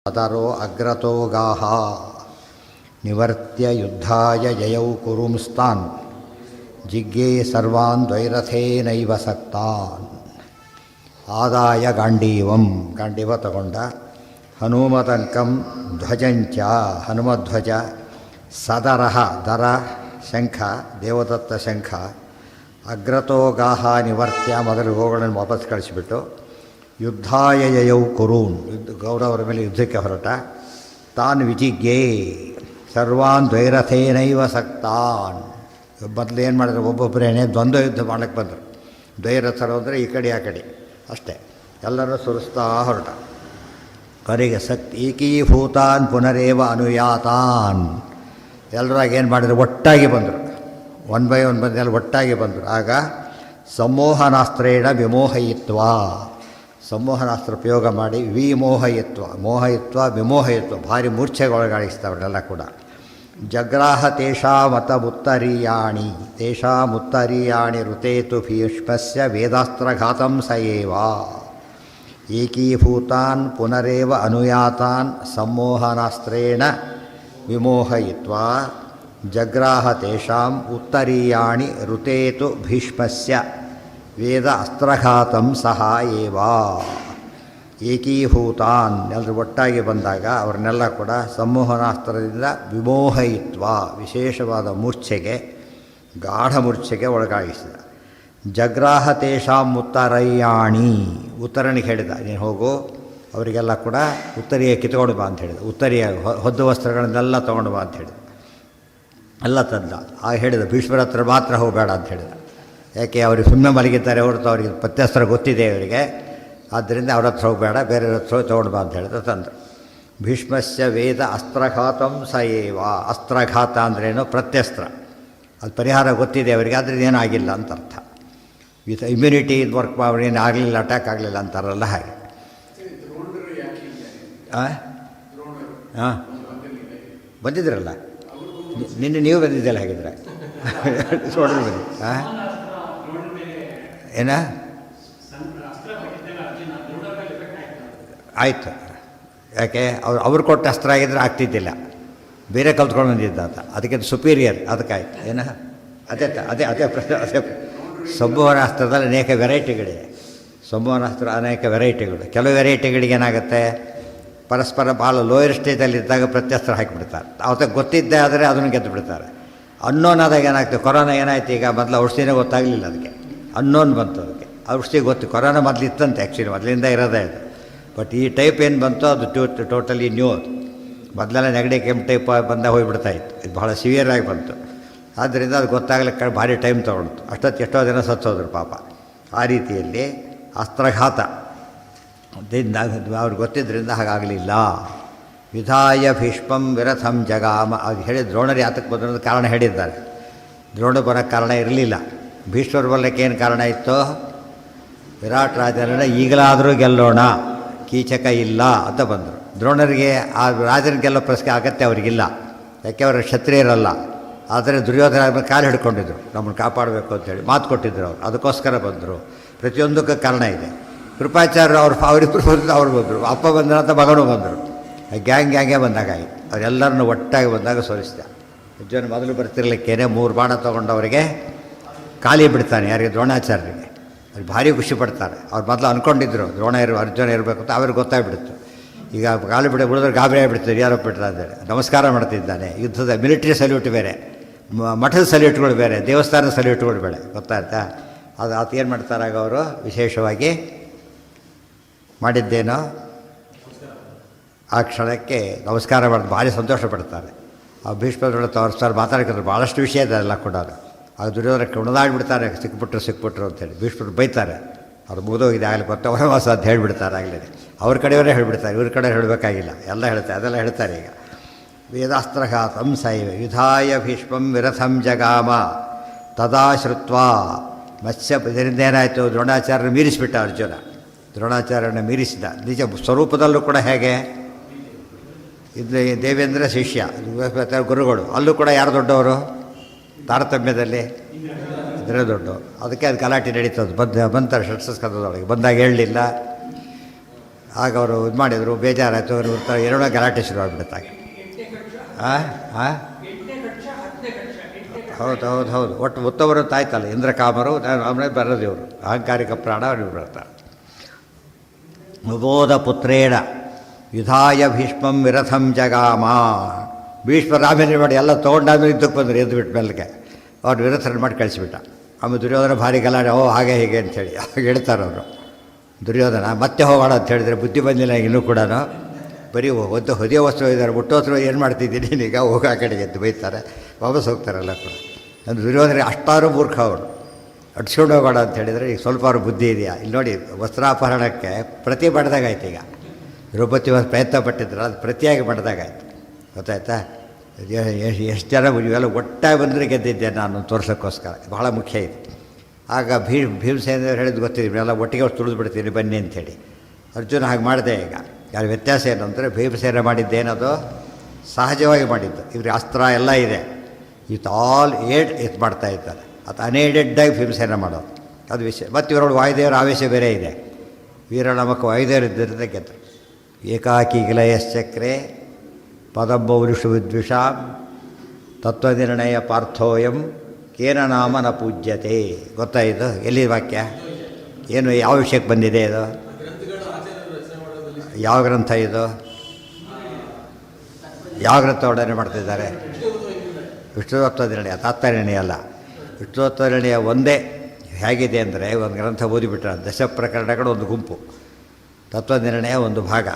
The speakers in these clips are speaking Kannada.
ಅದರೋ ಅಗ್ರತೋ ಗಾಹ ನಿವರ್ತ್ಯ ಯುದ್ಧಾಯ ಜಯೌ ಕುರುಂಸ್ತಾನ್ ಜಿಗ್ಗೇ ಸರ್ವಾನ್ ದ್ವೈರಥೇನೈವ ಸಕ್ತಾನ್. ಆದಾಯ ಗಾಂಡೀವ ತಗೊಂಡ ಹನುಮತಂಕಂ ಧ್ವಜಂಚ ಹನುಮಧ್ವಜ ಸದರಹ ದರ ಶಂಖ ದೇವದತ್ತ ಶಂಖ ಅಗ್ರತೋ ಗಾಹ ನಿವರ್ತ್ಯ ಮೊದಲು ಗೋಗಳನ್ನು ವಾಪಸ್ ಕಳಿಸಿಬಿಟ್ಟು ಯುದ್ಧಾಯ ಯಯೌ ಕುರೂನ್ ಗೌರವರ ಮೇಲೆ ಯುದ್ಧಕ್ಕೆ ಹೊರಟ ತಾನ್ ವಿಜಿಗ್ಯೇ ಸರ್ವಾನ್ ದ್ವೈರಥೇನೈವ ಸಕ್ತಾನ್. ಮೊದಲು ಏನು ಮಾಡಿದ್ರು, ಒಬ್ಬೊಬ್ಬರೇನೆ ದ್ವಂದ್ವ ಯುದ್ಧ ಮಾಡಕ್ಕೆ ಬಂದರು. ದ್ವೈರಥರು ಅಂದರೆ ಈ ಕಡೆ ಆ ಕಡೆ ಅಷ್ಟೇ, ಎಲ್ಲರೂ ಸುರಿಸ್ತಾ ಹೊರಟ. ಕರೆಗೆ ಏಕೀಭೂತಾನ್ ಪುನರೇವ ಅನುಯಾತಾನ್. ಎಲ್ಲರಾಗ ಏನು ಮಾಡಿದ್ರು, ಒಟ್ಟಾಗಿ ಬಂದರು. ಒನ್ ಬೈ ಒನ್ ಬಂದೆಲ್ಲ ಒಟ್ಟಾಗಿ ಬಂದರು. ಆಗ ಸಂಮೋಹನಾಸ್ತ್ರೇಣ ವಿಮೋಹಯಿತ್ವ, ಸಂಮೋಹನಾಸ್ತ್ರ ಪ್ರಯೋಗ ಮಾಡಿ ಮೋಹಯಿತ್ವ ವಿಮೋಹಯಿತ್ವ ಭಾರಿ ಮೂರ್ಛೆಗೆ ಒಳಗಾಡಿಸ್ತಾವ್ರನ್ನೆಲ್ಲ ಕೂಡ. ಜಗ್ರಾಹ ತೇಷಾಮುತ್ತರೀಯಾಣಿ ಋತೇತು ಭೀಷ್ಮಸ್ಯ ವೇದಾಸ್ತ್ರಘಾತಂ ಸ ಏವ. ಏಕೀಭೂತಾನ್ ಪುನರೇವ ಅನುಯಾತಾನ್ ಸಂಮೋಹನಾಸ್ತ್ರೇಣ ವಿಮೋಹಯಿತ್ವಾ ಜಗ್ರಾಹ ತೇಷಾಂ ಉತ್ತರೀಯಾಣಿ ಋತೇತು ಭೀಷ್ಮಸ್ಯ ವೇದ ಅಸ್ತ್ರಘಾತಂ ಸಹ ಏವ. ಏಕೀಭೂತಾನ್ ಎಲ್ಲರೂ ಒಟ್ಟಾಗಿ ಬಂದಾಗ ಅವ್ರನ್ನೆಲ್ಲ ಕೂಡ ಸಂಮೋಹನಾಸ್ತ್ರದಿಂದ ವಿಮೋಹಯಿತ್ವ ವಿಶೇಷವಾದ ಮೂರ್ಛೆಗೆ, ಗಾಢ ಮೂರ್ಛೆಗೆ ಒಳಗಾಗಿಸಿದ. ಜಗ್ರಾಹ ತೇಷಾಂ ಉತ್ತರಯ್ಯಾಣಿ, ಉತ್ತರನಿಗೆ ಹೇಳಿದ, ನೀನು ಹೋಗು ಅವರಿಗೆಲ್ಲ ಕೂಡ ಉತ್ತರಿಯ ಕಿತ್ಕೊಂಡು ಬಾ ಅಂತ ಹೇಳಿದ. ಉತ್ತರಿಯ ಹೊದ್ದು ವಸ್ತ್ರಗಳನ್ನೆಲ್ಲ ತೊಗೊಂಡು ಬಾ ಅಂತ ಹೇಳಿದ. ಎಲ್ಲ ತಂದ. ಆಗ ಹೇಳಿದ, ಭೀಷ್ಮರ ಹತ್ರ ಮಾತ್ರ ಹೋಗಬೇಡ ಅಂತ ಹೇಳಿದ. ಯಾಕೆ ಅವ್ರಿಗೆ ಸುಮ್ಮನೆ ಮಲಗಿದ್ದಾರೆ ಹೊರತು ಅವರಿಗೆ ಪ್ರತ್ಯಸ್ತ್ರ ಗೊತ್ತಿದೆ ಅವರಿಗೆ, ಆದ್ದರಿಂದ ಅವ್ರ ಹತ್ರ ಹೋಗಬೇಡ, ಬೇರೆ ಹತ್ರ ತೊಗೊಂಡು ಬಾ ಅಂತ ಹೇಳಿದ. ತಂದರು. ಭೀಷ್ಮಸ್ಯ ವೇದ ಅಸ್ತ್ರಘಾತಂ ಸ ಏವ. ಅಸ್ತ್ರಘಾತ ಅಂದ್ರೇನು, ಪ್ರತ್ಯಸ್ತ್ರ. ಅದು ಪರಿಹಾರ ಗೊತ್ತಿದೆ ಅವರಿಗೆ, ಆದ್ದರಿಂದ ಏನೂ ಆಗಿಲ್ಲ ಅಂತ ಅರ್ಥ. ವಿತ್ ಇಮ್ಯುನಿಟಿ ಇದು ವರ್ಕ್ ಏನು ಆಗಲಿಲ್ಲ, ಅಟ್ಯಾಕ್ ಆಗಲಿಲ್ಲ ಅಂತಾರಲ್ಲ ಹಾಗೆ. ಹಾಂ ಬಂದಿದ್ರಲ್ಲ ನಿನ್ನೆ, ನೀವು ಬಂದಿದ್ದಲ್ಲ ಹಾಗಿದ್ರೆ ನೋಡಿದ್ರೆ ಬನ್ನಿ. ಹಾಂ ಏನ ಆಯಿತು. ಯಾಕೆ ಅವ್ರು ಕೊಟ್ಟ ಅಸ್ತ್ರ ಆಗಿದ್ರೆ ಆಗ್ತಿದ್ದಿಲ್ಲ, ಬೇರೆ ಕಲ್ತ್ಕೊಂಡು ಬಂದಿದ್ದ ಅಂತ. ಅದಕ್ಕೆ ಸುಪೀರಿಯರ್, ಅದಕ್ಕಾಯ್ತು. ಏನ ಅದೇ ಪ್ರಶ್ನೆ. ಅದೇ ಸಂಮೋಹನಾಸ್ತ್ರದಲ್ಲಿ ಅನೇಕ ವೆರೈಟಿಗಳಿದೆ. ಸಂಮೋಹನಾಸ್ತ್ರ ಅನೇಕ ವೆರೈಟಿಗಳು. ಕೆಲವು ವೆರೈಟಿಗಳಿಗೆ ಏನಾಗುತ್ತೆ, ಪರಸ್ಪರ ಭಾಳ ಲೋಯರ್ ಸ್ಟೇಜಲ್ಲಿದ್ದಾಗ ಪ್ರತ್ಯಸ್ತ್ರ ಹಾಕಿಬಿಡ್ತಾರೆ. ಅವತ್ತಾಗ ಗೊತ್ತಿದ್ದೆ ಆದರೆ ಅದನ್ನು ಗೆದ್ದು ಬಿಡ್ತಾರೆ. ಅನ್ನೋನ್ ಆದಾಗ ಏನಾಗ್ತದೆ, ಕೊರೋನಾ ಏನಾಯ್ತು ಈಗ, ಮೊದಲು ಔಷಧಿನೇ ಗೊತ್ತಾಗಲಿಲ್ಲ ಅದಕ್ಕೆ, ಅನ್ನೋನ್ ಬಂತು ಅದಕ್ಕೆ. ಔಷಧಿ ಗೊತ್ತು, ಕೊರೋನಾ ಮೊದಲು ಇತ್ತಂತೆ, ಆ್ಯಕ್ಚುಲಿ ಮೊದಲಿಂದ ಇರೋದೇ ಅದು. ಬಟ್ ಈ ಟೈಪ್ ಏನು ಬಂತು ಅದು ಟೋಟಲಿ ನ್ಯೂ. ಅದು ಮೊದಲೆಲ್ಲ ನೆಗಡಿ ಕೆಮ್ಮು ಟೈಪ್ ಬಂದಾಗ ಹೋಗಿಬಿಡ್ತಾಯಿತ್ತು. ಇದು ಭಾಳ ಸಿವಿಯರಾಗಿ ಬಂತು. ಆದ್ದರಿಂದ ಅದು ಗೊತ್ತಾಗಲಿಕ್ಕೆ ಭಾರಿ ಟೈಮ್ ತೊಗೊಂಡು ಅಷ್ಟೊತ್ತು ಎಷ್ಟೋ ಜನ ಸತ್ತೋದ್ರು ಪಾಪ. ಆ ರೀತಿಯಲ್ಲಿ ಅಸ್ತ್ರಘಾತ ಅವ್ರಿಗೆ ಗೊತ್ತಿದ್ದರಿಂದ ಹಾಗಾಗಲಿಲ್ಲ. ವಿಧಾಯ ಭೀಷ್ಮಂ ವಿರಥಂ ಜಗಾಮ. ಅದು ಹೇಳಿ ದ್ರೋಣರು ಯಾತಕ್ಕೆ ಬಂದ ಕಾರಣ ಹೇಳಿದ್ದಾರೆ. ದ್ರೋಣ ಬರೋಕ್ಕೆ ಕಾರಣ ಇರಲಿಲ್ಲ. ಭೀಷ್ಮರು ಬರಲಿಕ್ಕೆ ಏನು ಕಾರಣ ಇತ್ತು, ವಿರಾಟ್ ರಾಜರನ್ನ ಈಗಲಾದರೂ ಗೆಲ್ಲೋಣ, ಕೀಚಕ ಇಲ್ಲ ಅಂತ ಬಂದರು. ದ್ರೋಣರಿಗೆ ಆ ರಾಜನ ಗೆಲ್ಲೋ ಪ್ರಶ್ನೆ ಅಗತ್ಯ ಅವರಿಗಿಲ್ಲ, ಯಾಕೆ ಅವರು ಕ್ಷತ್ರಿಯರಲ್ಲ. ಆದರೆ ದುರ್ಯೋಧನ ಕಾಲು ಹಿಡ್ಕೊಂಡಿದ್ರು, ನಮ್ಮನ್ನು ಕಾಪಾಡಬೇಕು ಅಂತೇಳಿ ಮಾತು ಕೊಟ್ಟಿದ್ದರು ಅವರು. ಅದಕ್ಕೋಸ್ಕರ ಬಂದರು. ಪ್ರತಿಯೊಂದಕ್ಕೂ ಕಾರಣ ಇದೆ. ಕೃಪಾಚಾರ್ಯರು ಅವರಿಬ್ಬರು ಬಂದರು, ಅವ್ರು ಬಂದರು. ಅಪ್ಪ ಬಂದರಂತ ಮಗನೂ ಬಂದರು. ಗ್ಯಾಂಗೇ ಬಂದಾಗಾಯಿತು. ಅವರೆಲ್ಲರನ್ನು ಒಟ್ಟಾಗಿ ಬಂದಾಗ ಸೋಲಿಸಿದ. ಅರ್ಜುನ ಮೊದಲು ಬರ್ತಿರ್ಲಿಕ್ಕೇನೆ 3 ಬಾಣ ತೊಗೊಂಡವರಿಗೆ ಖಾಲಿ ಬಿಡ್ತಾನೆ. ಯಾರಿಗೆ, ದ್ರೋಣಾಚಾರ್ಯರಿಗೆ. ಅದು ಭಾರಿ ಖುಷಿ ಪಡ್ತಾರೆ. ಅವ್ರು ಮೊದಲು ಅಂದ್ಕೊಂಡಿದ್ರು ಅರ್ಜುನ ಇರಬೇಕು ಅಂತ. ಅವ್ರಿಗೆ ಗೊತ್ತಾಗ್ಬಿಡ್ತು. ಈಗ ಕಾಲು ಬಿಡಿದ್ರೆ ಗಾಬರಿ ಆಗಿಬಿಡ್ತಾರೆ, ಯಾರೋ ಬಿಡ್ತಾರೆ ಅಂತೇಳಿ ನಮಸ್ಕಾರ ಮಾಡ್ತಿದ್ದಾನೆ. ಯುದ್ಧದ ಮಿಲಿಟ್ರಿ ಸಲ್ಯೂಟ್ ಬೇರೆ, ಮಠದ ಸಲ್ಯೂಟ್ಗಳು ಬೇರೆ, ದೇವಸ್ಥಾನದ ಸಲ್ಯೂಟ್ಗಳು ಬೇರೆ, ಗೊತ್ತಾಯ್ತಾ. ಅದು ಏನು ಮಾಡ್ತಾರಾಗ ಅವರು ವಿಶೇಷವಾಗಿ ಮಾಡಿದ್ದೇನೋ ಆ ಕ್ಷಣಕ್ಕೆ ನಮಸ್ಕಾರ ಮಾಡಿದ್ರು, ಭಾರಿ ಸಂತೋಷ ಪಡ್ತಾರೆ. ಆ ಭೀಷ್ಮರು ತೋರಿಸ್ತಾರೆ, ಮಾತಾಡ್ತಾರೆ, ಭಾಳಷ್ಟು ವಿಷಯ ಇದೆ ಎಲ್ಲ ಕೂಡ. ಆಗ ದುರ್ಯೋಧನಕ್ಕೆ ಉಣದಾಡ್ಬಿಡ್ತಾರೆ, ಸಿಕ್ಬಿಟ್ರು ಅಂತೇಳಿ. ಭೀಷ್ಮರು ಬೈತಾರೆ, ಅವ್ರು ಮುಗಿದೋಗಿದೆ ಆಗಲಿ ಗೊತ್ತ ವನವಾಸ ಅಂತ ಹೇಳಿಬಿಡ್ತಾರೆ. ಆಗಲೇ ಅವ್ರ ಕಡೆಯವರೇ ಹೇಳಿಬಿಡ್ತಾರೆ, ಇವ್ರ ಕಡೆ ಹೇಳಬೇಕಾಗಿಲ್ಲ, ಎಲ್ಲ ಹೇಳ್ತಾರೆ, ಅದೆಲ್ಲ ಹೇಳ್ತಾರೆ. ಈಗ ವೇದಾಸ್ತ್ರಘಾತಂ ಸೈವ ವಿಧಾಯ ಭೀಷ್ಮಂ ವಿರಥಂ ಜಗಾಮ ತದಾ ಶ್ರುತ್ವಾ ಮತ್ಸ್ಯ. ಇದರಿಂದ ಏನಾಯಿತು, ದ್ರೋಣಾಚಾರ್ಯನ ಮೀರಿಸಿಬಿಟ್ಟ ಅರ್ಜುನ. ದ್ರೋಣಾಚಾರ್ಯನ ಮೀರಿಸಿದ. ನಿಜ ಸ್ವರೂಪದಲ್ಲೂ ಕೂಡ ಹೇಗೆ, ಇದು ದೇವೇಂದ್ರ ಶಿಷ್ಯ, ಗುರುಗಳು. ಅಲ್ಲೂ ಕೂಡ ಯಾರು ದೊಡ್ಡವರು ತಾರತಮ್ಯದಲ್ಲಿ ಇದ್ರೆ ದೊಡ್ಡ. ಅದಕ್ಕೆ ಅದು ಗಲಾಟೆ ನಡೀತದೆ. ಬಂತಾರೆ ಷಟ್ಸ್ಕಂದದೊಳಗೆ ಬಂದಾಗ ಹೇಳಲಿಲ್ಲ. ಆಗ ಅವರು ಇದು ಮಾಡಿದರು, ಬೇಜಾರಾಯಿತು, ಅವರು ಎರಡೋ ಗಲಾಟೆ ಶುರು ಆಗಿಬಿಡುತ್ತಾಗೆ. ಹೌದು ಹೌದು ಹೌದು, ಒಟ್ಟು ಉತ್ತಮರು ತಾಯ್ತಲ್ಲ, ಇಂದ್ರಕಾಮರು ಆಮೇಲೆ ಬರೋದು ಇವರು, ಅಹಂಕಾರಿಕ ಪ್ರಾಣ ಇವರು ಬರ್ತಾರೆ. ಮುಬೋಧ ಪುತ್ರೇಣ ವಿಧಾಯ ಭೀಷ್ಮಂ ವಿರಥಂ ಜಗಾಮ. ಭೀಷ್ಮರು ಆಮೇಲೆ ಮಾಡಿ ಎಲ್ಲ ತೊಗೊಂಡಾದ್ಮೇಲೆ ಇದ್ದಕ್ಕೆ ಬಂದರು, ಎದ್ದು ಬಿಟ್ಟ ಮೇಲೆಗೆ ಅವ್ರು ವಿರಥರನ್ನು ಮಾಡಿ ಕಳಿಸಿಬಿಟ್ಟ. ಆಮೇಲೆ ದುರ್ಯೋಧನ ಭಾರಿ ಗಲಾಟೆ, ಹಾಗೆ ಹೀಗೆ ಅಂಥೇಳಿ ಹಾಗೆ ಹೇಳ್ತಾರೆ ಅವರು. ದುರ್ಯೋಧನ ಮತ್ತೆ ಹೋಗೋಣ ಅಂತ ಹೇಳಿದರೆ ಬುದ್ಧಿ ಬಂದಿಲ್ಲ ಇನ್ನೂ ಕೂಡ, ಬರೀ ಒಂದು ಹೊದಿಯ ವಸ್ತು ಇದ್ದಾರೆ, ಮುಟ್ಟೋತ್ರ ಏನು ಮಾಡ್ತಿದ್ದೀನಿ ನೀಗ, ಹೋಗೋ ಆ ಕಡೆಗೆ ಎದ್ದು ಬೈತಾರೆ, ವಾಪಸ್ ಹೋಗ್ತಾರಲ್ಲ ಕೂಡ. ಅಂದರೆ ದುರ್ಯೋಧನ ಅಷ್ಟಾರು ಮೂರ್ಖ ಅವರು, ಅಡ್ಸ್ಕೊಂಡು ಹೋಗೋಣ ಅಂತ ಹೇಳಿದರೆ ಈಗ ಸ್ವಲ್ಪ ಅವ್ರ ಬುದ್ಧಿ ಇದೆಯಾ. ಇಲ್ಲಿ ನೋಡಿ, ವಸ್ತ್ರಾಪಹರಣಕ್ಕೆ ಪ್ರತಿ ಬಡ್ದಾಗಾಯ್ತು. ಈಗ ದ್ರೌಪದಿ ಪ್ರಯತ್ನ ಪಟ್ಟಿದ್ರು, ಅದು ಪ್ರತಿಯಾಗಿ ಬಡ್ದಾಗಾಯ್ತು, ಗೊತ್ತಾಯ್ತಾ. ಎಷ್ಟು ಜನ ಇವೆಲ್ಲ ಒಟ್ಟಾಗಿ ಬಂದರೆ ಗೆದ್ದಿದ್ದೆ ನಾನು ತೋರ್ಸೋಕ್ಕೋಸ್ಕರ, ಬಹಳ ಮುಖ್ಯ ಇದು. ಆಗ ಭೀಮಸೇನ ಹೇಳಿದ್ದು ಗೊತ್ತಿದೆ, ಇವನ್ನೆಲ್ಲ ಒಟ್ಟಿಗೆ ತುಳಿದು ಬಿಡ್ತೀನಿ ಬನ್ನಿ ಅಂಥೇಳಿ. ಅರ್ಜುನ ಹಾಗೆ ಮಾಡಿದೆ. ಈಗ ಯಾರು ವ್ಯತ್ಯಾಸ ಏನು ಅಂದರೆ, ಭೀಮಸೇನ ಮಾಡಿದ್ದೇನದು ಸಹಜವಾಗಿ ಮಾಡಿದ್ದು, ಇವ್ರಿಗೆ ಅಸ್ತ್ರ ಎಲ್ಲ ಇದೆ, ವಿತ್ ಆಲ್ ಏಡ್ ಇದು ಮಾಡ್ತಾ ಇದ್ದಾರೆ. ಅದು ಅನ್ಏಡೆಡ್ಡಾಗಿ ಭೀಮಸೇನ ಮಾಡೋದು ಅದು ವಿಷಯ. ಮತ್ತು ಇವರೊಳಗೆ ವಾಯುದೇವರ ಆವೇಶ ಬೇರೆ ಇದೆ. ವೀರನಮಕ ವಾಯುದೇವರು ಇದ್ದರಿಂದ ಗೆದ್ದರು. ಏಕಾಕಿ ಗಿಲಯಶ್ಚಕ್ರೆ ಪದಬ್ಬೌರುಷು ವಿದ್ವಿಷಾಂ ತತ್ವನಿರ್ಣಯ ಪಾರ್ಥೋಯಂ ಕೇನ ನಾಮ ನ ಪೂಜ್ಯತೆ. ಗೊತ್ತಾಯಿತು ಎಲ್ಲಿ ವಾಕ್ಯ, ಏನು ಯಾವ ವಿಷಯಕ್ಕೆ ಬಂದಿದೆ ಇದು, ಯಾವ ಗ್ರಂಥ ಇದು, ಯಾವ ಗ್ರಂಥ ವರ್ಣನೆ ಮಾಡ್ತಿದ್ದಾರೆ? ವಿಷ್ಣುತತ್ವ ನಿರ್ಣಯ, ತಾತ್ಪರ್ಯಣಿ ಅಲ್ಲ. ವಿಷ್ಣುತತ್ವ ನಿರ್ಣಯ ಒಂದೇ ಹೇಗಿದೆ ಅಂದರೆ, ಒಂದು ಗ್ರಂಥ ಓದಿಬಿಟ್ರೆ ದಶ ಪ್ರಕರಣಗಳು ಒಂದು ಗುಂಪು, ತತ್ವನಿರ್ಣಯ ಒಂದು ಭಾಗ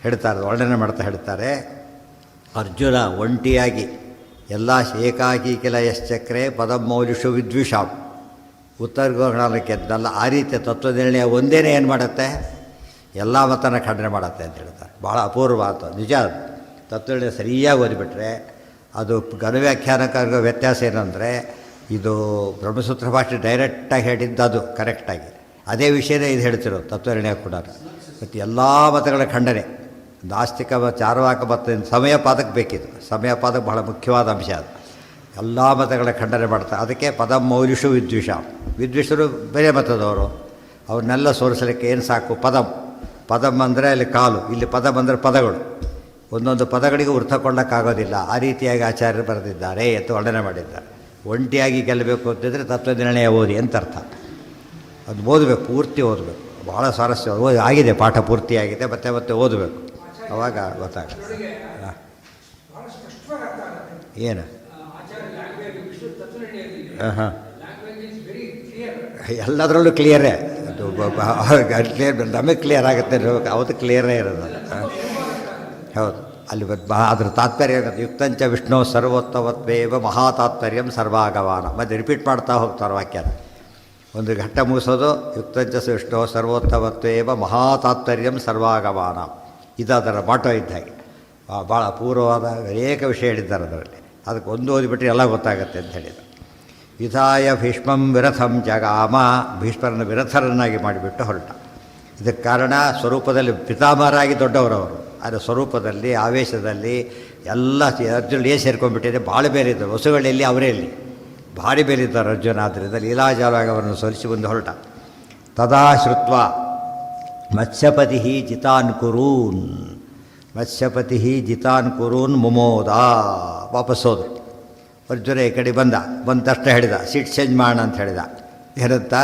ಹೇಳ್ತಾರೆ, ವರ್ಣನೆ ಮಾಡ್ತಾ ಹೇಳ್ತಾರೆ. ಅರ್ಜುನ ಒಂಟಿಯಾಗಿ ಎಲ್ಲ ಏಕಾಕಿ ಕೆಲ ಯಶ್ಚಕ್ರೆ ಪದಮೌಲಿಷು ವಿದ್ವಿಷಾಂ ಉತ್ತರ ಗೋಗಣಕ್ಕೆ ಎದ್ದಲ್ಲ. ಆ ರೀತಿಯ ತತ್ವನಿರ್ಣಯ ಒಂದೇ ಏನು ಮಾಡುತ್ತೆ, ಎಲ್ಲ ಮತನ ಖಂಡನೆ ಮಾಡುತ್ತೆ ಅಂತ ಹೇಳ್ತಾರೆ. ಭಾಳ ಅಪೂರ್ವ ಅಂತ ನಿಜ. ತತ್ವನಿರ್ಣಯ ಸರಿಯಾಗಿ ಓದಿಬಿಟ್ರೆ ಅದು ಘನವ್ಯಾಖ್ಯಾನಕ್ಕಾಗೋ ವ್ಯತ್ಯಾಸ ಏನಂದರೆ, ಇದು ಬ್ರಹ್ಮಸೂತ್ರ ಭಾಷೆ ಡೈರೆಕ್ಟಾಗಿ ಹೇಳಿದ್ದು ಅದು ಕರೆಕ್ಟಾಗಿ ಅದೇ ವಿಷಯನೇ ಇದು ಹೇಳ್ತಿರೋದು ತತ್ವನಿರ್ಣಯ ಕೂಡ. ಮತ್ತು ಎಲ್ಲ ಮತಗಳ ಖಂಡನೆ, ನಾಸ್ತಿಕ ಚಾರ್ವಾಕ ಮತ್ತು ಸಮಯಪಾದಕ್ಕೆ ಬೇಕಿತ್ತು. ಸಮಯಪಾದಕ್ಕೆ ಬಹಳ ಮುಖ್ಯವಾದ ಅಂಶ ಅದು. ಎಲ್ಲ ಮತಗಳ ಖಂಡನೆ ಮಾಡ್ತಾರೆ. ಅದಕ್ಕೆ ಪದಮೌಲಿಷು ವಿದ್ವಿಷಾಂ. ವಿದ್ವಿಷರು ಬೇರೆ ಮತದವರು, ಅವ್ರನ್ನೆಲ್ಲ ಸೋಲಿಸಲಿಕ್ಕೆ ಏನು ಸಾಕು, ಪದಂ ಅಂದರೆ ಅಲ್ಲಿ ಕಾಲು, ಇಲ್ಲಿ ಪದಂ ಅಂದರೆ ಪದಗಳು. ಒಂದೊಂದು ಪದಗಳಿಗೆ ಅರ್ಥ ಕೊಳ್ಳೋಕ್ಕಾಗೋದಿಲ್ಲ. ಆ ರೀತಿಯಾಗಿ ಆಚಾರ್ಯರು ಬರೆದಿದ್ದಾರೆ ಅಂತ ವರ್ಣನೆ ಮಾಡಿದ್ದಾರೆ. ಒಂಟಿಯಾಗಿ ಗೆಲ್ಲಬೇಕು ಅಂತಿದ್ರೆ ತತ್ವನಿರ್ಣಯ ಓದಿ ಅಂತ ಅರ್ಥ. ಅದು ಓದಬೇಕು, ಪೂರ್ತಿ ಓದಬೇಕು, ಭಾಳ ಸ್ವಾರಸ್ಯ. ಆಗಿದೆ, ಪಾಠ ಪೂರ್ತಿಯಾಗಿದೆ, ಮತ್ತೆ ಮತ್ತೆ ಓದಬೇಕು, ಅವಾಗ ಗೊತ್ತಾಗುತ್ತೆ. ಏನು ಹಾಂ ಎಲ್ಲದರಲ್ಲೂ ಕ್ಲಿಯರೇ ಅದು, ಕ್ಲಿಯರ್ ನಮಗೆ ಕ್ಲಿಯರ್ ಆಗುತ್ತೆ, ಅವತ್ತು ಕ್ಲಿಯರೇ ಇರೋದು. ಹೌದು, ಅಲ್ಲಿ ಅದ್ರ ತಾತ್ಪರ್ಯ ಯುಕ್ತಂಚ ವಿಷ್ಣು ಸರ್ವೋತ್ತಮತ್ವೇವ ಮಹಾತಾತ್ಪರ್ಯಂ ಸರ್ವಾಗವಾನ. ಮತ್ತು ರಿಪೀಟ್ ಮಾಡ್ತಾ ಹೋಗ್ತಾರೆ ವಾಕ್ಯನ. ಒಂದು ಘಟ್ಟ ಮುಗಿಸೋದು ಯುಕ್ತಂಚ ವಿಷ್ಣು ಸರ್ವೋತ್ತಮತ್ವೇವ ಮಹಾತಾತ್ಪರ್ಯಂ ಸರ್ವಾಗವಾನ. ಇದು ಅದರ ಮಾಟೋ ಇದ್ದ ಹಾಗೆ. ಭಾಳ ಅಪೂರ್ವವಾದ ಅನೇಕ ವಿಷಯ ಹೇಳಿದ್ದಾರೆ ಅದರಲ್ಲಿ. ಅದಕ್ಕೆ ಒಂದು ಓದಿಬಿಟ್ರೆ ಎಲ್ಲ ಗೊತ್ತಾಗುತ್ತೆ ಅಂತ ಹೇಳಿದರು. ವಿಧಾಯ ಭೀಷ್ಮಂ ವಿರಥಂ ಜಗಾಮ. ಭೀಷ್ಮರನ್ನು ವಿರಥರನ್ನಾಗಿ ಮಾಡಿಬಿಟ್ಟು ಹೊರಟ. ಇದಕ್ಕೆ ಕಾರಣ ಸ್ವರೂಪದಲ್ಲಿ ಪಿತಾಮಹರಾಗಿ ದೊಡ್ಡವರವರು, ಅದರ ಸ್ವರೂಪದಲ್ಲಿ ಆವೇಶದಲ್ಲಿ ಎಲ್ಲ ಅರ್ಜುನ ಸೇರ್ಕೊಂಡ್ಬಿಟ್ಟಿದೆ. ಭಾಳ ಬೇರೆ ಇದ್ದರು ವಸುಗಳಲ್ಲಿ, ಅವರೇ ಇಲ್ಲಿ ಭಾರಿ ಬೇರಿದ್ದಾರೆ ಅರ್ಜುನ. ಆದ್ದರಿಂದ ಲೀಲಾಜಾಲವಾಗಿ ಅವರನ್ನು ಸೋಲಿಸಿ ಬಂದು ಹೊರಟ. ತದಾ ಶ್ರುತ್ವ ಮತ್ಸ್ಯಪತಿ ಜಿತಾನ್ ಕುರೂನ್, ಮತ್ಸ್ಯಪತಿ ಜಿತಾನ್ ಕುರೂನ್ ಮುಮೋದ. ವಾಪಸ್ ಹೋದರು. ಅರ್ಜುನ ಈ ಕಡೆ ಬಂದ ತಕ್ಷಣ ಹೇಳಿದ, ಸೀಟ್ ಚೇಂಜ್ ಮಾಡೋಣ ಅಂತ ಹೇಳಿದ. ಏನಂತ,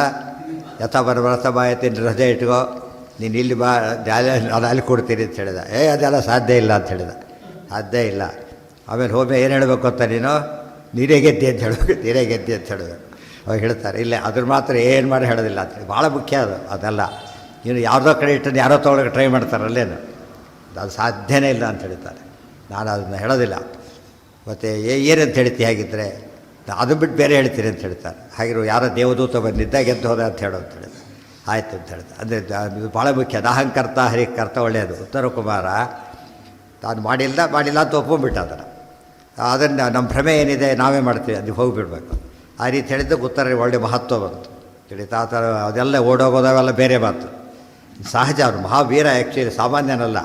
ಯಥಾ ಬರಬರಸ ಬಾಯತಿ ರಜೆ ಇಟ್ಕೋ, ನೀನು ಇಲ್ಲಿ ಬಾ, ನಾನು ಅಲ್ಲಿ ಕೊಡ್ತೀನಿ ಅಂತ ಹೇಳಿದ. ಅದೆಲ್ಲ ಸಾಧ್ಯ ಇಲ್ಲ ಅಂತ ಹೇಳಿದ. ಸಾಧ್ಯ ಇಲ್ಲ. ಆಮೇಲೆ ಹೋಗಿ ಏನು ಹೇಳಬೇಕು ಅಂತ, ನೀರೇ ಗೆದ್ದಿ ಅಂತ ಹೇಳಬೇಕು, ನೀರೇ ಗೆದ್ದಿ ಅಂತ ಹೇಳಬೇಕು. ಅವಾಗ ಹೇಳ್ತಾರೆ, ಇಲ್ಲ ಅದ್ರ ಮಾತ್ರ ಏನು ಮಾಡಿ ಹೇಳೋದಿಲ್ಲ ಅಂತ. ಭಾಳ ಮುಖ್ಯ ಅದೆಲ್ಲ. ನೀನು ಯಾವುದೋ ಕಡೆ ಇಟ್ಟು ಯಾರೋ ತೊಗೊಳಕ್ಕೆ ಟ್ರೈ ಮಾಡ್ತಾರಲ್ಲೇನು, ಅದು ಸಾಧ್ಯನೇ ಇಲ್ಲ ಅಂತ ಹೇಳ್ತಾರೆ. ನಾನು ಅದನ್ನು ಹೇಳೋದಿಲ್ಲ. ಮತ್ತು ಏನಂತ ಹೇಳ್ತಿ ಹೇಗಿದ್ದರೆ, ಅದು ಬಿಟ್ಟು ಬೇರೆ ಹೇಳ್ತೀರಿ ಅಂತ ಹೇಳ್ತಾರೆ. ಹಾಗಿರೋ ಯಾರೋ ದೇವದೂತ ಬಂದಿದ್ದ ಗೆದ್ದು ಹೋದ ಅಂತ ಹೇಳೋ ಅಂತ ಹೇಳಿದ. ಆಯಿತು ಅಂತ ಹೇಳ್ತಾರೆ. ಅಂದರೆ ಇದು ಭಾಳ ಮುಖ್ಯ. ಅಹಂಕರ್ತ ಹರಿಕರ್ತ ಒಳ್ಳೆಯದು. ಉತ್ತರ ಕುಮಾರ ತಾನು ಮಾಡಿಲ್ಲ ಅಂತ ಒಪ್ಕೊಂಡ್ಬಿಟ್ಟ ಅದನ್ನು ನಮ್ಮ ಭ್ರಮೆ ಏನಿದೆ ನಾವೇ ಮಾಡ್ತೀವಿ, ಅದು ಹೋಗಿಬಿಡ್ಬೇಕು. ಆ ರೀತಿ ಹೇಳಿದ್ದಕ್ಕೆ ಉತ್ತರ ಒಳ್ಳೆ ಮಹತ್ವ ಬಂತು ತಿಳಿತಾ. ಆ ಥರ ಅದೆಲ್ಲ ಓಡೋಗೋದವೆಲ್ಲ ಬೇರೆ ಮಾತು. ಸಹಜ, ಅವರು ಮಹಾವೀರ, ಆ್ಯಕ್ಚುಲಿ ಸಾಮಾನ್ಯನಲ್ಲ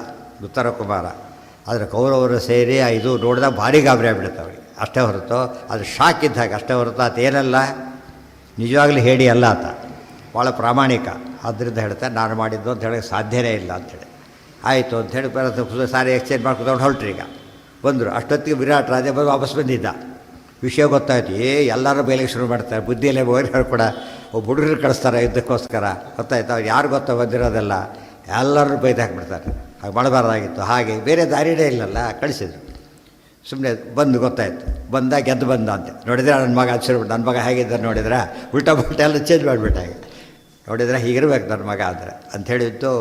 ಉತ್ತರ ಕುಮಾರ. ಆದರೆ ಕೌರವರು ಸೇರಿ ಇದು ನೋಡಿದಾಗ ಭಾರಿ ಗಾಬರಿ ಆಗಿಬಿಡುತ್ತೆ ಅವರಿಗೆ. ಅಷ್ಟೇ ಹೊರತು ಅದು ಶಾಕ್ ಇದ್ದಾಗ ಅಷ್ಟೇ ಹೊರತು ಆತೇನಲ್ಲ ನಿಜವಾಗ್ಲೂ ಹೇಳಿ ಅಲ್ಲ ಆತ. ಭಾಳ ಪ್ರಾಮಾಣಿಕ. ಆದ್ದರಿಂದ ಹೇಳ್ತಾರೆ, ನಾನು ಮಾಡಿದ್ದು ಅಂತ ಹೇಳೋಕ್ಕೆ ಸಾಧ್ಯವೇ ಇಲ್ಲ ಅಂಥೇಳಿ. ಆಯಿತು ಅಂಥೇಳಿ ಬರೋ ಸಾರಿ ಎಕ್ಸ್ಚೇಂಜ್ ಮಾಡ್ಕೊಂಡು ಹೊರಟ್ರಿ. ಈಗ ಬಂದರು. ಅಷ್ಟೊತ್ತಿಗೆ ವಿರಾಟ್ ರಾಜ ಬಂದು ವಾಪಸ್ ಬಂದಿದ್ದ. ವಿಷಯ ಗೊತ್ತಾಯ್ತು. ಎಲ್ಲರೂ ಬೈಲಿಗೆ ಶುರು ಮಾಡ್ತಾರೆ. ಬುದ್ಧಿಯಲ್ಲೇ ಹೋಗಿರೋರು ಕೂಡ ಒಬ್ಬ ಹುಡುಗರು ಕಳಿಸ್ತಾರೆ ಯುದ್ಧಕ್ಕೋಸ್ಕರ. ಗೊತ್ತಾಯ್ತು. ಅವ್ರು ಯಾರು ಗೊತ್ತಾ ಬಂದಿರೋದೆಲ್ಲ ಎಲ್ಲರೂ ಬೈದು ಹಾಕ್ಬಿಡ್ತಾರೆ. ಹಾಗೆ ಮಾಡಬಾರ್ದಾಗಿತ್ತು. ಹಾಗೆ ಬೇರೆ ದಾರಿನೇ ಇಲ್ಲಲ್ಲ, ಕಳಿಸಿದ್ರು. ಸುಮ್ಮನೆ ಬಂದು ಗೊತ್ತಾಯ್ತು. ಬಂದ ಗೆದ್ದು ಬಂದ ಅಂತ ನೋಡಿದ್ರೆ ನನ್ನ ಮಗ ಹಚ್ಚಿರ್ಬಿಟ್ಟು ನನ್ನ ಮಗ ಹೇಗಿದ್ದಾರೆ ನೋಡಿದ್ರೆ ಉಲ್ಟಾ ಬುಲ್ಟಾ ಎಲ್ಲ ಚೇಂಜ್ ಮಾಡಿಬಿಟ್ಟ. ಹಾಗೆ ನೋಡಿದ್ರೆ ಹೀಗಿರ್ಬೇಕು ನನ್ನ ಮಗ ಅಂದರೆ ಅಂಥೇಳಿದ್ದು.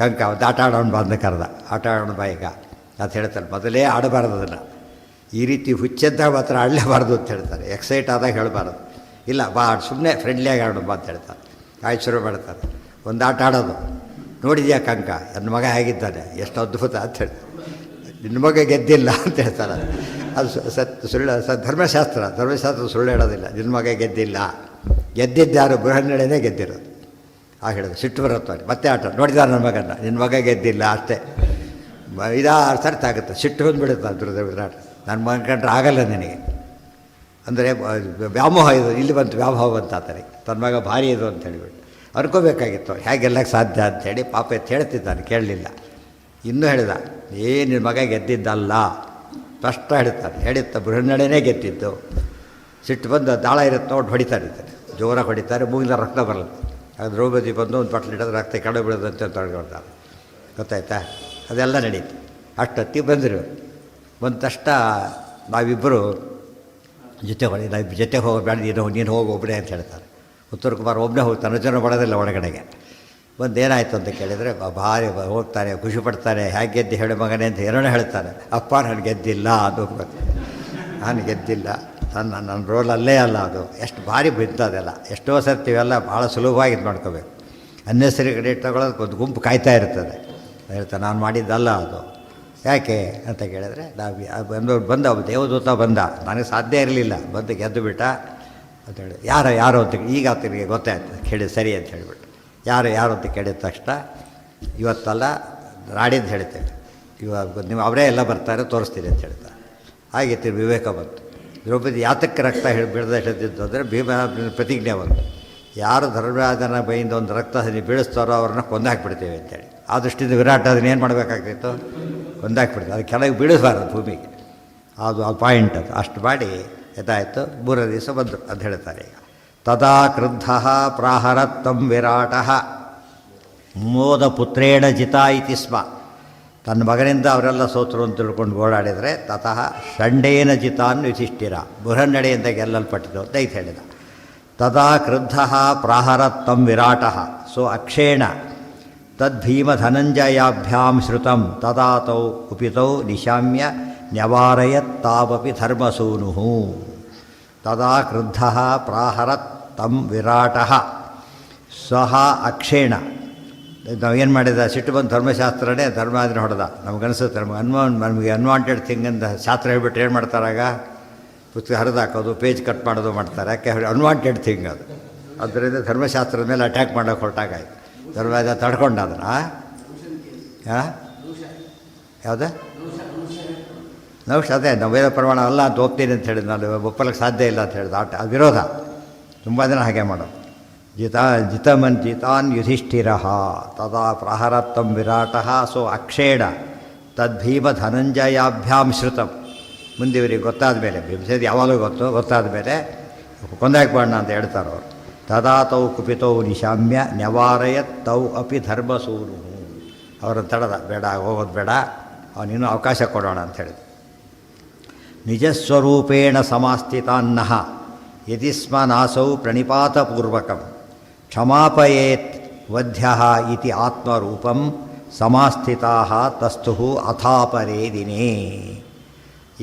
ಕಂಕ ಒಂದು ಆಟ ಆಡೋಣ ಬಂದು ಕರೆದ. ಆಟ ಆಡೋಣ ಬಾ ಈಗ ಅಂತ ಹೇಳ್ತಾರೆ. ಮೊದಲೇ ಆಡಬಾರ್ದು ಅದನ್ನು. ಈ ರೀತಿ ಹುಚ್ಚೆದ್ದಾಗ ಮಾತ್ರ ಆಡಲೇಬಾರ್ದು ಅಂತ ಹೇಳ್ತಾರೆ. ಎಕ್ಸೈಟ್ ಆದಾಗ ಹೇಳಬಾರ್ದು. ಇಲ್ಲ ಬಾ ಸುಮ್ಮನೆ ಫ್ರೆಂಡ್ಲಿಯಾಗಿ ಆಡೋಣ ಬಾ ಅಂತ ಹೇಳ್ತಾರೆ. ಆಯ್ತು ಶುರು ಮಾಡ್ತಾರೆ. ಒಂದು ಆಟ ಆಡೋದು. ನೋಡಿದ್ಯಾ ಕಂಕ ನನ್ನ ಮಗ ಹೇಗಿದ್ದಾನೆ ಎಷ್ಟು ಅದ್ಭುತ ಅಂತ ಹೇಳ್ತಾರೆ. ನಿನ್ನ ಮಗ ಗೆದ್ದಿಲ್ಲ ಅಂತ ಹೇಳ್ತಾರೆ. ಅದು ಸುಳ್ಳು ಧರ್ಮಶಾಸ್ತ್ರ ಸುಳ್ಳು ಹೇಳೋದಿಲ್ಲ. ನಿನ್ನ ಮಗ ಗೆದ್ದಿಲ್ಲ. ಗೆದ್ದಿದ್ದಾರು ಬೃಹನ್ನಳೆನೇ ಗೆದ್ದಿರೋದು. ಆಗ ಹೇಳೋದು. ಸಿಟ್ಟು ಬರುತ್ತೆ ಅವ್ರಿಗೆ. ಮತ್ತೆ ಆಟ ನೋಡಿದಾರೆ ನನ್ನ ಮಗನ. ನಿನ್ನ ಮಗ ಗೆದ್ದಿಲ್ಲ ಅಷ್ಟೇ. ಇದಾರು ಸರ್ತ ಆಗುತ್ತೆ. ಸಿಟ್ಟು ಬಂದುಬಿಡುತ್ತೆ ಅದ್ರದ್ದು ವಿರಾಟ್. ನನ್ನ ಮಗ ಕಂಡ್ರೆ ಆಗಲ್ಲ ನಿನಗೆ ಅಂದರೆ ವ್ಯಾಮೋಹ ಇದು. ಇಲ್ಲಿ ಬಂತು ವ್ಯಾಮೋಹ ಬಂತು ಆತನಿಗೆ. ತನ್ನ ಮಗ ಭಾರಿ ಇದು ಅಂತ ಹೇಳಿಬಿಟ್ಟು ಅನ್ಕೋಬೇಕಾಗಿತ್ತು. ಹೇಗೆಲ್ಲಕ್ಕೆ ಸಾಧ್ಯ ಅಂಥೇಳಿ ಪಾಪ ಎತ್ತು ಹೇಳ್ತಿದ್ದಾನೆ. ಕೇಳಲಿಲ್ಲ. ಇನ್ನೂ ಹೇಳಿದ ನಿನ್ನ ಮಗ ಗೆದ್ದಿದ್ದಲ್ಲ ಸ್ಪಷ್ಟ ಹೇಳ್ತಾನೆ. ಹೇಳಿತ್ತ ಬೃಹನ್ನಳೆನೇ ಗೆದ್ದಿದ್ದು. ಸಿಟ್ಟು ಬಂದು ದಾಳ ಇರುತ್ತೆ ನೋಡಿ ಹೊಡಿತಾರೆ. ಜೋರಾಗಿ ಹೊಡಿತಾರೆ. ಮೂಗಿನ ರಕ್ತ ಬರುತ್ತೆ. ಅದು ದ್ರೌಪದಿ ಬಂದು ಒಂದು ಬಟ್ಲು ಇಡೋದು ರಕ್ತ ಕೆಳಗೆ ಬೀಳೋದಂತೆ ತೊಳ್ಕೊಳ್ತಾರೆ. ಗೊತ್ತಾಯ್ತಾ. ಅದೆಲ್ಲ ನಡೀತು. ಅಷ್ಟೊತ್ತಿಗೆ ಬಂದರು. ಬಂದ ತಕ್ಷಣ ನಾವಿಬ್ಬರು ಜೊತೆಗೆ ಹೋಗಬೇಡ ನೀನು ಹೋಗಿ ಒಬ್ಬನೇ ಅಂತ ಹೇಳ್ತಾರೆ. ಉತ್ತರ ಕುಮಾರ್ ಒಬ್ಬನೇ ಹೋಗ್ತಾನೆ. ಜನ ಬರೋದಿಲ್ಲ ಒಳಗಡೆಗೆ. ಬಂದು ಏನಾಯಿತು ಅಂತ ಕೇಳಿದರೆ ಭಾರಿ ಹೋಗ್ತಾರೆ, ಖುಷಿ ಪಡ್ತಾರೆ. ಹೇಗೆ ಗೆದ್ದು ಹೇಳು ಮಗನೇ ಅಂತ ಏನೋ ಹೇಳ್ತಾರೆ. ಅಪ್ಪ ನಾನು ಗೆದ್ದಿಲ್ಲ ಅದು ನಾನು ಗೆದ್ದಿಲ್ಲ. ನನ್ನ ರೋಲ್ ಅಲ್ಲೇ ಅಲ್ಲ ಅದು. ಎಷ್ಟು ಭಾರಿ ಬಿದ್ದದೆಲ್ಲ. ಎಷ್ಟೋ ಸರ್ತಿ ಇವೆಲ್ಲ ಭಾಳ ಸುಲಭವಾಗಿ ಇದು ಮಾಡ್ಕೋಬೇಕು. ಅನ್ನೆಸರಿ ಕ್ರೆಡಿಟ್ ತಗೊಳ್ಳೋದಕ್ಕೆ ಒಂದು ಗುಂಪು ಕಾಯ್ತಾ ಇರ್ತದೆ. ಹೇಳ್ತಾರೆ ನಾನು ಮಾಡಿದ್ದಲ್ಲ ಅದು. ಯಾಕೆ ಅಂತ ಕೇಳಿದ್ರೆ ಬಂದ ದೇವದೂತ ಬಂದ. ನನಗೆ ಸಾಧ್ಯ ಇರಲಿಲ್ಲ. ಬಂದು ಗೆದ್ದು ಬಿಟ್ಟ ಅಂತೇಳಿ. ಯಾರು ಅಂತ ಈಗ ಆತನಿಗೆ ಗೊತ್ತಾಯ್ತು. ಕೇಳಿ ಸರಿ ಅಂತ ಹೇಳಿಬಿಟ್ಟು ಯಾರು ಅಂತ ಕೇಳಿದ ತಕ್ಷಣ ಇವತ್ತಲ್ಲ ನಾಡಿದ್ದು ಹೇಳ್ತೇವೆ. ಇವಾಗ ನೀವು ಅವರೇ ಎಲ್ಲ ಬರ್ತಾರೆ ತೋರಿಸ್ತೀರಿ ಅಂತ ಹೇಳ್ತಾರೆ. ಆಗಿತ್ತು ವಿವೇಕ ಬಂತು. ದ್ರೌಪದಿ ಯಾತಕ್ಕೆ ರಕ್ತ ಬಿಡದ ಹಿಡಿದಿದ್ದು ಅಂದರೆ ಭೀಮ ಪ್ರತಿಜ್ಞೆ ಬಂತು. ಯಾರು ಧರ್ಮರಾಜನ ಬೈಯಿಂದ ಒಂದು ರಕ್ತ ಹನಿ ಬೀಳಿಸ್ತಾರೋ ಅವ್ರನ್ನ ಕೊಂದಾಕ್ಬಿಡ್ತೇವೆ ಅಂತೇಳಿ. ಆ ದೃಷ್ಟಿಯಿಂದ ವಿರಾಟ್ ಅದನ್ನ ಏನು ಮಾಡಬೇಕಾಗ್ತಿತ್ತು? ಕೊಂದಾಕ್ಬಿಡ್ತೀವಿ. ಅದು ಕೆಳಗೆ ಬೀಳಿಸಬಾರ್ದು ಭೂಮಿಗೆ. ಅದು ಆ ಪಾಯಿಂಟ್. ಅದು ಅಷ್ಟು ಮಾಡಿ ಎದಾಯಿತು. 3ನೇ ದಿವಸ ಬಂದರು ಅಂತ ಹೇಳ್ತಾರೆ. ಈಗ ತದಾ ಕ್ರುದ್ಧ ಪ್ರಾಹರತ್ತಂ ವಿರಾಟ ಮೋದಪುತ್ರೇಣ ಜಿತಾ ಇತಿ ಸ್ಮ. ತನ್ನ ಮಗನಿಂದ ಅವರೆಲ್ಲ ಸೋತರು ಅಂತ ತಿಳ್ಕೊಂಡು ಓಡಾಡಿದರೆ ತತಃ ಷಂಡೇನ ಜಿತಾನ್ ಯುಧಿಷ್ಠಿರ ಬೃಹನ್ನಡೆಯಿಂದ ಗೆಲ್ಲಲ್ಪಟ್ಟಿತು ಅಂತ ಇದು ಹೇಳಿದ. ತದಾ ಕ್ರುದ್ಧ ಪ್ರಾಹರತ್ತಂ ವಿರಾಟ ಸೊ ಅಕ್ಷೇಣ ತದ್ಭೀಮಧನಂಜಯಾಭ್ಯಾಂ ಶ್ರುತಂ ತದಾ ತೌ ಕುಪಿತೌ ನಿಶಾಮ್ಯ ನ್ಯವಾರಯತ್ ತಾವಪಿ ಧರ್ಮಸೂನು. ತದಾ ಕ್ರುದ್ಧ ಪ್ರಾಹರತ್ ತಂ ವಿರಾಟ ಸಹ ಅಕ್ಷೇಣ. ನಾವೇನು ಮಾಡಿದ? ಸಿಟ್ಟು ಬಂದು ಧರ್ಮಶಾಸ್ತ್ರನೇ ಧರ್ಮಾದಿನ ಹೊಡೆದ. ನಮಗನ್ಸುತ್ತೆ ನಮಗೆ ಅನ್ವಾಂಟೆಡ್ ಥಿಂಗ್ ಅಂತ ಶಾಸ್ತ್ರ ಹೇಳ್ಬಿಟ್ಟು ಏನು ಮಾಡ್ತಾರಾಗ? ಪುಸ್ತಕ ಹರಿದಾಕೋದು, ಪೇಜ್ ಕಟ್ ಮಾಡೋದು ಮಾಡ್ತಾರೆ. ಯಾಕೆ ಅನ್ವಾಂಟೆಡ್ ಥಿಂಗ್ ಅದು. ಅದರಿಂದ ಧರ್ಮಶಾಸ್ತ್ರದ ಮೇಲೆ ಅಟ್ಯಾಕ್ ಮಾಡೋಕೆ ಹೊರಟಾಗಾಯ್ತು. ಧರ್ಮರಾಜ ತಡ್ಕೊಂಡ ಅದನ್ನು. ಯಾವುದೇ ಅದೇ ನಾವು ವೇದ ಪ್ರಮಾಣ ಅಲ್ಲ ಅಂತ ಒಪ್ತೀನಿ ಅಂತ ಹೇಳಿದ್ದು. ನಾನು ಒಪ್ಪಲಿಕ್ಕೆ ಸಾಧ್ಯ ಇಲ್ಲ ಅಂತ ಹೇಳಿದ. ಅದು ವಿರೋಧ. ತುಂಬ ಜನ ಹಾಗೆ ಮಾಡೋದು. ಜಿತಾನ್ ಯುಧಿಷ್ಠಿರ ತದಾ ಪ್ರಾಹರತ್ತಂ ವಿರಾಟ ಸೊ ಅಕ್ಷೇಣ ತದ್ಭೀಮ ಧನಂಜಯಾಭ್ಯಾಂ ಶ್ರುತಂ. ಮುಂದೆ ಇವರಿಗೆ ಗೊತ್ತಾದ ಮೇಲೆ ಭೀಮಸೇನ ಯಾವಾಗಲೂ ಗೊತ್ತಾದ ಮೇಲೆ ಕೊಂದಾಕ್ಬಾರ್ಣ ಅಂತ ಹೇಳ್ತಾರೆ ಅವರು. ತದಾ ತೌ ಕುಪಿತೌ ನಿಶಾಮ್ಯ ನ್ಯವಾರಯತ್ ತೌ ಅಪಿ ಧರ್ಮಸೂನು. ಅವರನ್ನು ತಡದ, ಬೇಡ ಹೋಗೋದು ಬೇಡ, ಅವನಿನ್ನೂ ಅವಕಾಶ ಕೊಡೋಣ ಅಂತ ಹೇಳಿದ್ರು. ನಿಜಸ್ವರೂಪೇಣ ಸಮಾಸ್ಥಿತಾನ್ನಃ ಯದಿ ಸ್ಮ ನಾಸೌ ಪ್ರಣಿಪಾತಪೂರ್ವಕಂ ಕ್ಷಮಾಪಯೇತ್ ವಧ್ಯಃ ಇತಿ ಆತ್ಮರೂಪಂ ಸಮಾಸ್ಥಿತಾಃ ತಸ್ಥು ಅಥಾಪರೇ ದಿನೇ.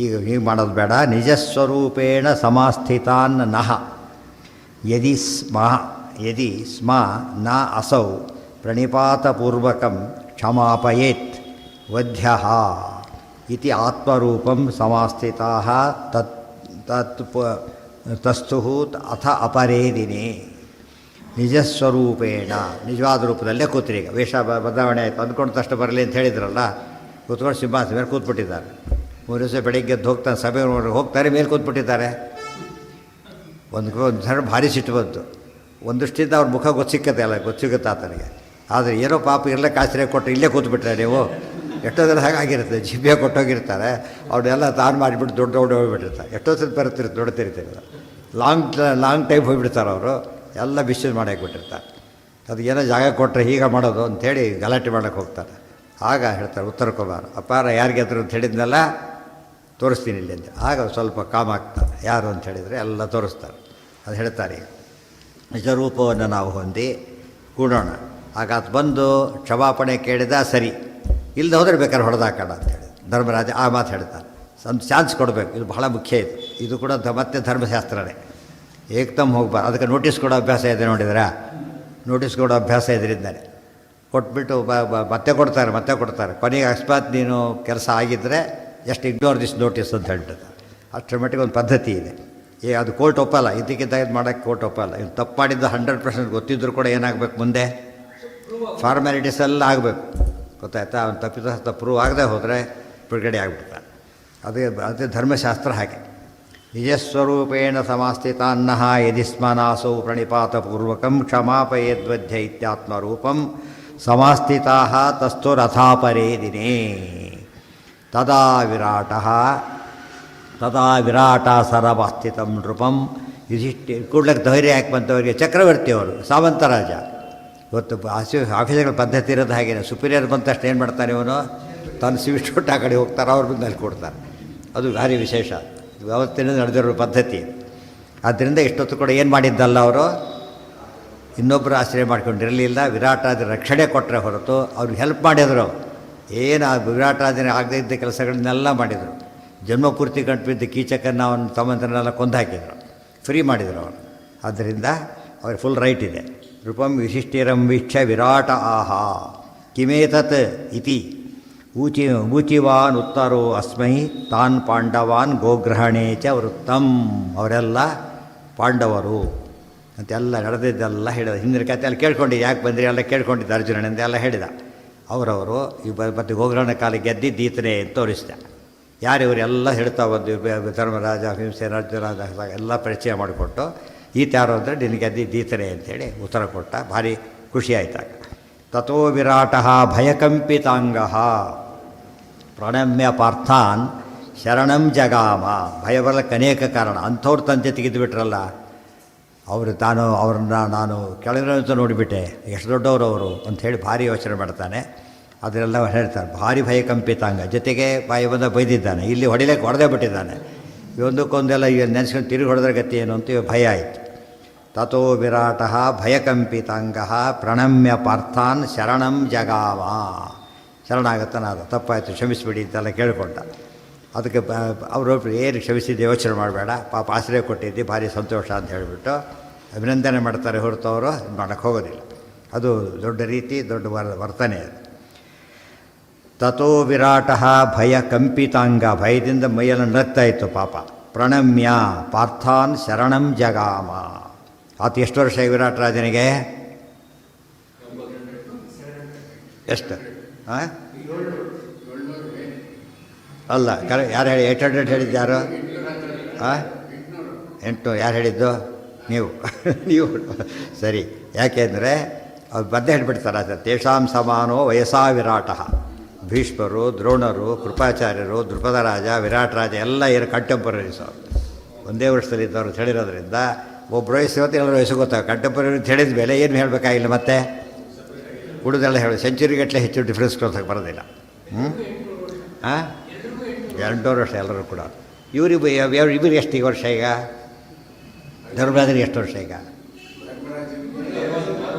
ಈಗ ಹೀಗೆ ಮಾಡೋದು ಬೇಡ. ನಿಜಸ್ವರೂಪೇಣ ಸಮಾಸ್ಥಿತಾನ್ ನಃ ಯದಿ ಸ್ಮ ನ ಅಸೌ ಪ್ರಣಿಪಾತಪೂರ್ವಕಂ ಕ್ಷಮಾಪಯೇತ್ ವಧ್ಯಃ ಇತಿ ಆತ್ಮರೂಪಂ ಸಮಾಸ್ಥಿತಾಃ ತಸ್ಥು ಅಥ ಅಪರೇ ದಿನೇ. ನಿಜಸ್ವರೂಪೇಣ ನಿಜವಾದ ರೂಪದಲ್ಲೇ ಕೂತ್ರೀಗ. ವೇಷ ಬದಲಾವಣೆ ಆಯಿತು ಅಂದ್ಕೊಂಡು ತಕ್ಷಣ ಬರಲಿ ಅಂತ ಹೇಳಿದ್ರಲ್ಲ. ಕೂತ್ಕೊಂಡು ಸಿಂಹಾಸನ ಮೇಲೆ ಕೂತ್ಬಿಟ್ಟಿದ್ದಾರೆ. 3 ದಿವಸ ಬೆಳಗ್ಗೆ ಎದ್ದು ಹೋಗ್ತಾನೆ, ಸಭೆ ಹೋಗ್ತಾರೆ, ಮೇಲೆ ಕೂತ್ಬಿಟ್ಟಿದ್ದಾರೆ. ಒಂದು ಭಾರಿ ಸಿಟ್ಟು ಬಂತು. ಒಂದಷ್ಟಿಂದ ಅವ್ರ ಮುಖ ಗೊತ್ತಿಕ್ಕತ್ತೆ ಆತನಿಗೆ. ಆದರೆ ಏನೋ ಪಾಪ ಇರಲಿಕ್ಕೆ ಆಶ್ರಯ ಕೊಟ್ಟರೆ ಇಲ್ಲೇ ಕೂತ್ಬಿಟ್ರೆ ನೀವು ಎಷ್ಟೋ ದಿನ ಹಾಗಾಗಿರುತ್ತೆ ಜಿಬ್ಬೆ ಕೊಟ್ಟೋಗಿರ್ತಾರೆ ಅವ್ರನ್ನೆಲ್ಲ ತಾನು ಮಾಡಿಬಿಟ್ಟು ದೊಡ್ಡ ಹೋಗ್ಬಿಟ್ಟಿರ್ತಾರೆ ಎಷ್ಟೋ ಸಲ ಬರ್ತಿರ್ತಾರೆ ದೊಡ್ಡ ತಿರ್ತಿರ್ತಾರೆ ಲಾಂಗ್ ಟೈಮ್ ಹೋಗಿಬಿಡ್ತಾರೆ ಅವರು ಎಲ್ಲ ಮಿಸ್ಯೂಸ್ ಮಾಡಿ ಹಾಕ್ಬಿಟ್ಟಿರ್ತಾರೆ. ಅದು ಏನೋ ಜಾಗ ಕೊಟ್ಟರೆ ಹೀಗೆ ಮಾಡೋದು ಅಂಥೇಳಿ ಗಲಾಟೆ ಮಾಡೋಕ್ಕೆ ಹೋಗ್ತಾರೆ. ಆಗ ಹೇಳ್ತಾರೆ ಉತ್ತರ ಕುಮಾರ್ ಅಪಾರ ಯಾರಿಗೆ ಅದ್ರ ಅಂತ ಹೇಳಿದ್ನೆಲ್ಲ ತೋರಿಸ್ತೀನಿ ಇಲ್ಲಿ ಅಂತ. ಆಗ ಸ್ವಲ್ಪ ಕಾಮ್ ಆಗ್ತಾರೆ. ಯಾರು ಅಂತ ಹೇಳಿದರೆ ಎಲ್ಲ ತೋರಿಸ್ತಾರೆ. ಅದು ಹೇಳ್ತಾರೆ ನಿಜರೂಪವನ್ನು ನಾವು ಹೊಂದಿ ಕೂಡೋಣ. ಆಗ ಅದು ಬಂದು ಕ್ಷಮಾಪಣೆ ಕೇಳಿದ ಸರಿ, ಇಲ್ಲದೆ ಹೋದರೆ ಬೇಕಾದ್ರೆ ಹೊಡೆದಾಕೋಣ ಅಂತೇಳಿ ಧರ್ಮರಾಜ ಆ ಮಾತು ಹೇಳ್ತಾರೆ. ಒಂದು ಚಾನ್ಸ್ ಕೊಡಬೇಕು, ಇದು ಬಹಳ ಮುಖ್ಯ. ಇದು ಕೂಡ ಮತ್ತೆ ಧರ್ಮಶಾಸ್ತ್ರನೇ. ಏಕ್ದಮ್ ಹೋಗ್ಬಾರ್ದು. ಅದಕ್ಕೆ ನೋಟಿಸ್ ಕೊಡೋ ಅಭ್ಯಾಸ ಇದೆ ನೋಡಿದ್ರಾ, ನೋಟಿಸ್ ಕೊಡೋ ಅಭ್ಯಾಸ ಇದರಿಂದಾನೆ ಕೊಟ್ಬಿಟ್ಟು ಮತ್ತೆ ಕೊಡ್ತಾರೆ. ಕೊನೆಗೆ ಅಕಸ್ಮಾತ್ ನೀನು ಕೆಲಸ ಆಗಿದ್ದರೆ ಎಷ್ಟು ಇಗ್ನೋರ್ ದಿಸ್ ನೋಟಿಸ್ ಅಂತ ಹೇಳ್ತಾರೆ. ಅಷ್ಟರ ಮಟ್ಟಿಗೆ ಒಂದು ಪದ್ಧತಿ ಇದೆ. ಅದು ಕೋರ್ಟ್ ಒಪ್ಪಲ್ಲ, ಇದಕ್ಕಿಂತ ಇದು ಮಾಡೋಕ್ಕೆ ಕೋರ್ಟ್ ಒಪ್ಪಲ್ಲ. ಇವ್ನು ತಪ್ಪು ಮಾಡಿದ್ದು 100% ಗೊತ್ತಿದ್ದರೂ ಕೂಡ ಏನಾಗಬೇಕು, ಮುಂದೆ ಫಾರ್ಮ್ಯಾಲಿಟೀಸ್ ಎಲ್ಲ ಆಗಬೇಕು. ಗೊತ್ತಾಯ್ತಾ? ಅವ್ನು ತಪ್ಪಿದ ಪ್ರೂವ್ ಆಗದೆ ಹೋದರೆ ಬಿಡುಗಡೆ ಆಗಿಬಿಡ್ತಾನೆ. ಅದೇ ಧರ್ಮಶಾಸ್ತ್ರ ಹಾಗೆ. ನಿಜಸ್ವರೂಪೇಣ ಸಮಾಸ್ಥಿತಾನ್ನಃ ಯದಿ ಸ್ಮನಾಸೌ ಪ್ರಣಿಪಾತಪೂರ್ವಕಂ ಕ್ಷಮಾಪಯೇದ್ವಧ್ಯ ಇತ್ಯಾತ್ಮರೂಪಂ ಸಮಾಸ್ಥಿತಾ ತಸ್ಥೋ ರಥಾಪರೇ ದಿನೇ ತದಾ ವಿರಾಟ ಸರವಸ್ಥಿತಂ ನೃಪಂ ಯುಧಿಷ್ಠಿ ಕೂಡ್ಲಕ್ಕೆ ಧೈರ್ಯ ಯಾಕೆ ಬಂತವರಿಗೆ ಚಕ್ರವರ್ತಿ ಅವರು ಸಾಮಂತ ರಾಜ. ಇವತ್ತು ಆಫೀಸರ್ಗಳ ಪದ್ಧತಿ ಇರೋದು ಹಾಗೇನೆ. ಸುಪೀರಿಯರ್ ಬಂದ ತಕ್ಷಣ ಏನು ಮಾಡ್ತಾನೆ ಇವನು, ತಾನು ಸಿವಿಸ್ಟೊಟ್ಟು ಆ ಕಡೆ ಹೋಗ್ತಾರೆ, ಅವ್ರ ಬಂದು ಅಲ್ಲಿ ಕೊಡ್ತಾರೆ. ಅದು ಭಾರಿ ವಿಶೇಷ. ಯಾವತ್ತಿನ ನಡೆದಿರೋ ಪದ್ಧತಿ. ಆದ್ದರಿಂದ ಇಷ್ಟೊತ್ತು ಕೂಡ ಏನು ಮಾಡಿದ್ದಲ್ಲ, ಅವರು ಇನ್ನೊಬ್ಬರು ಆಶ್ರಯ ಮಾಡ್ಕೊಂಡಿರಲಿಲ್ಲ. ವಿರಾಟಾದಿ ರಕ್ಷಣೆ ಕೊಟ್ಟರೆ ಹೊರತು ಅವ್ರಿಗೆ ಹೆಲ್ಪ್ ಮಾಡಿದರು. ಏನು ವಿರಾಟಾದಿನ ಆಗದೇ ಇದ್ದ ಕೆಲಸಗಳನ್ನೆಲ್ಲ ಮಾಡಿದರು. ಜನ್ಮಪೂರ್ತಿ ಗಂಟು ಬಿದ್ದ ಕೀಚಕನ್ನು ಅವನ ತಮ್ಮಂತರನ್ನೆಲ್ಲ ಕೊಂದು ಹಾಕಿದರು, ಫ್ರೀ ಮಾಡಿದರು ಅವರು. ಆದ್ದರಿಂದ ಅವ್ರಿಗೆ ಫುಲ್ ರೈಟ್ ಇದೆ. ರೂಪಂ ವಿಶಿಷ್ಟಿರಂ ವೀಕ್ಷ ವಿರಾಟ ಆಹಾ ಕಿಮೇತತ್ ಇತಿ ಊಚಿವಾನ್ ಉತ್ತರೋ ಅಸ್ಮೈ ತಾನ್ ಪಾಂಡವಾನ್ ಗೋಗ್ರಹಣೇ ಚ ವೃತ್ತಂ. ಅವರೆಲ್ಲ ಪಾಂಡವರು ಅಂತೆಲ್ಲ ನಡೆದಿದ್ದೆಲ್ಲ ಹೇಳಿದ. ಹಿಂದಿನ ಕಥೆ ಎಲ್ಲ ಕೇಳ್ಕೊಂಡು ಯಾಕೆ ಬಂದ್ರಿ ಎಲ್ಲ ಕೇಳ್ಕೊಂಡಿದ್ದ ಅರ್ಜುನನಿಂದ ಎಲ್ಲ ಹೇಳಿದ. ಅವರವರು ಮತ್ತು ಗೋಗ್ರಹಣ ಕಾಲ ಗೆದ್ದಿದ್ದು ಈತನೇ ಅಂತ ತೋರಿಸಿದ. ಯಾರಿವರೆಲ್ಲ ಹೇಳ್ತಾ ಬಂದು ಧರ್ಮರಾಜ ಭೀಮಸೇನ ಅರ್ಜುನ ಎಲ್ಲ ಪರಿಚಯ ಮಾಡಿಕೊಟ್ಟು ಈತ ಯಾರು ಅಂದರೆ ನಿನಗೆ ಗೆದ್ದಿದ್ದು ಈತನೇ ಅಂತೇಳಿ ಉತ್ತರ ಕೊಟ್ಟ. ಭಾರಿ ಖುಷಿ ಆಯ್ತಾಗ. ತಥೋ ವಿರಾಟ ಭಯಕಂಪಿತಾಂಗ ಪ್ರಣಮ್ಯ ಪಾರ್ಥಾನ್ ಶರಣಂ ಜಗಾಮ. ಭಯ ಬರಲಿಕ್ಕೆ ಅನೇಕ ಕಾರಣ. ಅಂಥವ್ರು ತಂದೆ ತೆಗೆದುಬಿಟ್ರಲ್ಲ ಅವರು, ನಾನು ಕೆಳಗಿರೋಂತ ನೋಡಿಬಿಟ್ಟೆ, ಎಷ್ಟು ದೊಡ್ಡವರು ಅವರು ಅಂಥೇಳಿ ಭಾರಿ ಯೋಚನೆ ಮಾಡ್ತಾನೆ. ಅದನ್ನೆಲ್ಲ ಹೇಳ್ತಾರೆ. ಭಾರಿ ಭಯಕಂಪಿತಾಂಗ. ಜೊತೆಗೆ ಬಾಯಿ ಬಂದ ಬೈದಿದ್ದಾನೆ. ಇಲ್ಲಿ ಹೊಡೆದೇ ಬಿಟ್ಟಿದ್ದಾನೆ. ಒಂದಕ್ಕೊಂದೆಲ್ಲ ನೆನೆಸ್ಕೊಂಡು ತಿರುಗಿ ಹೊಡೆದ್ರೆ ಗತಿ ಏನು ಅಂತ ಭಯ ಆಯಿತು. ತಥೋ ವಿರಾಟ ಭಯಕಂಪಿತಾಂಗ ಪ್ರಣಮ್ಯ ಪಾರ್ಥಾನ್ ಶರಣಂ ಜಗಾಮ. ಶರಣಾಗತನಾದ. ತಪ್ಪಾಯಿತು, ಕ್ಷಮಿಸಿಬಿಡಿ ಅಂತೆಲ್ಲ ಕೇಳಿಕೊಂಡ. ಅದಕ್ಕೆ ಅವರು ಏನು ಕ್ಷಮಿಸಿದ್ದು ಯೋಚನೆ ಮಾಡಬೇಡ, ಪಾಪ ಆಶ್ರಯ ಕೊಟ್ಟಿದ್ದೆ, ಭಾರಿ ಸಂತೋಷ ಅಂತ ಹೇಳಿಬಿಟ್ಟು ಅಭಿನಂದನೆ ಮಾಡ್ತಾರೆ ಹೊರತು ಅವರು ಮಾಡೋಕ್ಕೆ ಹೋಗೋದಿಲ್ಲ. ಅದು ದೊಡ್ಡ ರೀತಿ, ದೊಡ್ಡ ವರ್ತನೆ ಅದು. ತಥೋ ವಿರಾಟ ಭಯ ಕಂಪಿತಾಂಗ. ಭಯದಿಂದ ಮೈಯೆಲ್ಲ ನಗ್ತಾ ಇತ್ತು ಪಾಪ. ಪ್ರಣಮ್ಯ ಪಾರ್ಥಾನ್ ಶರಣಂ ಜಗಾಮ. ಆತ ಎಷ್ಟು ವರ್ಷ ವಿರಾಟ್ ರಾಜನಿಗೆ? ಎಷ್ಟು? ಅಲ್ಲ ಯಾರು ಹೇಳಿ 800 ಹೇಳಿದ್ದು ಯಾರು? 8 ಯಾರು ಹೇಳಿದ್ದು? ನೀವು ನೀವು ಸರಿ. ಯಾಕೆಂದರೆ ಅವ್ರು ಬದ್ದೆ ಹೇಳ್ಬಿಡ್ತಾರೆ. ಅದು ತೇಷಾಂ ಸಮಾನೋ ವಯಸ್ಸಾ ವಿರಾಟ. ಭೀಷ್ಮರು, ದ್ರೋಣರು, ಕೃಪಾಚಾರ್ಯರು, ದ್ರುಪದ ರಾಜ, ವಿರಾಟ್ ರಾಜ ಎಲ್ಲ ಏನು ಕಂಟೆಂಪರರೀಸ್ ಅವರು. ಒಂದೇ ವರ್ಷದಲ್ಲಿದ್ದವರು ಅಂತ ಹೇಳಿರೋದ್ರಿಂದ ಒಬ್ಬರು ವಯಸ್ಸು ಗೊತ್ತು, ಎಲ್ಲರ ವಯಸ್ಸು ಗೊತ್ತಾಗ. ಕಂಟೆಂಪರರಿ ಅಂತ ಹೇಳಿದ ಮೇಲೆ ಏನು ಹೇಳಬೇಕಾಗಿಲ್ಲ. ಮತ್ತೆ ಉಳಿದೆಲ್ಲ ಹೇಳಿ ಸೆಂಚುರಿಗಟ್ಟಲೆ ಹೆಚ್ಚು ಡಿಫ್ರೆನ್ಸ್ ಕೊಡ್ಸೋಕ್ಕೆ ಬರೋದಿಲ್ಲ. 2 ವರ್ಷ ಎಲ್ಲರೂ ಕೂಡ. ಇಬ್ಬರು ಎಷ್ಟು ಈ ವರ್ಷ ಈಗ? ಧರ್ಮರಾಜನಿಗೆ ಎಷ್ಟು ವರ್ಷ ಈಗ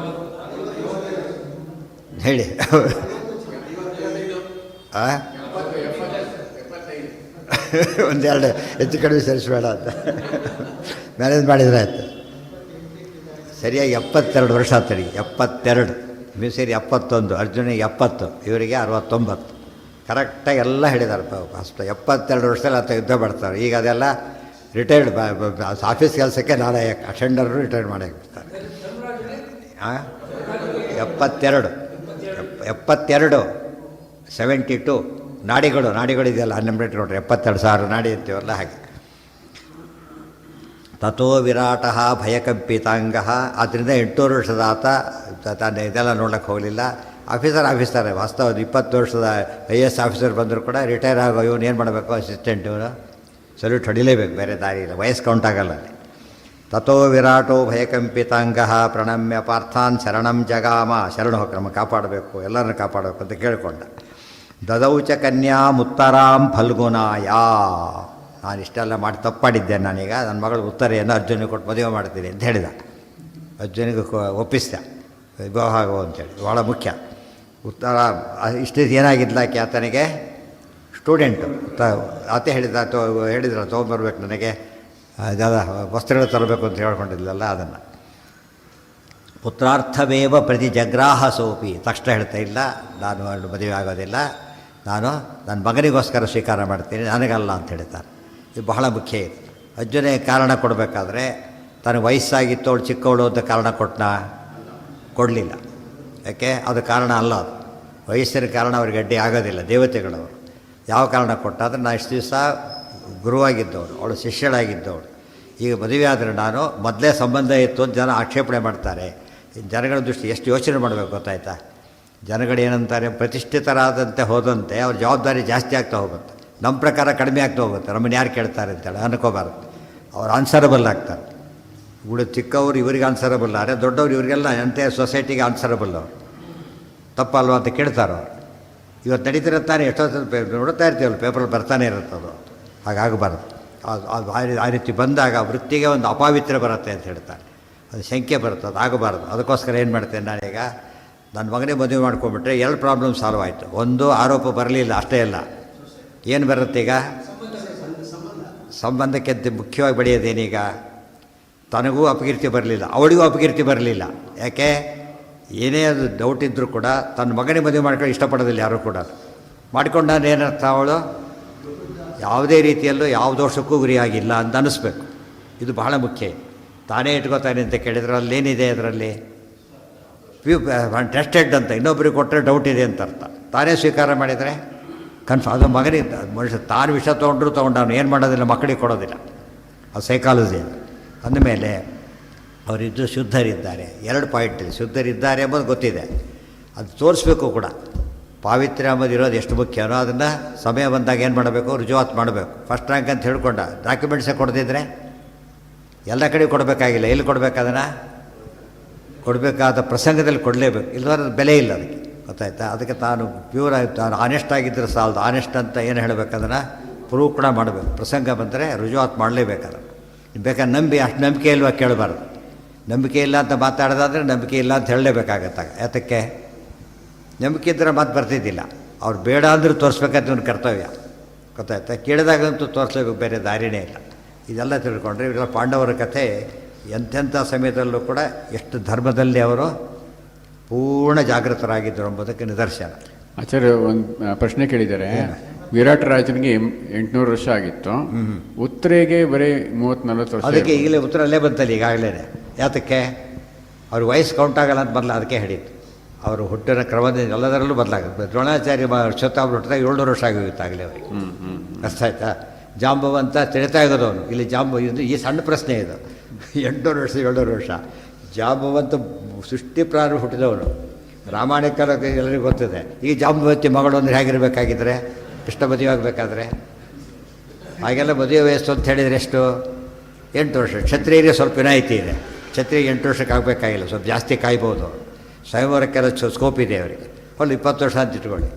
ಹೇಳಿ? ಒಂದೆರಡು ಹೆಚ್ಚು ಕಡಿಮೆ ಸರಿಸಬೇಡ ಅಂತ ಮ್ಯಾನೇಜ್ ಮಾಡಿದ್ರೆ ಆಯ್ತು. ಸರಿಯಾಗಿ 72 ವರ್ಷ ಆಗ್ತಾರೆ. 72 ಸೇರಿ 71, ಅರ್ಜುನಿಗೆ 70, ಇವರಿಗೆ 69. ಕರೆಕ್ಟಾಗಿ ಎಲ್ಲ ಹೇಳಿದ್ದಾರೆ. ಅಷ್ಟು 72 ವರ್ಷದಲ್ಲಿ ಅಂತ ಯುದ್ಧ ಮಾಡ್ತಾರೆ. ಈಗ ಅದೆಲ್ಲ ರಿಟೈರ್ಡ್ ಆಫೀಸ್ ಕೆಲಸಕ್ಕೆ ನಾಳೆ ಅಟೆಂಡರು ರಿಟೈರ್ಡ್ ಮಾಡಾಕ್ಬಿಡ್ತಾರೆ. 72 72 ನಾಡಿಗಳು ಇದೆಯಲ್ಲ ಅನ್ಲಿಮಿಟೆಡ್ ನೋಡ್ರಿ. 72,000 ನಾಡಿ ಅಂತೀವಲ್ಲ ಹಾಗೆ. ತಥೋ ವಿರಾಟ ಭಯಕಂಪಿತಾಂಗ. ಆದ್ದರಿಂದ 8 ವರ್ಷದ ಆತ ತಾನು ಇದೆಲ್ಲ ನೋಡೋಕ್ಕೆ ಹೋಗಲಿಲ್ಲ. ಆಫೀಸರೇ ವಾಸ್ತವ 20 ವರ್ಷದ IAS ಆಫೀಸರ್ ಬಂದರೂ ಕೂಡ ರಿಟೈರ್ ಆಗೋ ಇವನು ಏನು ಮಾಡಬೇಕು, ಅಸಿಸ್ಟೆಂಟ್ ಇವನು ಸಲ್ಯೂಟ್ ಹೊಡಿಲೇಬೇಕು, ಬೇರೆ ದಾರಿ ಇಲ್ಲ, ವಯಸ್ಸು ಕೌಂಟ್ ಆಗಲ್ಲ ಅಲ್ಲಿ. ತಥೋ ವಿರಾಟೋ ಭಯಕಂಪಿತಾಂಗ ಪ್ರಣಮ್ಯ ಪಾರ್ಥಾನ್ ಶರಣಂ ಜಗಾಮ, ಶರಣ ಹೋಗಿ ನಮ್ಮ ಕಾಪಾಡಬೇಕು, ಎಲ್ಲರನ್ನು ಕಾಪಾಡಬೇಕು ಅಂತ ಕೇಳಿಕೊಂಡ. ದದೌಚ ಕನ್ಯಾ ಮುತ್ತರಾಂ ಫಲ್ಗುನಾಯ, ನಾನು ಇಷ್ಟೆಲ್ಲ ಮಾಡಿ ತಪ್ಪಾಡಿದ್ದೇನೆ, ನಾನೀಗ ನನ್ನ ಮಗಳು ಉತ್ತರೆಯನ್ನು ಅರ್ಜುನಿಗೆ ಕೊಟ್ಟು ಮದುವೆ ಮಾಡ್ತೀನಿ ಅಂತ ಹೇಳಿದ. ಅರ್ಜುನಿಗೆ ಒಪ್ಪಿಸಿದ, ವಿವಾಹ ಆಗೋ ಅಂತೇಳಿ. ಭಾಳ ಮುಖ್ಯ. ಉತ್ತರ ಇಷ್ಟು ಏನಾಗಿದ್ಲಾಕೆ ಆತನಿಗೆ ಸ್ಟೂಡೆಂಟು ಆತ ಹೇಳಿದ್ರು ತೊಗೊಂಬರ್ಬೇಕು ನನಗೆ ಅದೆಲ್ಲ ವಸ್ತ್ರಗಳು ತರಬೇಕು ಅಂತ ಹೇಳ್ಕೊಂಡಿದ್ಲಲ್ಲ ಅದನ್ನು. ಪುತ್ರಾರ್ಥವೇವ ಪ್ರತಿ ಜಗ್ರಾಹ ಸೋಪಿ, ತಕ್ಷಣ ಹೇಳ್ತಾ ಇಲ್ಲ ನಾನು ಮದುವೆ ಆಗೋದಿಲ್ಲ, ನಾನು ನನ್ನ ಮಗನಿಗೋಸ್ಕರ ಸ್ವೀಕಾರ ಮಾಡ್ತೀನಿ, ನನಗಲ್ಲ ಅಂತ ಹೇಳ್ತಾರೆ. ಇದು ಬಹಳ ಮುಖ್ಯ. ಇದು ಅರ್ಜುನ ಕಾರಣ ಕೊಡಬೇಕಾದ್ರೆ ತನಗೆ ವಯಸ್ಸಾಗಿತ್ತು, ಅವಳು ಚಿಕ್ಕವಳು ಅಂತ ಕಾರಣ ಕೊಡಲಿಲ್ಲ. ಯಾಕೆ ಅದು ಕಾರಣ ಅಲ್ಲ, ಅದು ವಯಸ್ಸಿನ ಕಾರಣ ಅವ್ರಿಗೆ ಅಡ್ಡಿ ಆಗೋದಿಲ್ಲ. ದೇವತೆಗಳವರು ಯಾವ ಕಾರಣ ಕೊಟ್ಟಾದರೆ ನಾನು ಇಷ್ಟು ದಿವಸ ಗುರುವಾಗಿದ್ದವಳು, ಅವಳು ಶಿಷ್ಯಳಾಗಿದ್ದವಳು, ಈಗ ಮದುವೆ ಆದರೆ ನಾನು ಮೊದಲೇ ಸಂಬಂಧ ಇತ್ತು ಅಂತ ಜನ ಆಕ್ಷೇಪಣೆ ಮಾಡ್ತಾರೆ. ಜನಗಳ ದೃಷ್ಟಿ ಎಷ್ಟು ಯೋಚನೆ ಮಾಡಬೇಕು ಗೊತ್ತಾಯ್ತಾ. ಜನಗಳು ಏನಂತಾರೆ, ಪ್ರತಿಷ್ಠಿತರಾದಂತೆ ಹೋದಂತೆ ಅವ್ರ ಜವಾಬ್ದಾರಿ ಜಾಸ್ತಿ ಆಗ್ತಾ ಹೋಗುತ್ತೆ, ನಮ್ಮ ಪ್ರಕಾರ ಕಡಿಮೆ ಆಗ್ತಾ ಹೋಗುತ್ತೆ, ನಮ್ಮನ್ನು ಯಾರು ಕೇಳ್ತಾರೆ ಅಂತೇಳಿ ಅನ್ಕೋಬಾರ್ದು. ಅವ್ರು ಆನ್ಸರಬಲ್ ಆಗ್ತಾರೆ. ಚಿಕ್ಕವರು ಇವರಿಗೆ ಆನ್ಸರಬಲ್ ಆದರೆ ದೊಡ್ಡವರು ಇವರಿಗೆಲ್ಲ ಅಂತೆ ಸೊಸೈಟಿಗೆ ಆನ್ಸರಬಲ್. ಅವರು ತಪ್ಪಲ್ವ ಅಂತ ಕೇಳ್ತಾರೆ ಅವರು. ಇವತ್ತು ನಡೀತಿರುತ್ತಾನೆ, ಎಷ್ಟೊತ್ತು ನೋಡ್ತಾ ಇರ್ತೀವಲ್ಲ, ಪೇಪರಲ್ಲಿ ಬರ್ತಾನೆ ಇರುತ್ತದು. ಹಾಗಾಗಬಾರ್ದು. ಆ ರೀತಿ ಬಂದಾಗ ವೃತ್ತಿಗೆ ಒಂದು ಅಪಾವಿತ್ರ್ಯ ಬರುತ್ತೆ ಅಂತ ಹೇಳ್ತಾರೆ, ಅದು ಶಂಕೆ ಬರುತ್ತೆ, ಅದು ಆಗಬಾರ್ದು. ಅದಕ್ಕೋಸ್ಕರ ಏನು ಮಾಡ್ತೇನೆ ನಾನೀಗ, ನನ್ನ ಮಗನೇ ಮದುವೆ ಮಾಡ್ಕೊಂಡ್ಬಿಟ್ರೆ 2 ಪ್ರಾಬ್ಲಮ್ ಸಾಲ್ವ್ ಆಯಿತು. ಒಂದು, ಆರೋಪ ಬರಲಿಲ್ಲ, ಅಷ್ಟೇ ಅಲ್ಲ, ಏನು ಬರುತ್ತೆ ಈಗ, ಸಂಬಂಧಕ್ಕೆ ಮುಖ್ಯವಾಗಿ ಬೆಳೆಯೋದೇನೀಗ, ತನಗೂ ಅಪಕೀರ್ತಿ ಬರಲಿಲ್ಲ, ಅವಳಿಗೂ ಅಪಕೀರ್ತಿ ಬರಲಿಲ್ಲ. ಯಾಕೆ, ಏನೇ ಅದು ಡೌಟ್ ಇದ್ದರೂ ಕೂಡ ತನ್ನ ಮಗನೇ ಮದುವೆ ಮಾಡ್ಕೊಂಡು ಇಷ್ಟಪಡೋದಿಲ್ಲ ಯಾರೂ ಕೂಡ. ಮಾಡ್ಕೊಂಡಾದ್ರೆ ಏನರ್ಥ, ಅವಳು ಯಾವುದೇ ರೀತಿಯಲ್ಲೂ ಯಾವ ದೋಷಕ್ಕೂ ಗುರಿಯಾಗಿಲ್ಲ ಅಂತ ಅನ್ನಿಸ್ಬೇಕು. ಇದು ಬಹಳ ಮುಖ್ಯ. ತಾನೇ ಇಟ್ಕೋತಾನೆ ಅಂತ ಕೇಳಿದ್ರೆ ಅಲ್ಲೇನಿದೆ, ಅದರಲ್ಲಿ ಟೆಸ್ಟೆಡ್ ಅಂತ, ಇನ್ನೊಬ್ಬರಿಗೆ ಕೊಟ್ಟರೆ ಡೌಟ್ ಇದೆ ಅಂತ ಅರ್ಥ. ತಾನೇ ಸ್ವೀಕಾರ ಮಾಡಿದರೆ ಅದು ಮಗನಿಗೆ ಮನುಷ್ಯ ತಾನು ವಿಷ ತೊಗೊಂಡವನು ಏನು ಮಾಡೋದಿಲ್ಲ, ಮಕ್ಕಳಿಗೆ ಕೊಡೋದಿಲ್ಲ. ಅದು ಸೈಕಾಲಜಿ. ಅಂದಮೇಲೆ ಅವರಿದ್ದು ಶುದ್ಧರಿದ್ದಾರೆ. 2 ಪಾಯಿಂಟ್ ಇದೆ. ಶುದ್ಧರಿದ್ದಾರೆ ಎಂಬುದು ಗೊತ್ತಿದೆ, ಅದು ತೋರಿಸ್ಬೇಕು ಕೂಡ. ಪಾವಿತ್ರ್ಯ ಎಂಬುದು ಇರೋದು ಎಷ್ಟು ಮುಖ್ಯನೋ ಅದನ್ನು ಸಮಯ ಬಂದಾಗ ಏನು ಮಾಡಬೇಕು, ರುಜುವಾತು ಮಾಡಬೇಕು. ಫಸ್ಟ್ ರ್ಯಾಂಕ್ ಅಂತ ಹೇಳ್ಕೊಂಡ ಡಾಕ್ಯುಮೆಂಟ್ಸೇ ಕೊಡ್ತಿದ್ರೆ ಎಲ್ಲ ಕಡೆ ಕೊಡಬೇಕಾಗಿಲ್ಲ. ಎಲ್ಲಿ ಕೊಡಬೇಕು, ಅದನ್ನು ಕೊಡಬೇಕಾದ ಪ್ರಸಂಗದಲ್ಲಿ ಕೊಡಲೇಬೇಕು, ಇಲ್ಲದ್ರೆ ಬೆಲೆ ಇಲ್ಲ ಅದಕ್ಕೆ. ಗೊತ್ತಾಯ್ತಾ. ಅದಕ್ಕೆ ತಾನು ಪ್ಯೂರಾಗಿ ತಾನು ಆನೆಸ್ಟ್ ಆಗಿದ್ದರೆ ಸಾಲದು. ಆನೆಸ್ಟ್ ಅಂತ ಏನು ಹೇಳಬೇಕು, ಅದನ್ನು ಪ್ರೂವ್ ಕೂಡ ಮಾಡಬೇಕು. ಪ್ರಸಂಗ ಬಂದರೆ ರುಜುವಾತು ಮಾಡಲೇಬೇಕು. ಅದನ್ನು ಬೇಕಾದ್ರೆ ನಂಬಿ, ಅಷ್ಟು ನಂಬಿಕೆ ಇಲ್ವಾ ಕೇಳಬಾರ್ದು. ನಂಬಿಕೆ ಇಲ್ಲ ಅಂತ ಮಾತಾಡೋದಾದರೆ ನಂಬಿಕೆ ಇಲ್ಲ ಅಂತ ಹೇಳಲೇಬೇಕಾಗತ್ತಾಗ. ಯಾತಕ್ಕೆ, ನಂಬಿಕೆ ಇದ್ದರೆ ಮಾತು ಬರ್ತಿದ್ದಿಲ್ಲ. ಅವ್ರು ಬೇಡ ಅಂದರೂ ತೋರಿಸ್ಬೇಕಂತ ಒಂದು ಕರ್ತವ್ಯ. ಗೊತ್ತಾಯ್ತಾ. ಕೇಳಿದಾಗಂತೂ ತೋರಿಸ್ಲೇಬೇಕು, ಬೇರೆ ದಾರಿನೇ ಇಲ್ಲ. ಇದೆಲ್ಲ ತಿಳ್ಕೊಂಡ್ರೆ ಇವೆಲ್ಲ ಪಾಂಡವರ ಕಥೆ ಎಂತೆಂಥ ಸಮಯದಲ್ಲೂ ಕೂಡ ಎಷ್ಟು ಧರ್ಮದಲ್ಲಿ ಅವರು ಪೂರ್ಣ ಜಾಗೃತರಾಗಿದ್ದರು ಎಂಬುದಕ್ಕೆ ನಿದರ್ಶನ. ಆಚಾರ್ಯ ಒಂದು ಪ್ರಶ್ನೆ ಕೇಳಿದ್ದಾರೆ. ವಿರಾಟ್ ರಾಜನಿಗೆ 800 ವರ್ಷ ಆಗಿತ್ತು, ಉತ್ತರೆಗೆ ಬರೀ 30-40 ವರ್ಷ. ಅದಕ್ಕೆ ಈಗಲೇ ಉತ್ತರ ಅಲ್ಲೇ ಬಂತಲ್ಲ ಈಗಾಗಲೇ. ಯಾತಕ್ಕೆ, ಅವ್ರ ವಯಸ್ಸು ಕೌಂಟ್ ಆಗಲ್ಲ ಅಂತ ಬರಲ್ಲ, ಅದಕ್ಕೆ ಹೇಳಿದ್ದು. ಅವರು ಹುಟ್ಟಿನ ಕ್ರಮದಿಂದ ಎಲ್ಲದರಲ್ಲೂ ಬದಲಾಗುತ್ತೆ. ದ್ರೋಣಾಚಾರ್ಯ ಅಶ್ವತ್ಥಾಮ ಹುಟ್ಟಿದಾಗ 700 ವರ್ಷ ಆಗೋಗಿತ್ತು ಆಗಲೇ ಅವರಿಗೆ. ಅರ್ಥ ಆಯ್ತಾ. ಜಾಂಬವಂತ ತಿಳಿತಾ ಇರೋದವನು ಇಲ್ಲಿ ಇದು ಈ ಸಣ್ಣ ಪ್ರಶ್ನೆ ಇದು. 800 ವರ್ಷ 700 ವರ್ಷ. ಜಾಂಬವಂತ ಸೃಷ್ಟಿ ಪ್ರಾರಂಭ ಹುಟ್ಟಿದವನು. ರಾಮಾಯಣಕಾಲ ಎಲ್ಲರಿಗೂ ಗೊತ್ತಿದೆ. ಈ ಜಾಂಬವತಿ ಮಗಳು ಅಂದರೆ ಹೇಗಿರಬೇಕಾಗಿದ್ರೆ, ಇಷ್ಟ ಮದುವೆ ಆಗಬೇಕಾದ್ರೆ ಹಾಗೆಲ್ಲ ಮದುವೆ ವಯಸ್ಸು ಅಂತ ಹೇಳಿದರೆ ಎಷ್ಟು, 8 ವರ್ಷ. ಕ್ಷತ್ರಿಯರಿಗೆ ಸ್ವಲ್ಪ ವಿನಾಯಿತಿ ಇದೆ. ಕ್ಷತ್ರಿಯರಿಗೆ 8 ವರ್ಷಕ್ಕೆ ಆಗಬೇಕಾಗಿಲ್ಲ, ಸ್ವಲ್ಪ ಜಾಸ್ತಿ ಕಾಯ್ಬೋದು. ಸ್ವಯಂವರಕ್ಕೆಲ್ಲ ಸ್ಕೋಪ್ ಇದೆ ಅವರಿಗೆ. ಒಂದು 20 ವರ್ಷ ಅಂತ ಇಟ್ಕೊಳ್ಳಿ.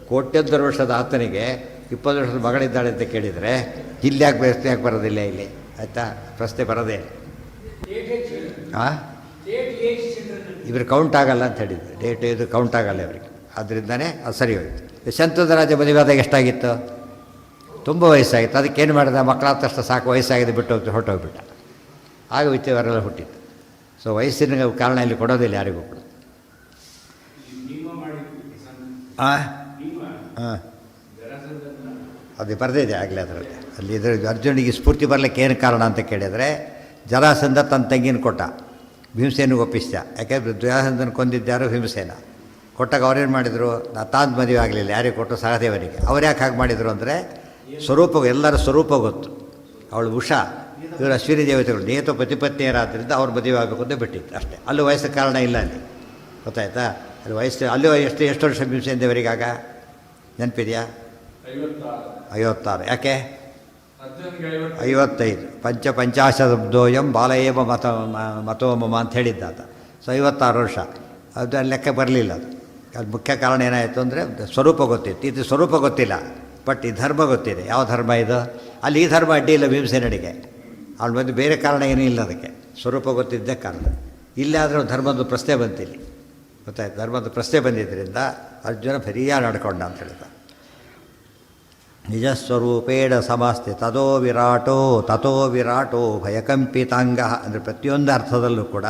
ಕೋಟ್ಯಂತರ ವರ್ಷದ ಆತನಿಗೆ 20 ವರ್ಷದ ಮಗಳಿದ್ದಾಳೆ ಅಂತ ಕೇಳಿದರೆ ಇಲ್ಲಿ ಯಾಕೆ ಬರೋದಿಲ್ಲ ಇಲ್ಲಿ, ಆಯಿತಾ. ಪ್ರಶ್ನೆ ಬರೋದೇ ಹಾಂ, ಇವ್ರು ಕೌಂಟ್ ಆಗಲ್ಲ ಅಂತ ಹೇಳಿದ್ರು. ಡೇಟ್ ಇದು ಕೌಂಟ್ ಆಗಲ್ಲ ಇವರಿಗೆ. ಅದರಿಂದನೇ ಅದು ಸರಿ ಹೋಯಿತು. ಶಂತದ ರಾಜ ಮದುವೆ ಆದಾಗ ಎಷ್ಟಾಗಿತ್ತು, ತುಂಬ ವಯಸ್ಸಾಗಿತ್ತು. ಅದಕ್ಕೇನು ಮಾಡಿದ, ಮಕ್ಕಳಾದ ತಕ್ಷಣ ಸಾಕು, ವಯಸ್ಸಾಗಿದೆ ಬಿಟ್ಟು ಹೊರಟೋಗ್ಬಿಟ್ಟ. ಆಗ ವಿದ್ಯವರೆಲ್ಲ ಹುಟ್ಟಿತ್ತು. ಸೊ ವಯಸ್ಸಿನ ಕಾರಣ ಇಲ್ಲಿ ಕೊಡೋದಿಲ್ಲ ಯಾರಿಗೂ ಕೂಡ. ಹಾಂ ಹಾಂ, ಅದು ಬರೆದಿದೆ ಆಗಲೇ ಅದರಲ್ಲಿ. ಅಲ್ಲಿ ಇದ್ರ ಅರ್ಜುನಿಗೆ ಸ್ಫೂರ್ತಿ ಬರಲಿಕ್ಕೆ ಏನು ಕಾರಣ ಅಂತ ಕೇಳಿದರೆ, ಜರಾಸಂಧ ತನ್ನ ತಂಗಿನ ಕೊಟ್ಟ, ಭೀಮಸೇನಿಗೆ ಒಪ್ಪಿಸ್ದ. ಯಾಕೆಂದರೆ ಜರಾಸಂಧನ ಕೊಂದಿದ್ದಾರು ಭೀಮಸೇನ. ಕೊಟ್ಟಾಗ ಅವ್ರೇನು ಮಾಡಿದರು, ತಾನು ಮದುವೆ ಆಗಲಿಲ್ಲ, ಯಾರಿಗೆ ಕೊಟ್ಟರು, ಸಹದೇವನಿಗೆ. ಅವ್ರು ಯಾಕೆ ಹಾಗೆ ಮಾಡಿದರು ಅಂದರೆ, ಸ್ವರೂಪ, ಎಲ್ಲರ ಸ್ವರೂಪ ಗೊತ್ತು. ಅವಳು ಉಷಾ ಇವರು ಅಶ್ವಿನಿ ದೇವತೆಗಳು ನೇತು ಪ್ರತಿಪತ್ನಿಯರಾದ್ದರಿಂದ ಅವ್ರು ಮದುವೆ ಆಗಬೇಕು ಅಂತ ಬಿಟ್ಟಿತ್ತು ಅಷ್ಟೇ. ಅಲ್ಲೂ ವಯಸ್ಸು ಕಾರಣ ಇಲ್ಲ ಅಲ್ಲಿ, ಗೊತ್ತಾಯ್ತಾ? ಅಲ್ಲಿ ವಯಸ್ಸು ಅಲ್ಲೂ ಎಷ್ಟು ವರ್ಷ ಭೀಮಸೇನ ದೇವರಿಗಾಗ ನೆನಪಿದೆಯಾ? 56. ಯಾಕೆ 55? ಪಂಚಾಶಬ್ದೋಯಂ ಬಾಲಯೇವ ಮತೋಮಮ ಅಂತ ಹೇಳಿದ್ದಾತ. ಸೊ 56 ವರ್ಷ ಅದು ಲೆಕ್ಕ ಬರಲಿಲ್ಲ. ಅದು ಮುಖ್ಯ ಕಾರಣ ಏನಾಯಿತು ಅಂದರೆ ಸ್ವರೂಪ ಗೊತ್ತಿತ್ತು, ಇದು ಸ್ವರೂಪ ಗೊತ್ತಿಲ್ಲ, ಬಟ್ ಈ ಧರ್ಮ ಗೊತ್ತಿದೆ. ಯಾವ ಧರ್ಮ ಇದು? ಅಲ್ಲಿ ಈ ಧರ್ಮ ಅಡ್ಡಿ ಇಲ್ಲ ಭೀಮಸೇನಡಿಗೆ, ಅವಳು ಬಂದು ಬೇರೆ ಕಾರಣ ಏನೂ ಇಲ್ಲ, ಅದಕ್ಕೆ ಸ್ವರೂಪ ಗೊತ್ತಿದ್ದೇ ಕಾರಣ. ಇಲ್ಲಾದರೂ ಧರ್ಮದ ಪ್ರಶ್ನೆ ಬಂತಿಲ್ಲಿ, ಗೊತ್ತಾಯ್ತು? ಧರ್ಮದ ಪ್ರಶ್ನೆ ಬಂದಿದ್ದರಿಂದ ಅರ್ಜುನ ಸರಿಯಾಗಿ ನಡ್ಕೊಂಡ ಅಂತ ಹೇಳಿದ. ನಿಜಸ್ವರೂಪೇಣ ಸಮಸ್ತೆ ತಥೋ ವಿರಾಟೋ ಭಯಕಂಪಿತಾಂಗ ಅಂದರೆ ಪ್ರತಿಯೊಂದು ಅರ್ಥದಲ್ಲೂ ಕೂಡ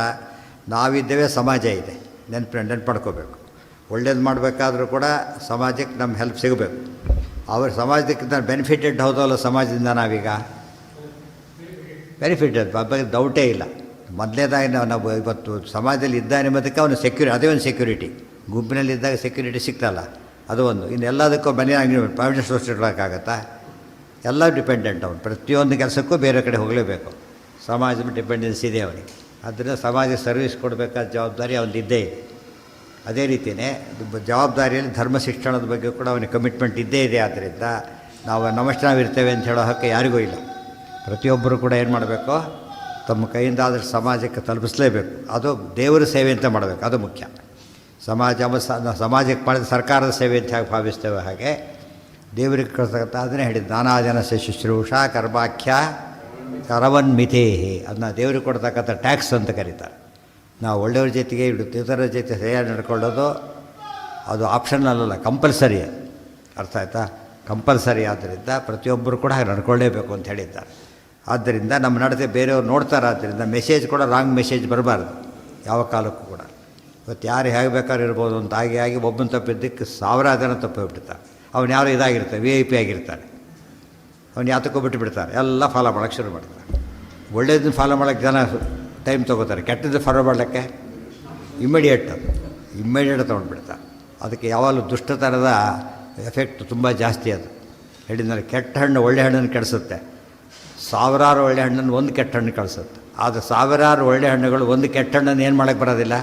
ನಾವಿದ್ದೇವೆ, ಸಮಾಜ ಇದೆ, ನೆನ್ಪು ಮಾಡ್ಕೋಬೇಕು. ಒಳ್ಳೇದು ಮಾಡಬೇಕಾದ್ರೂ ಕೂಡ ಸಮಾಜಕ್ಕೆ ನಮ್ಮ ಹೆಲ್ಪ್ ಸಿಗಬೇಕು. ಅವ್ರ ಸಮಾಜಕ್ಕಿಂತ ಬೆನಿಫಿಟೆಡ್ ಹೌದಲ್ಲ ಸಮಾಜದಿಂದ ನಾವೀಗ? ಬೆನಿಫಿಟೆಡ್ ಬಗ್ಗೆ ಡೌಟೇ ಇಲ್ಲ. ಮೊದಲನೇದಾಗಿ ನಾವು ಇವತ್ತು ಸಮಾಜದಲ್ಲಿ ಇದ್ದಾನೆ ಎಂಬುದಕ್ಕೆ ಅವನು ಅದೇ ಒಂದು ಸೆಕ್ಯೂರಿಟಿ. ಗುಂಪಿನಲ್ಲಿದ್ದಾಗ ಸೆಕ್ಯೂರಿಟಿ ಸಿಗ್ತಲ್ಲ, ಅದು ಒಂದು. ಇನ್ನೆಲ್ಲದಕ್ಕೂ ಮನೆ ಪ್ರಾವಿಡೆಂಟ್ ಸೋರ್ಸ್ ಇಡೋಕ್ಕಾಗತ್ತಾ? ಎಲ್ಲ ಡಿಪೆಂಡೆಂಟ್ ಅವನು, ಪ್ರತಿಯೊಂದು ಕೆಲಸಕ್ಕೂ ಬೇರೆ ಕಡೆ ಹೋಗಲೇಬೇಕು. ಸಮಾಜದ ಡಿಪೆಂಡೆನ್ಸ್ ಇದೆ ಅವನಿಗೆ. ಆದ್ದರಿಂದ ಸಮಾಜಕ್ಕೆ ಸರ್ವಿಸ್ ಕೊಡಬೇಕಾದ ಜವಾಬ್ದಾರಿ ಅವನಿದ್ದೇ ಇದೆ. ಅದೇ ರೀತಿಯೇ ಜವಾಬ್ದಾರಿಯಲ್ಲಿ ಧರ್ಮ ಶಿಕ್ಷಣದ ಬಗ್ಗೆ ಕೂಡ ಅವನಿಗೆ ಕಮಿಟ್ಮೆಂಟ್ ಇದ್ದೇ ಇದೆ. ಆದ್ದರಿಂದ ನಾವಿರ್ತೇವೆ ಅಂತ ಹೇಳೋ ಹಕ್ಕು ಯಾರಿಗೂ ಇಲ್ಲ. ಪ್ರತಿಯೊಬ್ಬರು ಕೂಡ ಏನು ಮಾಡಬೇಕು? ತಮ್ಮ ಕೈಯಿಂದ ಆದಷ್ಟು ಸಮಾಜಕ್ಕೆ ತಲುಪಿಸಲೇಬೇಕು. ಅದು ದೇವರ ಸೇವೆ ಅಂತ ಮಾಡಬೇಕು, ಅದು ಮುಖ್ಯ. ಸಮಾಜಕ್ಕೆ ಮಾಡಿದ ಸರ್ಕಾರದ ಸೇವೆ ಅಂತ ಹೇಗೆ ಭಾವಿಸ್ತೇವೆ, ಹಾಗೆ ದೇವರಿಗೆ ಕಳಿಸ್ತಕ್ಕಂಥ ಅದನ್ನೇ ಹೇಳಿದ್ದು. ನಾನಾ ಜನಸ್ಯ ಶುಶ್ರೂಷಾ ಕರ್ಮಾಖ್ಯ ಕರವನ್ಮಿತೇಹಿ, ಅದನ್ನ ದೇವ್ರಿಗೆ ಕೊಡ್ತಕ್ಕಂಥ ಟ್ಯಾಕ್ಸ್ ಅಂತ ಕರೀತಾರೆ. ನಾವು ಒಳ್ಳೆಯವ್ರ ಜೊತೆಗೆ ಇತರ ಜೊತೆ ಸರಿಯಾಗಿ ನಡ್ಕೊಳ್ಳೋದು ಅದು ಆಪ್ಷನಲ್ ಅಲ್ಲ, ಕಂಪಲ್ಸರಿ. ಅದು ಅರ್ಥ ಆಯ್ತಾ? ಕಂಪಲ್ಸರಿ. ಆದ್ದರಿಂದ ಪ್ರತಿಯೊಬ್ಬರು ಕೂಡ ಹಾಗೆ ನಡ್ಕೊಳ್ಳೇಬೇಕು ಅಂತ ಹೇಳಿದ್ದಾರೆ. ಆದ್ದರಿಂದ ನಮ್ಮ ನಡತೆ ಬೇರೆಯವ್ರು ನೋಡ್ತಾರೆ. ಆದ್ದರಿಂದ ಮೆಸೇಜ್ ಕೂಡ ರಾಂಗ್ ಮೆಸೇಜ್ ಬರಬಾರ್ದು ಯಾವ ಕಾಲಕ್ಕೂ ಕೂಡ. ಇವತ್ತು ಯಾರು ಹೇಗೆ ಬೇಕಾದ್ರೂ ಇರ್ಬೋದು ಅಂತ ಆಗಿ ಒಬ್ಬನ ತಪ್ಪಿದ್ದಕ್ಕೆ ಸಾವಿರಾರು ಜನ ತಪ್ಪು ಹೋಗ್ಬಿಡ್ತಾರೆ. ಅವನು ಯಾರು ಇದಾಗಿರ್ತಾರೆ, VIP ಆಗಿರ್ತಾರೆ, ಅವ್ನು ಯಾತಕ್ಕೂ ಬಿಟ್ಟುಬಿಡ್ತಾರೆ, ಎಲ್ಲ ಫಾಲೋ ಮಾಡೋಕ್ಕೆ ಶುರು ಮಾಡ್ತಾರೆ. ಒಳ್ಳೇದನ್ನ ಫಾಲೋ ಮಾಡೋಕ್ಕೆ ಜನ ಟೈಮ್ ತೊಗೋತಾರೆ, ಕೆಟ್ಟದ್ದು ಫಾಲೋ ಮಾಡೋಕ್ಕೆ ಇಮ್ಮಿಡಿಯೇಟ್ ತೊಗೊಂಡ್ಬಿಡ್ತಾರೆ. ಅದಕ್ಕೆ ಯಾವಾಗಲೂ ದುಷ್ಟತನದ ಎಫೆಕ್ಟ್ ತುಂಬ ಜಾಸ್ತಿ. ಅದು ಹೇಳಿದ್ಮೇಲೆ ಕೆಟ್ಟ ಹಣ್ಣು ಒಳ್ಳೆ ಹಣ್ಣನ್ನು ಕೆಡಿಸುತ್ತೆ, ಸಾವಿರಾರು ಒಳ್ಳೆ ಹಣ್ಣನ್ನು ಒಂದು ಕೆಟ್ಟ ಹಣ್ಣು ಕಳಿಸುತ್ತೆ. ಆದರೆ ಸಾವಿರಾರು ಒಳ್ಳೆ ಹಣ್ಣುಗಳು ಒಂದು ಕೆಟ್ಟ ಹಣ್ಣನ್ನು ಏನು ಮಾಡೋಕ್ಕೆ ಬರೋದಿಲ್ಲ,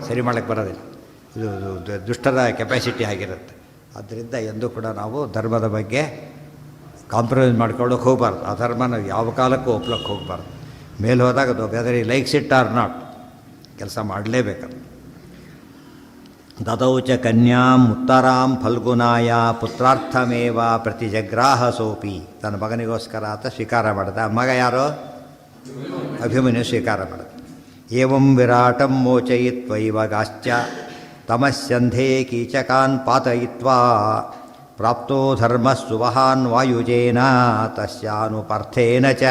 ಸರಿ ಮಾಡೋಕ್ಕೆ ಬರೋದಿಲ್ಲ. ಇದು ದುಷ್ಟರ ಕೆಪಾಸಿಟಿ ಆಗಿರುತ್ತೆ. ಆದ್ದರಿಂದ ಎಂದೂ ಕೂಡ ನಾವು ಧರ್ಮದ ಬಗ್ಗೆ ಕಾಂಪ್ರಮೈಸ್ ಮಾಡ್ಕೊಳ್ಳೋಕೆ ಹೋಗಬಾರ್ದು. ಆ ಧರ್ಮನ ಯಾವ ಕಾಲಕ್ಕೂ ಒಪ್ಲಕ್ಕೆ ಹೋಗಬಾರ್ದು. ಮೇಲೆ ಹೋದಾಗ ಅದು ವೆದರ್ ಈ ಲೈಕ್ಸ್ ಇಟ್ ಆರ್ ನಾಟ್, ಕೆಲಸ ಮಾಡಲೇಬೇಕದು. ದದೌಚ ಕನ್ಯಾಂ ಉತ್ತರಾಂ ಫಲ್ಗುನಾಯ ಪುತ್ರಾರ್ಥಮೇವ ಪ್ರತಿಜಗ್ರಾಹ ಸೋಪಿ, ತನ್ನ ಮಗನಿಗೋಸ್ಕರ ಆತ ಸ್ವೀಕಾರ ಮಾಡಿದ. ಮಗ ಯಾರೋ? ಅಭಿಮನ್ಯು ಸ್ವೀಕಾರ ಮಾಡಿದ. ಏವಂ ವಿರಾಟಂ ಮೋಚಯಿತ್ವೈವ ಗಾಶ್ಚ ತಮಸ್ಯಂಧೇ ಕೀಚಕಾನ್ ಪಾತಯಿತ್ವಾ ಪ್ರಾಪ್ತೋ ಧರ್ಮಸ್ಸುವಹಾನ್ ವಾಯುಜೇನ ತಸ್ಯಾನುಪಾರ್ಥೇನ ಚ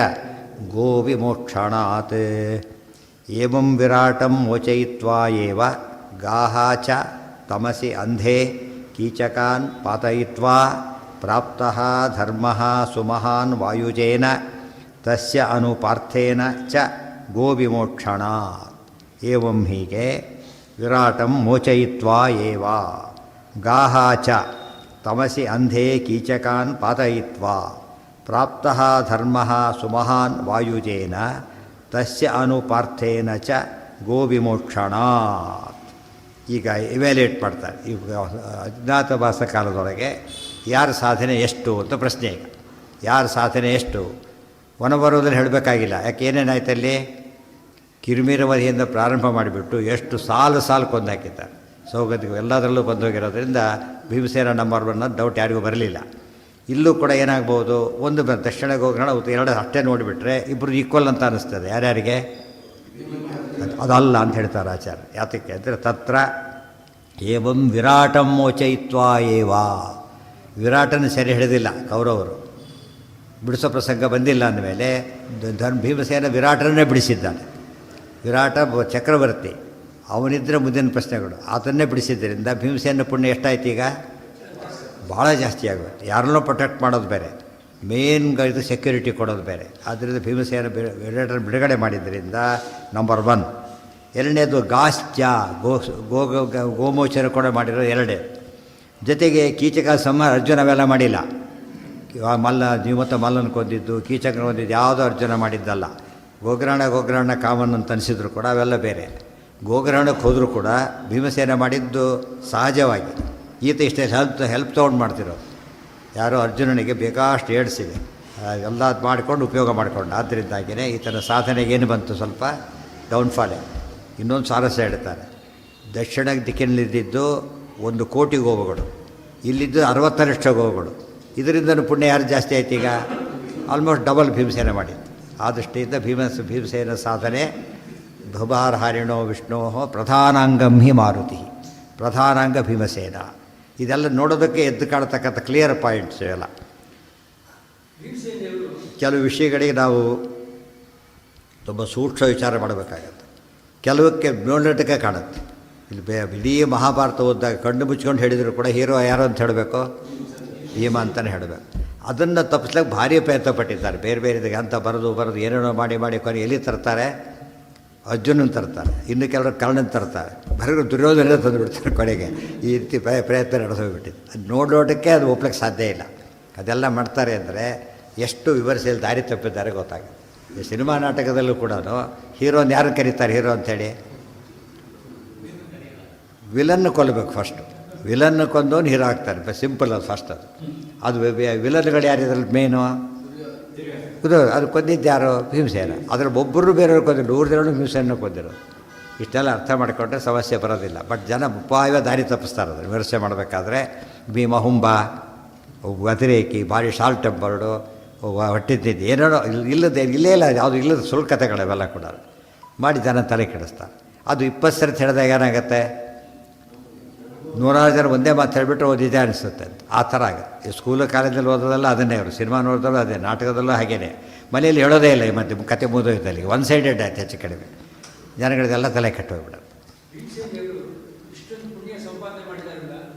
ಗೋವಿಮೋಕ್ಷಣಾತ್. ಏವಂ ವಿರಾಟಂ ಮೋಚಯಿತ್ವಾ ಏವ ಗಾಹ ಚ ತಮಸಿ ಅಂಧೇ ಕೀಚಕಾನ್ ಪಾತಯಿತ್ವಾ ಪ್ರಾಪ್ತಃ ಧರ್ಮಃ ಸುಮಹಾನ್ ವಾಯುಜೇನ ತಸ್ಯ ಅನುಪಾರ್ಥೇನ ಚ ಗೋವಿಮೋಕ್ಷಣಾತ್. ಏವಂ ಹೀಗೆ ವಿರಾಟಂ ಮೋಚಯಿತ್ವಾ ಏವ ಗಾಹ ಚ ತಮಸಿ ಅಂಧೇ ಕೀಚಕಾನ್ ಪಾತಯಿತ್ವಾ ಪ್ರಾಪ್ತಃ ಧರ್ಮಃ ಸುಮಹಾನ್ ವಾಯುಜೇನ ತಸ್ಯ ಅನುಪಾರ್ಥೇನ ಚ ಗೋವಿಮೋಕ್ಷಣಾತ್. ಈಗ ಇವ್ಯಾಲ್ಯೂಯೇಟ್ ಮಾಡ್ತಾರೆ. ಈಗ ಅಜ್ಞಾತವಾಸ ಕಾಲದೊಳಗೆ ಯಾರ ಸಾಧನೆ ಎಷ್ಟು ಅಂತ ಪ್ರಶ್ನೆ. ಈಗ ಯಾರ ಸಾಧನೆ ಎಷ್ಟು ವನಬರೋದಲ್ಲಿ ಹೇಳಬೇಕಾಗಿಲ್ಲ. ಯಾಕೆ ಏನೇನಾಯ್ತಲ್ಲಿ ಕಿರಿಮಿರವಧಿಯಿಂದ ಪ್ರಾರಂಭ ಮಾಡಿಬಿಟ್ಟು ಎಷ್ಟು ಸಾಲು ಕೊಂದಾಕಿದ್ದಾರೆ. ಸೌಗತಿಗೆ ಎಲ್ಲದರಲ್ಲೂ ಬಂದೋಗಿರೋದ್ರಿಂದ ಭೀಮಸೇನ ನಂಬರ್ 1 ಅನ್ನೋದು ಡೌಟ್ ಯಾರಿಗೂ ಬರಲಿಲ್ಲ. ಇಲ್ಲೂ ಕೂಡ ಏನಾಗ್ಬೋದು, ಒಂದು ದಕ್ಷಿಣೆಗೆ ಹೋಗೋಣ, ಎರಡು ಅಷ್ಟೇ ನೋಡಿಬಿಟ್ರೆ ಇಬ್ಬರು ಈಕ್ವಲ್ ಅಂತ ಅನ್ನಿಸ್ತದೆ. ಯಾರ್ಯಾರಿಗೆ ಅದಲ್ಲ ಅಂತ ಹೇಳ್ತಾರೆ ಆಚಾರ್ಯ. ಯಾತಕ್ಕೆ ಅಂದರೆ ತತ್ರ ಏವಂ ವಿರಾಟಂ ಮೋಚಯಿತ್ವಾ ಏವ, ವಿರಾಟನ ಸೆರೆ ಹಿಡಿದಿಲ್ಲ ಕೌರವರು, ಬಿಡಿಸೋ ಪ್ರಸಂಗ ಬಂದಿಲ್ಲ ಅಂದಮೇಲೆ ಭೀಮಸೇನ ವಿರಾಟನ್ನೇ ಬಿಡಿಸಿದ್ದಾನೆ. ವಿರಾಟ ಚಕ್ರವರ್ತಿ, ಅವನಿದ್ದರೆ ಮುಂದಿನ ಪ್ರಶ್ನೆಗಳು. ಆತನ್ನೇ ಬಿಡಿಸಿದ್ದರಿಂದ ಭೀಮಸೇನ ಪುಣ್ಯ ಎಷ್ಟಾಯ್ತು, ಈಗ ಭಾಳ ಜಾಸ್ತಿ ಆಗುತ್ತೆ. ಯಾರನ್ನೋ ಪ್ರೊಟೆಕ್ಟ್ ಮಾಡೋದು ಬೇರೆ, ಮೇನ್ ಇದು ಸೆಕ್ಯೂರಿಟಿ ಕೊಡೋದು ಬೇರೆ. ಆದ್ದರಿಂದ ಭೀಮಸೇನ ವಿರಾಟನ ಬಿಡುಗಡೆ ಮಾಡಿದ್ದರಿಂದ ನಂಬರ್ 1. ಎರಡನೇದು ಗಾಶ್ಚ ಗೋಮೋಚರ ಕೂಡ ಮಾಡಿರೋ ಎರಡೇ. ಜೊತೆಗೆ ಕೀಚಕ ಸಂಹಾರ ಅರ್ಜುನ ಅವೆಲ್ಲ ಮಾಡಿಲ್ಲ. ಮಲ್ಲ ಜೀವತ ಮಲ್ಲನ ಕೊಂದಿದ್ದು, ಕೀಚಕನ ಕೊಂದಿದ್ದು ಯಾವುದೋ ಅರ್ಜುನ ಮಾಡಿದ್ದಲ್ಲ. ಗೋಗ್ರಹಣ ಕಾಮನ್ ಅಂತ ಅನಿಸಿದ್ರು ಕೂಡ ಅವೆಲ್ಲ ಬೇರೆ. ಗೋಗ್ರಹಣಕ್ಕೆ ಹೋದರೂ ಕೂಡ ಭೀಮಸೇನ ಮಾಡಿದ್ದು ಸಹಜವಾಗಿ. ಈತ ಇಷ್ಟೇ ಹೆಲ್ಪ್ ತೊಗೊಂಡು ಮಾಡ್ತಿರೋದು. ಯಾರೋ ಅರ್ಜುನನಿಗೆ ಬೇಕಾಷ್ಟು ಏಡ್ಸಿದೆ, ಎಲ್ಲ ಮಾಡಿಕೊಂಡು ಉಪಯೋಗ ಮಾಡಿಕೊಂಡು. ಆದ್ದರಿಂದಾಗಿಯೇ ಈತನ ಸಾಧನೆಗೆ ಏನು ಬಂತು, ಸ್ವಲ್ಪ ಡೌನ್ಫಾಲೇ. ಇನ್ನೊಂದು ಸಾರಸ್ಯ ಹೇಳ್ತಾರೆ, ದಕ್ಷಿಣ ದಿಕ್ಕಿನಲ್ಲಿದ್ದಿದ್ದು 1 ಕೋಟಿ ಗೋವುಗಳು, ಇಲ್ಲಿದ್ದು 60ರಷ್ಟು ಗೋವುಗಳು. ಇದರಿಂದನೂ ಪುಣ್ಯ ಯಾರು ಜಾಸ್ತಿ ಆಯ್ತು ಈಗ? ಆಲ್ಮೋಸ್ಟ್ ಡಬಲ್ ಭೀಮಸೇನ ಮಾಡಿದ್ದು. ಆ ದೃಷ್ಟಿಯಿಂದ ಭೀಮಸೇನ ಸಾಧನೆ ಭುಭಾರ್ಹಾರಿಣೋ ವಿಷ್ಣೋ ಪ್ರಧಾನಾಂಗಂ ಹಿ ಮಾರುತಿ, ಪ್ರಧಾನಾಂಗ ಭೀಮಸೇನ. ಇದೆಲ್ಲ ನೋಡೋದಕ್ಕೆ ಎದ್ದು ಕಾಣತಕ್ಕಂಥ ಕ್ಲಿಯರ್ ಪಾಯಿಂಟ್ಸ್ ಇವೆಲ್ಲ. ಕೆಲವು ವಿಷಯಗಳಿಗೆ ನಾವು ತುಂಬ ಸೂಕ್ಷ್ಮ ವಿಚಾರ ಮಾಡಬೇಕಾಗತ್ತೆ. ಕೆಲವಕ್ಕೆ ನೋಡೋದಕ್ಕೆ ಕಾಣುತ್ತೆ. ಇಲ್ಲಿ ಇಡೀ ಮಹಾಭಾರತ ಓದಿದಾಗ ಕಣ್ಣು ಮುಚ್ಕೊಂಡು ಹೇಳಿದರೂ ಕೂಡ ಹೀರೋ ಯಾರು ಅಂತ ಹೇಳಬೇಕು, ಭೀಮ ಅಂತಲೇ ಹೇಳಬೇಕು. ಅದನ್ನು ತಪ್ಪಿಸ್ಲಿಕ್ಕೆ ಭಾರಿ ಪ್ರಯತ್ನ ಪಟ್ಟಿದ್ದಾರೆ. ಬೇರೆ ಬೇರೆ ಇದಕ್ಕೆ ಅಂತ ಬರೆದು ಏನೇನೋ ಮಾಡಿ ಕೊನೆ ಎಲ್ಲಿ ತರ್ತಾರೆ, ಅರ್ಜುನನ ತರ್ತಾರೆ, ಇನ್ನು ಕೆಲವರು ಕರ್ಣನ ತರ್ತಾರೆ, ಬರೀ ದುರ್ಯೋಧನ ತಂದು ಬಿಡ್ತಾರೆ ಕೊನೆಗೆ. ಈ ರೀತಿ ಪ್ರಯತ್ನ ನಡೆಸೋಗ್ಬಿಟ್ಟಿದೆ. ಅದು ನೋಡೋಟಕ್ಕೆ ಅದು ಒಪ್ಲಿಕ್ಕೆ ಸಾಧ್ಯ ಇಲ್ಲ. ಅದೆಲ್ಲ ಮಾಡ್ತಾರೆ ಅಂದರೆ ಎಷ್ಟು ವಿವರಿಸಲಿ ದಾರಿ ತಪ್ಪಿದ್ದಾರೆ ಗೊತ್ತಾಗುತ್ತೆ. ಈ ಸಿನಿಮಾ ನಾಟಕದಲ್ಲೂ ಕೂಡ ಹೀರೋನ ಯಾರು ಕರೀತಾರೆ ಹೀರೋ ಅಂಥೇಳಿ? ವಿಲನ್ನು ಕೊಲ್ಲಬೇಕು ಫಸ್ಟು. ವಿಲನ್ನು ಕೊಂದವನು ಹೀರೋ ಆಗ್ತಾನೆ. ಸಿಂಪಲ್ ಅದು ಫಸ್ಟ್. ಅದು ವಿಲನ್ಗಳು ಯಾರಿದ್ರಲ್ಲಿ ಮೇನು? ಅದು ಕೊಂದಿದ್ದು ಯಾರು? ಭೀಮಸೇನ. ಅದ್ರಲ್ಲಿ ಒಬ್ಬರು ಬೇರೆಯವ್ರು ಕೊಂದಿರು, 100 ಜನ ಭೀಮಸೇನ ಕೊಂದಿರು. ಇಷ್ಟೆಲ್ಲ ಅರ್ಥ ಮಾಡಿಕೊಂಡ್ರೆ ಸಮಸ್ಯೆ ಬರೋದಿಲ್ಲ. ಬಟ್ ಜನ ಉಪಾಯ ದಾರಿ ತಪ್ಪಿಸ್ತಾರೆ. ಅದನ್ನು ವಿಮರ್ಶೆ ಮಾಡಬೇಕಾದ್ರೆ ಭೀಮ ಹುಂಬ, ಅತಿರೇಕಿ, ಭಾರಿ ಶಾರ್ಟ್ ಟೆಂಪರ್ಡು, ಹೊಟ್ಟಿದ್ದಿದ್ದು ಏನೇನೋ ಇಲ್ಲೇ ಇಲ್ಲ, ಯಾವುದು ಇಲ್ಲದ ಸುಳ್ಕತೆಗಳಿವೆಲ್ಲ ಕೂಡ ಮಾಡಿ ಜನ ತಲೆ ಕೆಡಿಸ್ತಾರೆ. ಅದು 20 ಸರಿ ಹೇಳಿದಾಗ ಏನಾಗುತ್ತೆ, 100 ಜನ ಒಂದೇ ಮಾತು ಹೇಳಿಬಿಟ್ರೆ ಓದಿದೆ ಅನಿಸುತ್ತೆ. ಆ ಥರ ಆಗುತ್ತೆ. ಸ್ಕೂಲು ಕಾಲೇಜಲ್ಲಿ ಓದೋದಲ್ಲ ಅದನ್ನೇ, ಅವರು ಸಿನಿಮಾ ನೋಡಿದಲ್ಲೂ ಅದೇ, ನಾಟಕದಲ್ಲೂ ಹಾಗೇ. ಮನೆಯಲ್ಲಿ ಹೇಳೋದೇ ಇಲ್ಲ. ಈ ಮಧ್ಯೆ ಕತೆ ಮುಗಿದೋಯ್ತಲ್ಲಿ ಒನ್ ಸೈಡೆಡ್ ಆಯ್ತು ಹೆಚ್ಚು ಕಡಿಮೆ. ಜನಗಳಿಗೆಲ್ಲ ತಲೆ ಕೆಟ್ಟೋಗ್ಬಿಡೋದು.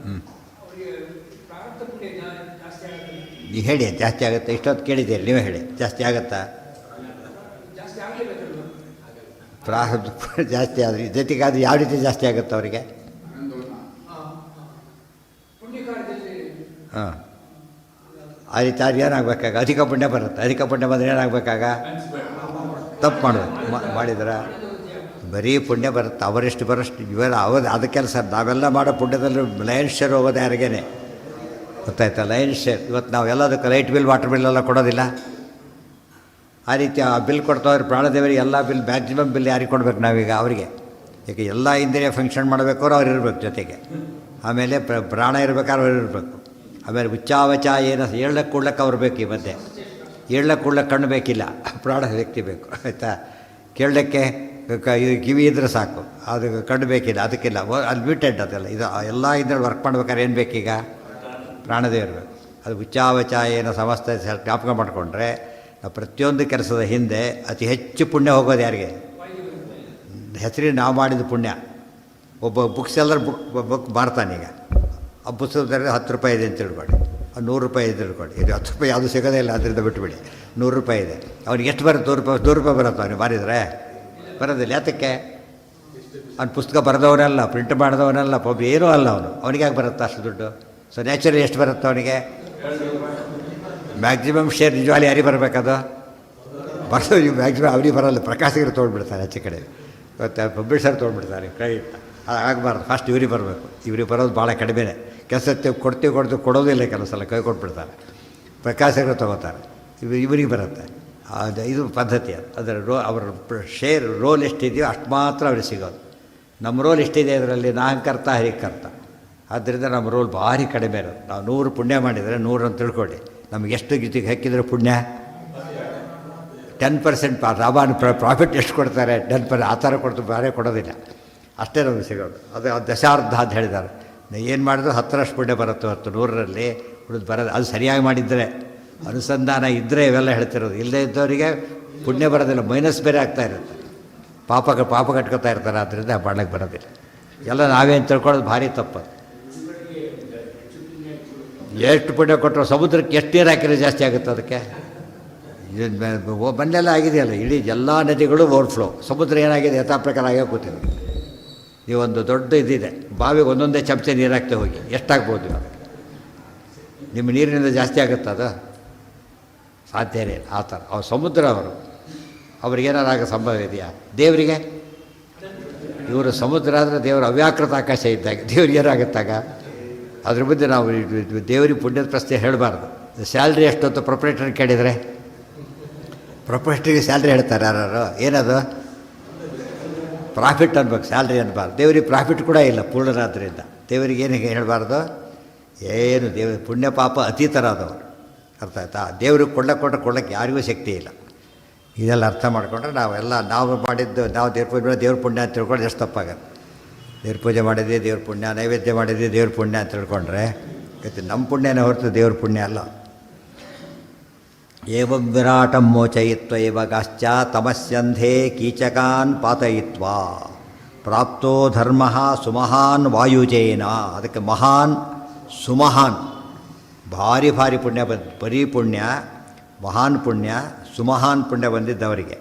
ನೀವು ಹೇಳಿ ಜಾಸ್ತಿ ಆಗುತ್ತೆ. ಇಷ್ಟೊತ್ತು ಕೇಳಿದ್ದೀರಿ, ನೀವೇ ಹೇಳಿ ಜಾಸ್ತಿ ಆಗುತ್ತಾ? ಪ್ರಾರಬ್ಧ ಜಾಸ್ತಿ ಆದರೆ ಜೊತೆಗೆ ಅದು ಯಾವ ರೀತಿ ಜಾಸ್ತಿ ಆಗುತ್ತೆ ಅವರಿಗೆ? ಹಾಂ, ಆ ರೀತಿ ಅದು ಏನಾಗಬೇಕಾಗ ಅಧಿಕ ಪುಣ್ಯ ಬರುತ್ತೆ. ಅಧಿಕ ಪುಣ್ಯ ಬಂದರೆ ಏನಾಗಬೇಕಾಗ? ತಪ್ಪು ಮಾಡೋದು ಮಾಡಿದ್ರೆ ಬರೀ ಪುಣ್ಯ ಬರುತ್ತೆ. ಅವರೆಷ್ಟು ಬರೋಷ್ಟು ಇವೆಲ್ಲ ಅದು ಕೆಲಸ. ನಾವೆಲ್ಲ ಮಾಡೋ ಪುಣ್ಯದಲ್ಲಿ ಲಯನ್ಸ್ ಶೇರ್ ಹೋಗೋದು ಯಾರಿಗೇನೆ ಗೊತ್ತಾಯ್ತಾ? Lions share. ಇವತ್ತು ನಾವು ಎಲ್ಲದಕ್ಕೆ ಲೈಟ್ ಬಿಲ್, ವಾಟರ್ ಬಿಲ್ ಎಲ್ಲ ಕೊಡೋದಿಲ್ಲ. ಆ ರೀತಿ ಆ ಬಿಲ್ ಕೊಡ್ತಾವ್ರೆ ಪ್ರಾಣದೇವರಿಗೆ. ಎಲ್ಲ ಬಿಲ್ ಮ್ಯಾಕ್ಸಿಮಮ್ ಬಿಲ್ ಯಾರಿಗೆ ಕೊಡ್ಬೇಕು ನಾವೀಗ? ಅವರಿಗೆ. ಈಗ ಎಲ್ಲ ಇಂದ್ರಿಯ ಫಂಕ್ಷನ್ ಮಾಡಬೇಕಾದ್ರೆ ಅವ್ರು ಇರಬೇಕು ಜೊತೆಗೆ. ಆಮೇಲೆ ಪ್ರಾಣ ಇರಬೇಕಾದ್ರೆ ಅವ್ರು ಇರಬೇಕು. ಆಮೇಲೆ ಉಚ್ಚಾವಚ ಏನು ಏಳಕ್ಕೆ ಕೂಡ್ಲಕ್ಕೆ ಅವ್ರು ಬೇಕು. ಈ ಮಧ್ಯೆ ಏಳಕ್ಕೆ ಕೂಡ್ಲಕ್ಕೆ ಕಣ್ಣು ಬೇಕಿಲ್ಲ, ಪ್ರಾಣ ವ್ಯಕ್ತಿ ಬೇಕು. ಆಯಿತಾ? ಕೇಳಲಿಕ್ಕೆ ಕಿವಿ ಇದ್ರೆ ಸಾಕು, ಅದು ಕಣ್ಣು ಬೇಕಿಲ್ಲ, ಅದಕ್ಕಿಲ್ಲ. ಅನ್ಲಿಮಿಟೆಡ್ ಅದೆಲ್ಲ. ಇದು ಎಲ್ಲ ಇದ್ರಲ್ಲಿ ವರ್ಕ್ ಮಾಡ್ಬೇಕಾದ್ರೆ ಏನು ಬೇಕೀಗ? ಪ್ರಾಣದೇ ಇರಬೇಕು. ಅದು ಉಚ್ಚಾವಚ ಏನೋ ಸಮಸ್ಯೆ ಜ್ಞಾಪಕ ಮಾಡಿಕೊಂಡ್ರೆ ನಾವು ಪ್ರತಿಯೊಂದು ಕೆಲಸದ ಹಿಂದೆ ಅತಿ ಹೆಚ್ಚು ಪುಣ್ಯ ಹೋಗೋದು ಯಾರಿಗೆ? ಹೆಸರಿಗೆ ನಾವು ಮಾಡಿದ ಪುಣ್ಯ. ಒಬ್ಬ ಬುಕ್ಸ್ ಎಲ್ಲರೂ ಬುಕ್ ಮಾರ್ತಾನೀಗ. ಆ ಪುಸ್ತಕದಲ್ಲಿ 10 ರೂಪಾಯಿ ಇದೆ ಅಂತ ತಿಳ್ಕೊಳ್ಳಿ, ಅದು 100 ರೂಪಾಯಿ ಇದೆ ತಿಳ್ಕೊಳ್ಳಿ. ಇದು 10 ರೂಪಾಯಿ ಯಾವುದೂ ಸಿಗೋದೇ ಇಲ್ಲ, ಅದರಿಂದ ಬಿಟ್ಟುಬಿಡಿ. 100 ರೂಪಾಯಿ ಇದೆ. ಅವ್ನಿಗೆ ಎಷ್ಟು ಬರುತ್ತೆ? 100 ರೂಪಾಯಿ ಬರುತ್ತೆ ಅವನಿಗೆ ಮಾರಿದರೆ? ಬರೋದಿಲ್ಲ. ಯಾತಕ್ಕೆ? ಅವ್ನು ಪುಸ್ತಕ ಬರೆದವನಲ್ಲ, ಪ್ರಿಂಟ್ ಮಾಡಿದವನಲ್ಲ, ಏನೂ ಅಲ್ಲ ಅವನು. ಅವನಿಗೆ ಯಾಕೆ ಬರುತ್ತೆ ಅಷ್ಟು ದುಡ್ಡು? ಸೊ ನ್ಯಾಚುರಲಿ ಎಷ್ಟು ಬರುತ್ತೆ ಅವನಿಗೆ? ಮ್ಯಾಕ್ಸಿಮಮ್ ಶೇರ್ ನಿಜವಾಗ್ಲೂ ಯಾರಿಗೆ ಬರಬೇಕದು? ಬರೋದು ಮ್ಯಾಕ್ಸಿಮಮ್ ಅವ್ರಿಗೆ ಬರೋಲ್ಲ. ಪ್ರಕಾಶಕರು ತೊಗೊಂಡ್ಬಿಡ್ತಾರೆ ಹೆಚ್ಚು ಕಡೆ, ಮತ್ತು ಪಬ್ಲಿಷರ್ ತೊಗೊಂಡ್ಬಿಡ್ತಾರೆ ಕ್ರೆಡಿಟ್. ಆಗಬಾರ್ದು. ಫಸ್ಟ್ ಇವ್ರಿಗೆ ಬರಬೇಕು. ಇವ್ರಿಗೆ ಬರೋದು ಭಾಳ ಕಡಿಮೆನೇ. ಕೆಲಸ ಕೊಡೋದಿಲ್ಲ, ಕೆಲವು ಸಲ ಕೈ ಕೊಟ್ಬಿಡ್ತಾರೆ. ಪ್ರಕಾಶಕರು ತೊಗೋತಾರೆ, ಇವರಿಗೆ ಬರುತ್ತೆ. ಇದು ಪದ್ಧತಿ. ಅದರ ಅವರ ಶೇರ್ ರೋಲ್ ಎಷ್ಟಿದೆಯೋ ಅಷ್ಟು ಮಾತ್ರ ಅವ್ರಿಗೆ ಸಿಗೋದು. ನಮ್ಮ ರೋಲ್ ಎಷ್ಟಿದೆ ಇದರಲ್ಲಿ? ನಾಹಂಕರ್ತ ಹರಿಕರ್ತ. ಆದ್ದರಿಂದ ನಮ್ಮ ರೋಲ್ ಭಾರಿ ಕಡಿಮೆ ಇರೋದು. ನಾವು 100 ಪುಣ್ಯ ಮಾಡಿದರೆ 100 ಅಂತ ತಿಳ್ಕೊಳ್ಳಿ, ನಮಗೆ ಎಷ್ಟು ಗೀತಿಗೆ ಹಾಕಿದರೆ ಪುಣ್ಯ? 10% ಲಾಭಾನು ಪ್ರಾಫಿಟ್ ಎಷ್ಟು ಕೊಡ್ತಾರೆ? 10% ಆ ಥರ ಕೊಡ್ತು, ಬೇರೆ ಕೊಡೋದಿಲ್ಲ. ಅಷ್ಟೇ ನಮಗೆ ಸಿಗೋದು. ಅದು ದಶಾರ್ಧ ಅಂತ ಹೇಳಿದ್ದಾರೆ. ಏನು ಮಾಡಿದ್ರು 10ರಷ್ಟು ಪುಣ್ಯ ಬರುತ್ತೆ ಹೊತ್ತು 100ರಲ್ಲಿ ಉಳಿದು ಬರೋದು. ಅದು ಸರಿಯಾಗಿ ಮಾಡಿದರೆ, ಅನುಸಂಧಾನ ಇದ್ದರೆ ಇವೆಲ್ಲ ಹೇಳ್ತಿರೋದು. ಇಲ್ಲದೇ ಇದ್ದವರಿಗೆ ಪುಣ್ಯ ಬರೋದಿಲ್ಲ, ಮೈನಸ್ ಬೇರೆ ಆಗ್ತಾ ಇರುತ್ತೆ. ಪಾಪ ಕಟ್ಕೋತಾ ಇರ್ತಾರೆ. ಆದ್ದರಿಂದ ಬಾಳಕ್ಕೆ ಬರೋದಿಲ್ಲ. ಎಲ್ಲ ನಾವೇನು ತಿಳ್ಕೊಳ್ಳೋದು ಭಾರಿ ತಪ್ಪು. ಎಷ್ಟು ಪುಣ್ಯ ಕೊಟ್ಟರು ಸಮುದ್ರಕ್ಕೆ ಎಷ್ಟು ನೀರು ಹಾಕಿದ್ರೆ ಜಾಸ್ತಿ ಆಗುತ್ತೆ? ಅದಕ್ಕೆ ಬಂದೆಲ್ಲ ಆಗಿದೆಯಲ್ಲ, ಇಡೀ ಎಲ್ಲ ನದಿಗಳು ಓವರ್ಫ್ಲೋ. ಸಮುದ್ರ ಏನಾಗಿದೆ? ಯಥಾ ಪ್ರಕಾರ ಆಗೇ ಕೂತಿದೆ. ನೀವೊಂದು ದೊಡ್ಡ ಇದಿದೆ, ಬಾವಿಗೆ ಒಂದೊಂದೇ ಚಮಚೆ ನೀರು ಹಾಕ್ತಾ ಹೋಗಿ ಎಷ್ಟಾಗ್ಬೋದು? ಇವಾಗ ನಿಮ್ಮ ನೀರಿನಿಂದ ಜಾಸ್ತಿ ಆಗುತ್ತೆ ಅದು? ಸಾಧ್ಯನೇ ಇಲ್ಲ. ಆ ಥರ ಅವ್ರು ಸಮುದ್ರ ಅವ್ರಿಗೇನಾರಾಗ ಸಂಭವ ಇದೆಯಾ? ದೇವರಿಗೆ ಇವರು ಸಮುದ್ರ ಆದರೆ ದೇವರು ಅವ್ಯಾಕೃತ ಆಕಾಶ ಇದ್ದಾಗ ದೇವ್ರಿಗೆ ಏನಾಗುತ್ತಾಗ? ಅದ್ರ ಬಗ್ಗೆ ನಾವು ದೇವರಿಗೆ ಪುಣ್ಯದ ಪ್ರಶ್ನೆ ಹೇಳಬಾರ್ದು. ಸ್ಯಾಲ್ರಿ ಎಷ್ಟು ಅಂತ ಪ್ರೊಪ್ರೇಟರ್ ಕೇಳಿದರೆ ಪ್ರೊಪ್ರೇಟರಿಗೆ ಸ್ಯಾಲ್ರಿ ಹೇಳ್ತಾರೆ ಯಾರು? ಏನದು ಪ್ರಾಫಿಟ್ ಅನ್ಬೇಕು, ಸ್ಯಾಲ್ರಿ ಅನ್ಬಾರ್ದು. ದೇವರಿಗೆ ಪ್ರಾಫಿಟ್ ಕೂಡ ಇಲ್ಲ ಪೂರ್ಣರಾದ್ರಿಂದ. ದೇವರಿಗೆ ಏನು ಹೇಳಬಾರ್ದು? ಏನು ದೇವ್ರ ಪುಣ್ಯ ಪಾಪ ಅತೀತರಾದವರು. ಅರ್ಥ ಆಯ್ತಾ? ದೇವ್ರಿಗೆ ಕೊಡೋಕ್ಕೆ ಯಾರಿಗೂ ಶಕ್ತಿ ಇಲ್ಲ. ಇದೆಲ್ಲ ಅರ್ಥ ಮಾಡಿಕೊಂಡ್ರೆ ನಾವು ಮಾಡಿದ್ದು ನಾವು ದೇವ್ರ ಪುಣ್ಯ ಅಂತ ತಿಳ್ಕೊಂಡ್ರೆ ಎಷ್ಟು ತಪ್ಪಾಗತ್ತೆ. ದೇವ್ರ ಪೂಜೆ ಮಾಡಿದ್ವಿ ದೇವ್ರ ಪುಣ್ಯ, ನೈವೇದ್ಯ ಮಾಡಿದ್ವಿ ದೇವ್ರ ಪುಣ್ಯ ಅಂತ ತಿಳ್ಕೊಂಡ್ರೆ ನಮ್ಮ ಪುಣ್ಯನೇ ಹೊರತು ದೇವ್ರ ಪುಣ್ಯ ಅಲ್ಲ. ಏವಂ ವಿರಾಟಂ ಮೋಚಯಿತ್ವ ಏವಗಾಶ್ಚ ತಮಸ್ಯಂಧೇ ಕೀಚಕಾನ್ ಪಾತಯಿತ್ವಾ ಪ್ರಾಪ್ತೋ ಧರ್ಮ ಸುಮಹಾನ್ ವಾಯುಜೇನ. ಅದಕ್ಕೆ ಮಹಾನ್ ಸುಮಹಾನ್ ಭಾರಿ ಪುಣ್ಯ ಬರೀ ಪುಣ್ಯ, ಮಹಾನ್ ಪುಣ್ಯ, ಸುಮಹಾನ್ ಪುಣ್ಯ ಬಂದಿದ್ದವರಿಗೆ.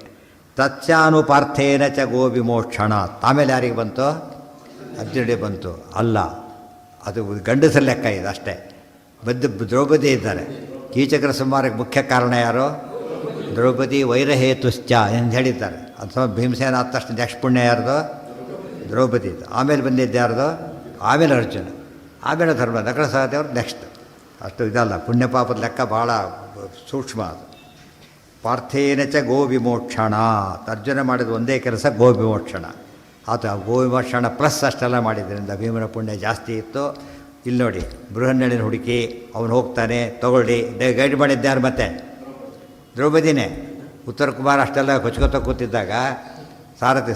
ತಚ್ಚಾನುಪಾರ್ಥೇನ ಚ ಗೋ ವಿಮೋಕ್ಷಣ. ಆಮೇಲೆ ಯಾರಿಗೆ ಬಂತು? ಅರ್ಜುನಿಗೆ ಬಂತು. ಅಲ್ಲ, ಅದು ಗಂಡಸರ ಲೆಕ್ಕ ಇದೆ ಅಷ್ಟೇ. ದ್ರೌಪದಿ ಇದ್ದಾರೆ. ಕೀಚಕರ ಸಂಹಾರಕ್ಕೆ ಮುಖ್ಯ ಕಾರಣ ಯಾರು? ದ್ರೌಪದಿ ವೈರಹೇತುಶ್ಚ ಎಂದು ಹೇಳಿದ್ದಾರೆ. ಅಥವಾ ಭೀಮಸೇನ ಆದ ತಕ್ಷಣ ನೆಕ್ಸ್ಟ್ ಪುಣ್ಯ ಯಾರ್ದು? ದ್ರೌಪದಿದು. ಆಮೇಲೆ ಬಂದಿದ್ದು ಯಾರ್ದು? ಆಮೇಲೆ ಅರ್ಜುನ, ಆಮೇಲೆ ಧರ್ಮ ನಕಳ ಸಹದೇವರು ನೆಕ್ಸ್ಟ್. ಅಷ್ಟು ಇದಲ್ಲ, ಪುಣ್ಯ ಪಾಪದ ಲೆಕ್ಕ ಭಾಳ ಸೂಕ್ಷ್ಮ ಅದು. ಪಾರ್ಥೇನ ಚ ಗೋ ವಿಮೋಕ್ಷಣ. ಅರ್ಜುನ ಮಾಡಿದ ಒಂದೇ ಕೆಲಸ ಗೋ ವಿಮೋಕ್ಷಣ. ಆತ ಗೋ ವಿಮೋಕ್ಷಣ ಪ್ಲಸ್ ಅಷ್ಟೆಲ್ಲ ಮಾಡಿದ್ರಿಂದ ಭೀಮನ ಪುಣ್ಯ ಜಾಸ್ತಿ ಇತ್ತು. ಇಲ್ಲಿ ನೋಡಿ, ಬೃಹನ್ನಳಿನ ಹುಡುಕಿ ಅವನು ಹೋಗ್ತಾನೆ, ತಗೊಳ್ಳಿ ಗೈಡ್ ಮಾಡಿದ್ದಾರು. ಮತ್ತೆ ದ್ರೌಪದಿನೇ. ಉತ್ತರ ಕುಮಾರ ಅಷ್ಟೆಲ್ಲ ಕೊಚ್ಕೋತ ಕೂತಿದ್ದಾಗ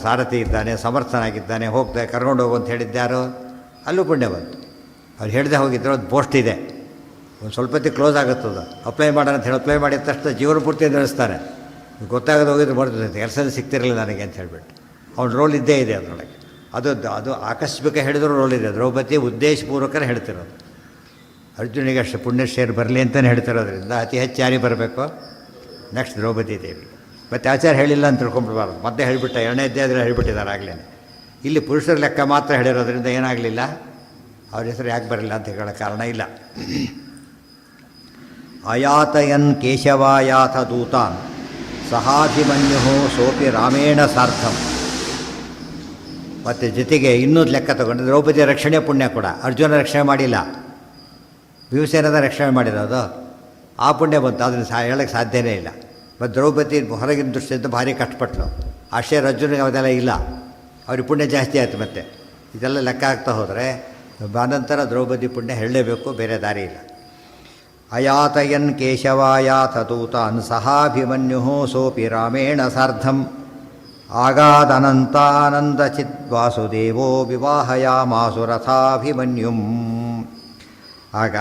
ಸಾರಥಿ ಇದ್ದಾನೆ, ಸಮರ್ಥನಾಗಿದ್ದಾನೆ, ಹೋಗ್ತಾರೆ ಕರ್ಕೊಂಡು ಹೋಗು ಅಂತ ಹೇಳಿದ್ದಾರು. ಅಲ್ಲೂ ಪುಣ್ಯ ಬಂತು. ಅವ್ರು ಹೇಳ್ದೆ ಹೋಗಿದ್ರು. ಒಂದು ಪೋಸ್ಟ್ ಇದೆ, ಒಂದು ಸ್ವಲ್ಪ ಹೊತ್ತಿಗೆ ಕ್ಲೋಸ್ ಆಗುತ್ತದ. ಅಪ್ಲೈ ಮಾಡೋಣ ಅಂತ ಹೇಳಿ ಅಪ್ಲೈ ಮಾಡಿದ ತಕ್ಷಣ ಜೀವನ ಪೂರ್ತಿ ನಡೆಸ್ತಾರೆ. ಗೊತ್ತಾಗೋದು ಹೋಗಿದ್ರು ಬರ್ತದೆ, ಕೆಲಸ ಸಿಗ್ತಿರಲಿಲ್ಲ ನನಗೆ ಅಂತ ಹೇಳಿಬಿಟ್ಟು. ಅವ್ನ ರೋಲ್ ಇದ್ದೇ ಇದೆ ಅದರೊಳಗೆ. ಅದು ಆಕಸ್ಮಿಕ ಹೇಳಿದ್ರು ರೋಲ್ ಇದೆ. ದ್ರೌಪದಿ ಉದ್ದೇಶಪೂರ್ವಕರೇ ಹೇಳ್ತಿರೋದು. ಅರ್ಜುನಿಗೆ ಅಷ್ಟು ಪುಣ್ಯ ಶೇರ್ ಬರಲಿ ಅಂತಲೇ ಹೇಳ್ತಿರೋದ್ರಿಂದ ಅತಿ ಹೆಚ್ಚು ಯಾರಿಗೆ ಬರಬೇಕು? ನೆಕ್ಸ್ಟ್ ದ್ರೌಪದಿ ದೇವಿ. ಮತ್ತು ಆಚಾರ್ಯ ಹೇಳಿಲ್ಲ ಅಂತ ತಿಳ್ಕೊಂಡ್ಬಿಡ್ಬಾರ್ದು. ಮತ್ತೆ ಹೇಳಿಬಿಟ್ಟ, ಎರಡನೇ ಅಧ್ಯಾಯದಲ್ಲಿ ಹೇಳಿಬಿಟ್ಟಿದ್ದಾರೆ ಆಗಲೇ. ಇಲ್ಲಿ ಪುರುಷರ ಲೆಕ್ಕ ಮಾತ್ರ ಹೇಳಿರೋದ್ರಿಂದ ಏನಾಗಲಿಲ್ಲ, ಅವ್ರ ಹೆಸರು ಯಾಕೆ ಬರಲಿಲ್ಲ ಅಂತ ಹೇಳೋ ಕಾರಣ ಇಲ್ಲ. ಅಯಾತಯನ್ ಕೇಶವಾಯಾಥ ದೂತಾನ್ ಸಹಾಭಿಮನ್ಯು ಸೋಪಿ ರಾಮೇಣ ಸಾರ್ಥಂ. ಮತ್ತು ಜೊತೆಗೆ ಇನ್ನೊಂದು ಲೆಕ್ಕ ತಗೊಂಡು ದ್ರೌಪದಿಯ ರಕ್ಷಣೆ ಪುಣ್ಯ ಕೂಡ. ಅರ್ಜುನ ರಕ್ಷಣೆ ಮಾಡಿಲ್ಲ, ಭೀಮಸೇನದ ರಕ್ಷಣೆ ಮಾಡಿರೋದು. ಆ ಪುಣ್ಯ ಬಂತು. ಅದನ್ನು ಹೇಳೋಕ್ಕೆ ಸಾಧ್ಯನೇ ಇಲ್ಲ. ಮತ್ತು ದ್ರೌಪದಿ ಹೊರಗಿನ ದೃಷ್ಟಿಯಿಂದ ಭಾರಿ ಕಷ್ಟಪಟ್ಟಳು. ಅಷ್ಟೇ ಅರ್ಜುನಿಗೆ ಅದೆಲ್ಲ ಇಲ್ಲ. ಅವ್ರಿಗೆ ಪುಣ್ಯ ಜಾಸ್ತಿ ಆಯಿತು. ಮತ್ತು ಇದೆಲ್ಲ ಲೆಕ್ಕ ಆಗ್ತಾ ಹೋದರೆ ಅನಂತರ ದ್ರೌಪದಿ ಪುಣ್ಯ ಹೇಳಲೇಬೇಕು, ಬೇರೆ ದಾರಿ ಇಲ್ಲ. ಅಯಾತಯನ್ ಕೇಶವಾಯಾಥ ದೂತಾನ್ ಸಹಾಭಿಮನ್ಯು ಸೋಪಿ ರಾಮೇಣ ಸಾರ್ಧಂ ಆಗಾದನಂತಾನಂದಚಿತ್ ವಾಸುದೇವೋ ವಿವಾಹಯಾಮಾಸು ರಥಾಭಿಮನ್ಯುಂ. ಆಗ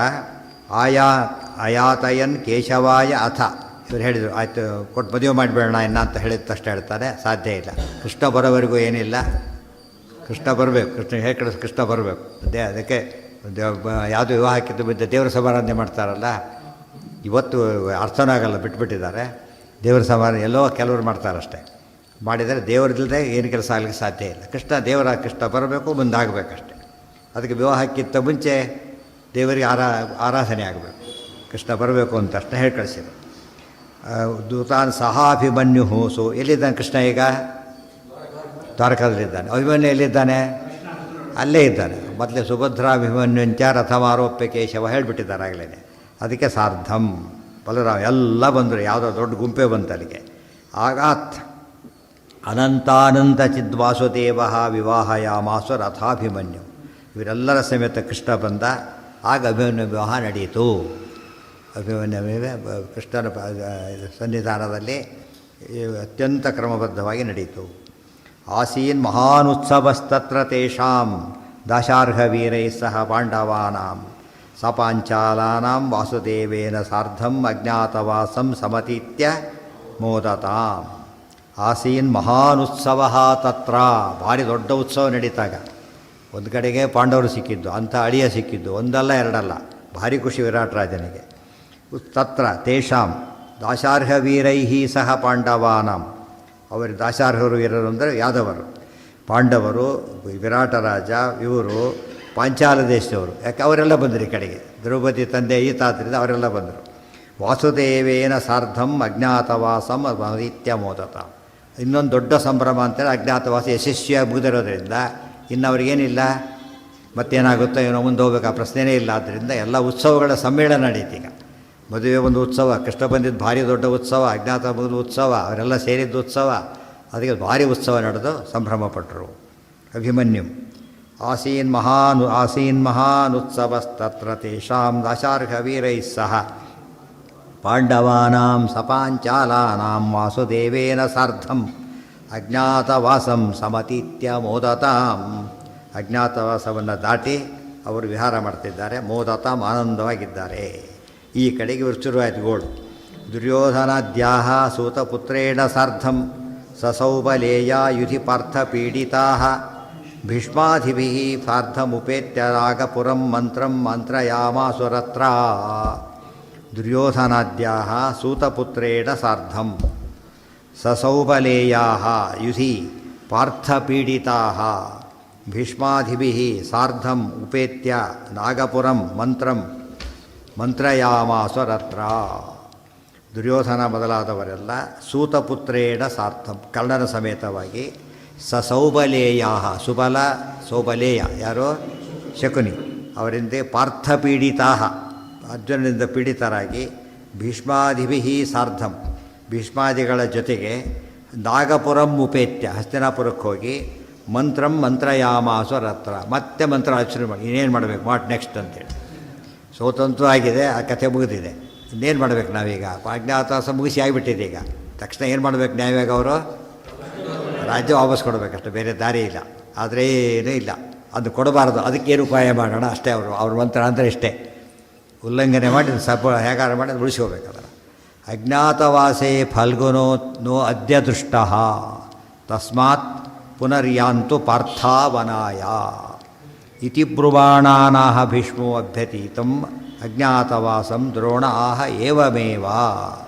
ಅಯಾತಯನ್ ಕೇಶವಾಯ ಅಥ ಇವ್ರು ಹೇಳಿದರು, ಆಯಿತು ಕೊಟ್ಟು ಮದುವೆ ಮಾಡಿಬೇಡ ಇನ್ನ ಅಂತ ಹೇಳಿದ ತಕ್ಷಣ ಹೇಳ್ತಾರೆ, ಸಾಧ್ಯ ಇಲ್ಲ. ಕೃಷ್ಣ ಬರೋವರೆಗೂ ಏನಿಲ್ಲ, ಕೃಷ್ಣ ಬರಬೇಕು. ಕೃಷ್ಣ ಬರಬೇಕು. ಅದಕ್ಕೆ ಯಾವುದು ವಿವಾಹಕ್ಕಿಂತ ಮುಂಚೆ ದೇವರ ಸಮಾರಾಧನೆ ಮಾಡ್ತಾರಲ್ಲ, ಇವತ್ತು ಅರ್ಥನೂ ಆಗಲ್ಲ, ಬಿಟ್ಬಿಟ್ಟಿದ್ದಾರೆ. ದೇವರ ಸಮಾರಾಧನೆ ಎಲ್ಲೋ ಕೆಲವರು ಮಾಡ್ತಾರಷ್ಟೇ. ಮಾಡಿದರೆ ದೇವರದಿಲ್ಲದೆ ಏನು ಕೆಲಸ ಆಗಲಿಕ್ಕೆ ಸಾಧ್ಯ ಇಲ್ಲ. ಕೃಷ್ಣ ಬರಬೇಕು, ಮುಂದಾಗಬೇಕಷ್ಟೆ. ಅದಕ್ಕೆ ವಿವಾಹಕ್ಕಿಂತ ಮುಂಚೆ ದೇವರಿಗೆ ಆರಾಧನೆ ಆಗಬೇಕು. ಕೃಷ್ಣ ಬರಬೇಕು ಅಂತ ಅಷ್ಟೇ ಹೇಳಿ ಕಳಿಸಿದ್ರು. ದೂತಾನ್ ಸಹಾಭಿಮನ್ಯು ಸೋ. ಎಲ್ಲಿದ್ದಾನೆ ಕೃಷ್ಣ ಈಗ? ದ್ವಾರಕಾದಲ್ಲಿದ್ದಾನೆ. ಅಭಿಮನ್ಯು ಎಲ್ಲಿದ್ದಾನೆ? ಅಲ್ಲೇ ಇದ್ದಾನೆ. ಮೊದಲೇ ಸುಭದ್ರಾಭಿಮನ್ಯುಂಚ ರಥಮಾರೋಪ್ಯ ಕೇಶವ ಹೇಳಿಬಿಟ್ಟಿದ್ದಾರೆ ಆಗಲೇ. ಅದಕ್ಕೆ ಸಾರ್ಧಂ ಬಲರಾಮ ಎಲ್ಲ ಬಂದರು. ಯಾವುದೋ ದೊಡ್ಡ ಗುಂಪೇ ಬಂತು ಅಲ್ಲಿಗೆ. ಆಗಾತ್ ಅನಂತಾನಂದ ಚಿದ್ವಾಸುದೇವ ವಿವಾಹಯಾಮಾಸು ರಥಾಭಿಮನ್ಯು. ಇವರೆಲ್ಲರ ಸಮೇತ ಕೃಷ್ಣ ಬಂದ. ಆಗ ಅಭಿಮನ್ಯು ವಿವಾಹ ನಡೆಯಿತು. ಅಭಿಮನ್ಯು ಕೃಷ್ಣನ ಸನ್ನಿಧಾನದಲ್ಲಿ ಅತ್ಯಂತ ಕ್ರಮಬದ್ಧವಾಗಿ ನಡೆಯಿತು. ಆಸೀನ್ ಮಹಾನುತ್ಸವಸ್ತತ್ರ ತೇಷಾಂ ದಾಶಾರ್ಹವೀರೈ ಸಹ ಪಾಂಡವಾನಾಂ ಸಪಾಂಚಾಲಾನಾಂ ವಾಸುದೇವೇನ ಸಾರ್ಧಂ ಅಜ್ಞಾತವಾಸಂ ಸಮತೀತ್ಯ ಮೋದತಾಂ. ಆಸೀನ್ ಮಹಾನುತ್ಸವ ತತ್ರ. ಭಾರಿ ದೊಡ್ಡ ಉತ್ಸವ ನಡೀತಾಗ ಒಂದು ಕಡೆಗೆ ಪಾಂಡವರು ಸಿಕ್ಕಿದ್ದು, ಅಂಥ ಅಳಿಯ ಸಿಕ್ಕಿದ್ದು, ಒಂದಲ್ಲ ಎರಡಲ್ಲ. ಭಾರಿ ಖುಷಿ ವಿರಾಟ್ ರಾಜನಿಗೆ. ತತ್ರ ತೇಷಾಂ ದಾಶಾರ್ಹವೀರೈ ಸಹ ಪಾಂಡವಾನಾಂ. ಅವರು ದಾಶಾರ್ಹರು ವೀರರು ಅಂದರೆ ಯಾದವರು. ಪಾಂಡವರು, ವಿರಾಟ ರಾಜ, ಇವರು ಪಾಂಚಾಲ ದೇಶದವರು. ಯಾಕೆ ಅವರೆಲ್ಲ ಬಂದರು ಈ ಕಡೆಗೆ. ದ್ರೌಪದಿ ತಂದೆ ಈತಾದ್ರಿಂದ ಅವರೆಲ್ಲ ಬಂದರು. ವಾಸುದೇವೇನ ಸಾರ್ಧಂ ಅಜ್ಞಾತವಾಸಂ ಅದಿತ್ಯ ಮೋದತ. ಇನ್ನೊಂದು ದೊಡ್ಡ ಸಂಭ್ರಮ ಅಂತೇಳಿ ಅಜ್ಞಾತವಾಸ ಯಶಸ್ವಿಯಾಗಿ ಮುಗಿದಿರೋದ್ರಿಂದ ಇನ್ನು ಅವ್ರಿಗೇನಿಲ್ಲ, ಮತ್ತೇನಾಗುತ್ತೋ ಏನೋ ಮುಂದೆ ಹೋಗ್ಬೇಕು ಆ ಪ್ರಶ್ನೆಯೇ ಇಲ್ಲ. ಆದ್ದರಿಂದ ಎಲ್ಲ ಉತ್ಸವಗಳ ಸಮ್ಮೇಳನ ನಡೀತು. ಈಗ ಮದುವೆ ಒಂದು ಉತ್ಸವ, ಕೃಷ್ಣ ಬಂದಿದ್ದು ಭಾರಿ ದೊಡ್ಡ ಉತ್ಸವ, ಅಜ್ಞಾತ ಮುಗಿದ ಉತ್ಸವ, ಅವರೆಲ್ಲ ಸೇರಿದ್ದು ಉತ್ಸವ, ಅದಕ್ಕೆ ಭಾರಿ ಉತ್ಸವ ನಡೆದು ಸಂಭ್ರಮಪಟ್ಟರು. ಅಭಿಮನ್ಯು ಆಸೀನ್ ಮಹಾನುತ್ಸವಸ್ತತ್ರ ತೇಷಾಂ ದಾಶಾರ್ಹ ವೀರೈಃ ಸಹ ಪಾಂಡವಾನಾಂ ಸಪಾಂಚಾಲಾನಾಂ ವಾಸುದೇವೇನ ಸಾರ್ಧಂ ಅಜ್ಞಾತವಾಸಂ ಸಮತೀತ್ಯ ಮೋದತಾಂ. ಅಜ್ಞಾತವಾಸವನ್ನು ದಾಟಿ ಅವರು ವಿಹಾರ ಮಾಡ್ತಿದ್ದಾರೆ, ಮೋದತಾಂ ಆನಂದವಾಗಿದ್ದಾರೆ. ಈ ಕಡೆಗೆ ಇವರು ಶುರುವಾಯಿತು ಗೋಳು. ದುರ್ಯೋಧನಾದ್ಯಾಹ ಸೂತಪುತ್ರೇಣ ಸಾರ್ಧಂ ಸಸೌಬಲೇಯ ಯುಧಿ ಪಾರ್ಥ ಪೀಡಿತಾ ಭೀಷ್ಮಾಧಿಭಿಃ ಸಾರ್ಧಮುಪೇತ್ಯ ರಾಗಪುರಂ ಮಂತ್ರಂ ಮಂತ್ರಯಾಮಾಸುರತ್ರ. ದುರ್ಯೋಧನಾದ್ಯಾಹ ಸೂತಪುತ್ರೇಣ ಸಾರ್ಧಂ ಸಸೌಬಲೇಯಾ ಯುಧಿ ಪಾರ್ಥಪೀಡಿತಾ ಭೀಷ್ಮಾಧಿಭಿಃ ಸಾರ್ಧಂ ಉಪೇತ್ಯ ನಾಗಪುರಂ ಮಂತ್ರಂ ಮಂತ್ರಯಾಮಾಸುರತ್ರ. ದುರ್ಯೋಧನ ಮೊದಲಾದವರೆಲ್ಲ ಸೂತಪುತ್ರೇಣ ಸಾರ್ಥಂ ಕರ್ಣನ ಸಮೇತವಾಗಿ ಸಸೌಬಲೇಯ ಸುಬಲ ಸೌಬಲೇಯ ಯಾರೋ ಶಕುನಿ ಅವರಿಂದ ಪಾರ್ಥಪೀಡಿತಾ ಅರ್ಜುನನಿಂದ ಪೀಡಿತರಾಗಿ ಭೀಷ್ಮಾಧಿಭಿಃ ಸಾರ್ಧಂ ಭೀಷ್ಮಾದಿಗಳ ಜೊತೆಗೆ ನಾಗಪುರಂ ಉಪೇತ್ಯ ಹಸ್ತಿನಾಪುರಕ್ಕೆ ಹೋಗಿ ಮಂತ್ರಂ ಮಂತ್ರಯಾಮಾಸುರತ್ರ ಮತ್ತೆ ಮಂತ್ರ ಆಚರಣೆ ಮಾಡಿ ಇನ್ನೇನು ಮಾಡಬೇಕು ವಾಟ್ ನೆಕ್ಸ್ಟ್ ಅಂತೇಳಿ. ಸೋತಂತೂ ಆಗಿದೆ, ಆ ಕಥೆ ಮುಗಿದಿದೆ, ಇನ್ನೇನು ಮಾಡಬೇಕು ನಾವೀಗ? ಅಜ್ಞಾತವಾಸ ಮುಗಿಸಿ ಆಗಿಬಿಟ್ಟಿದೆ. ಈಗ ತಕ್ಷಣ ಏನು ಮಾಡಬೇಕು ನ್ಯಾಯವಾಗಿ? ಅವರು ರಾಜ್ಯ ವಾಪಸ್ ಕೊಡಬೇಕಷ್ಟೆ, ಬೇರೆ ದಾರಿ ಇಲ್ಲ. ಆದರೆ ಏನೂ ಇಲ್ಲ, ಅದು ಕೊಡಬಾರ್ದು, ಅದಕ್ಕೇನು ಉಪಾಯ ಮಾಡೋಣ ಅಷ್ಟೇ. ಅವ್ರ ಮಂತ್ರ ಅಂದರೆ ಇಷ್ಟೇ, ಉಲ್ಲಂಘನೆ ಮಾಡಿ ಹೇಗಾರ ಮಾಡಿ ಅದು ಉಳಿಸ್ಕೋಬೇಕಲ್ಲ. ಅಜ್ಞಾತವಾಸೇ ಫಲ್ಗುನೋ ನೋ ಅದ್ಯ ದೃಷ್ಟ ತಸ್ಮಾತ್ ಪುನರ್ಯಾಂತು ಪಾರ್ಥಾವನಾಯ ಇತಿ ಬ್ರುವಾಣಾನಾಹ ಭೀಷ್ಮೋ ಅಭ್ಯತೀತಂ ಅಜ್ಞಾತವಾಸಂ ದ್ರೋಣ ಆಹ ಏವಮೇವ.